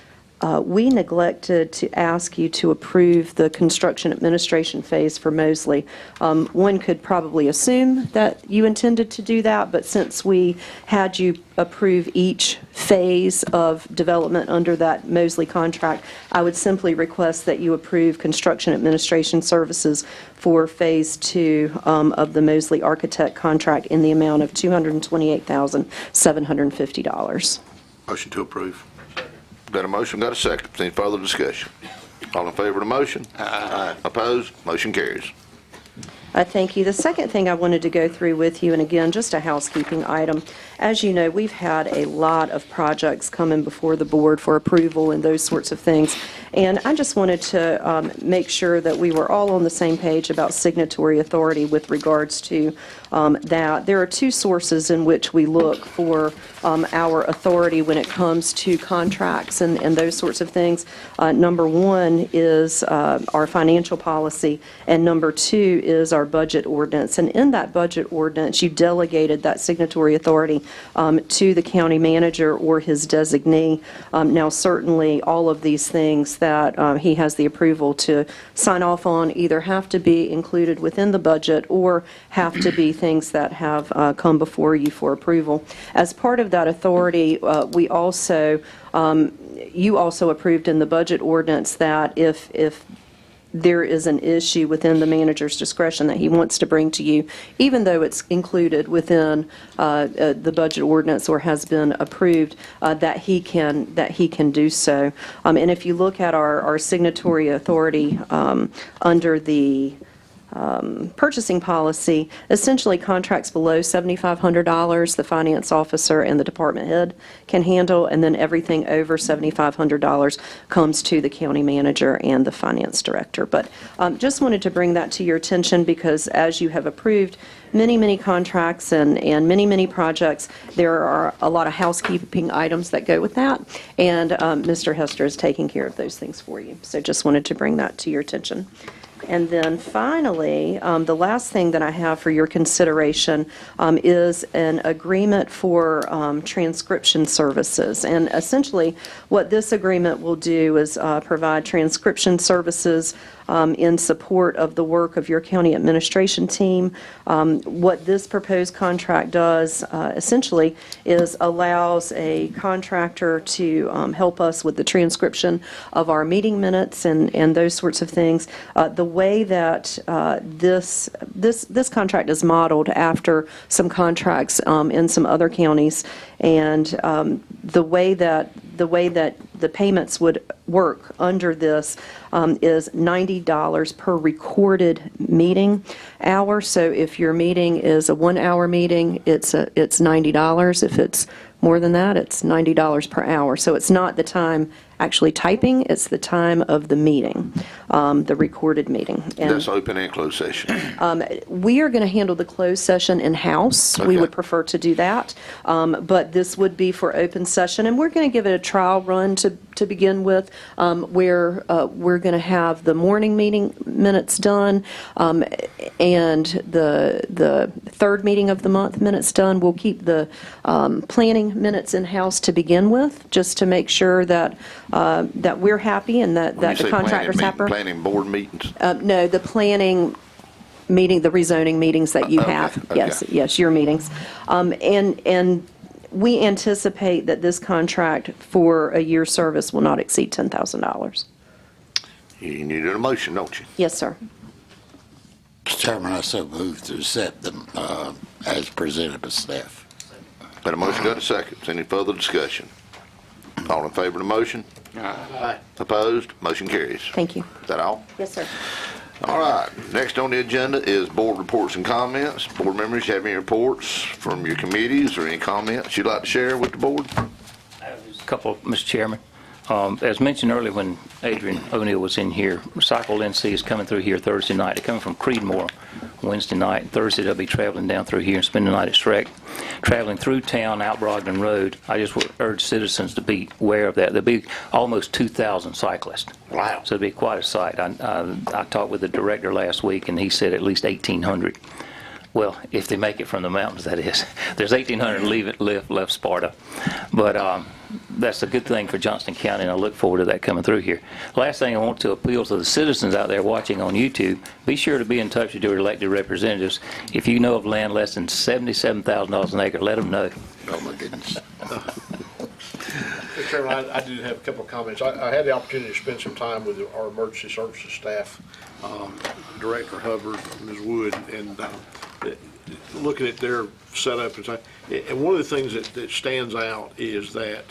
we neglected to ask you to approve the construction administration phase for Mosley. One could probably assume that you intended to do that, but since we had you approve each phase of development under that Mosley contract, I would simply request that you approve construction administration services for Phase 2 of the Mosley Architect contract in the amount of $228,750. Motion to approve. Got a motion, got a second. Any further discussion? All in favor of the motion? Aye. Opposed? Motion carries. Thank you. The second thing I wanted to go through with you, and again, just a housekeeping item. As you know, we've had a lot of projects coming before the board for approval and those sorts of things. And I just wanted to make sure that we were all on the same page about signatory authority with regards to that. There are two sources in which we look for our authority when it comes to contracts and those sorts of things. Number one is our financial policy, and number two is our budget ordinance. And in that budget ordinance, you delegated that signatory authority to the county manager or his designee. Now, certainly, all of these things that he has the approval to sign off on either have to be included within the budget or have to be things that have come before you for approval. As part of that authority, we also, you also approved in the budget ordinance that if there is an issue within the manager's discretion that he wants to bring to you, even though it's included within the budget ordinance or has been approved, that he can do so. And if you look at our signatory authority under the purchasing policy, essentially contracts below $7,500 the finance officer and the department head can handle, and then everything over $7,500 comes to the county manager and the finance director. But just wanted to bring that to your attention because as you have approved many contracts and many projects, there are a lot of housekeeping items that go with that, and Mr. Hester is taking care of those things for you. So just wanted to bring that to your attention. And then finally, the last thing that I have for your consideration is an agreement for transcription services. And essentially, what this agreement will do is provide transcription services in support of the work of your county administration team. What this proposed contract does essentially is allows a contractor to help us with the transcription of our meeting minutes and those sorts of things. The way that this contract is modeled after some contracts in some other counties, and the way that the payments would work under this is $90 per recorded meeting hour. So if your meeting is a 1-hour meeting, it's $90. If it's more than that, it's $90 per hour. So it's not the time actually typing, it's the time of the meeting, the recorded meeting. And that's open and closed session. we are going to handle the closed session in-house. Okay. We would prefer to do that, but this would be for open session, and we're going to give it a trial run to begin with, where we're going to have the morning meeting minutes done, and the third meeting of the month minutes done. We'll keep the planning minutes in-house to begin with, just to make sure that that we're happy and that the contractor's happy. Planning board meetings? No, the planning meeting, the rezoning meetings that you have. Okay. Yes, your meetings. And we anticipate that this contract for a year's service will not exceed $10,000. You needed a motion, don't you? Yes, sir. Mr. Chairman, I so move to accept them as presented by staff. Got a motion, got a second. Any further discussion? All in favor of the motion? Aye. Opposed? Motion carries. Thank you. Is that all? Yes, sir. All right. Next on the agenda is board reports and comments. Board members, have any reports from your committees or any comments you'd like to share with the board? A couple, Mr. Chairman. As mentioned earlier when Adrian O'Neill was in here, Recycle NC is coming through here Thursday night. They're coming from Creedmoor Wednesday night. And Thursday they'll be traveling down through here and spending the night at Shrek. Traveling through town, out Brogdon Road. I just would urge citizens to be aware of that. There'll be almost 2,000 cyclists. Wow. So it'll be quite a sight. I talked with the director last week and he said at least 1,800. Well, if they make it from the mountains, that is. There's 1,800 left Sparta. But that's a good thing for Johnston County, and I look forward to that coming through here. Last thing I want to appeal to the citizens out there watching on YouTube, be sure to be in touch with your elected representatives. If you know of land less than $77,000 an acre, let them know. Oh, my goodness. Mr. Chairman, I do have a couple of comments. I had the opportunity to spend some time with our emergency services staff, Director Hubbard, Ms. Wood, and looking at their setup. And one of the things that stands out is that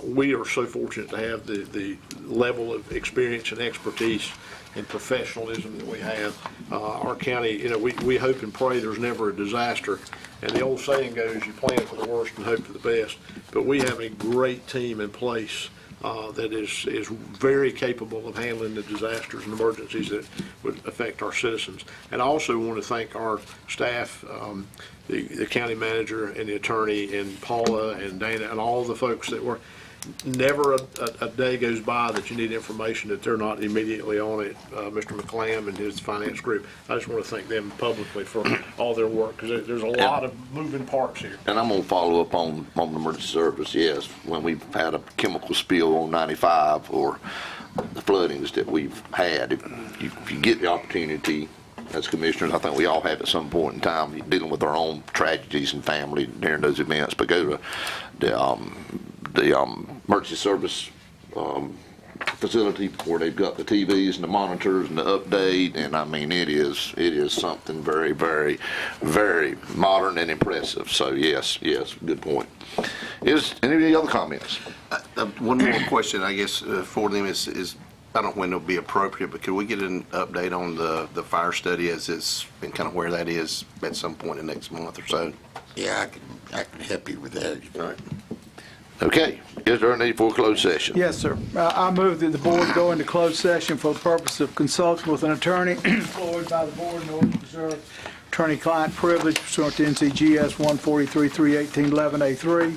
we are so fortunate to have the level of experience and expertise and professionalism that we have. Our county, we hope and pray there's never a disaster. And the old saying goes, you plan for the worst and hope for the best. But we have a great team in place that is very capable of handling the disasters and emergencies that would affect our citizens. And I also want to thank our staff, the county manager and the attorney and Paula and Dana and all the folks that were. Never a day goes by that you need information that they're not immediately on it. Mr. McClam and his finance group, I just want to thank them publicly for all their work, because there's a lot of moving parts here. And I'm going to follow up on the emergency service. Yes, when we've had a chemical spill on 95 or the floodings that we've had, if you get the opportunity as commissioners, I think we all have at some point in time dealing with our own tragedies and family during those events, but go to the emergency service facility where they've got the TVs and the monitors and the update, and I mean it is something very, very, very modern and impressive. So yes, good point. Is any other comments? One more question, I guess, for them is I don't know when it'll be appropriate, but could we get an update on the fire study as it's and kind of where that is at some point in the next month or so? Yeah, I can help you with that. All right. Okay. Is there a need for a closed session? Yes, sir. I move that the board go into closed session for the purpose of consulting with an attorney employed by the board in order to preserve attorney-client privilege pursuant to NCGS 143-318-11A3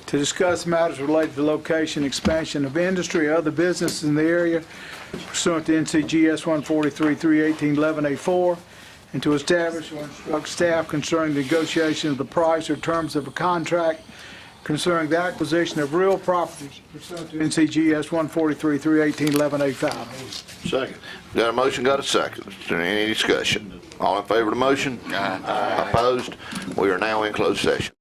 to discuss matters related to the location, expansion of industry or other businesses in the area pursuant to NCGS 143-318-11A4, and to establish or instruct staff concerning the negotiation of the price or terms of a contract concerning the acquisition of real property pursuant to NCGS 143-318-11A5. Second. Got a motion, got a second. Is there any discussion? All in favor of the motion? Aye. Opposed? We are now in closed session.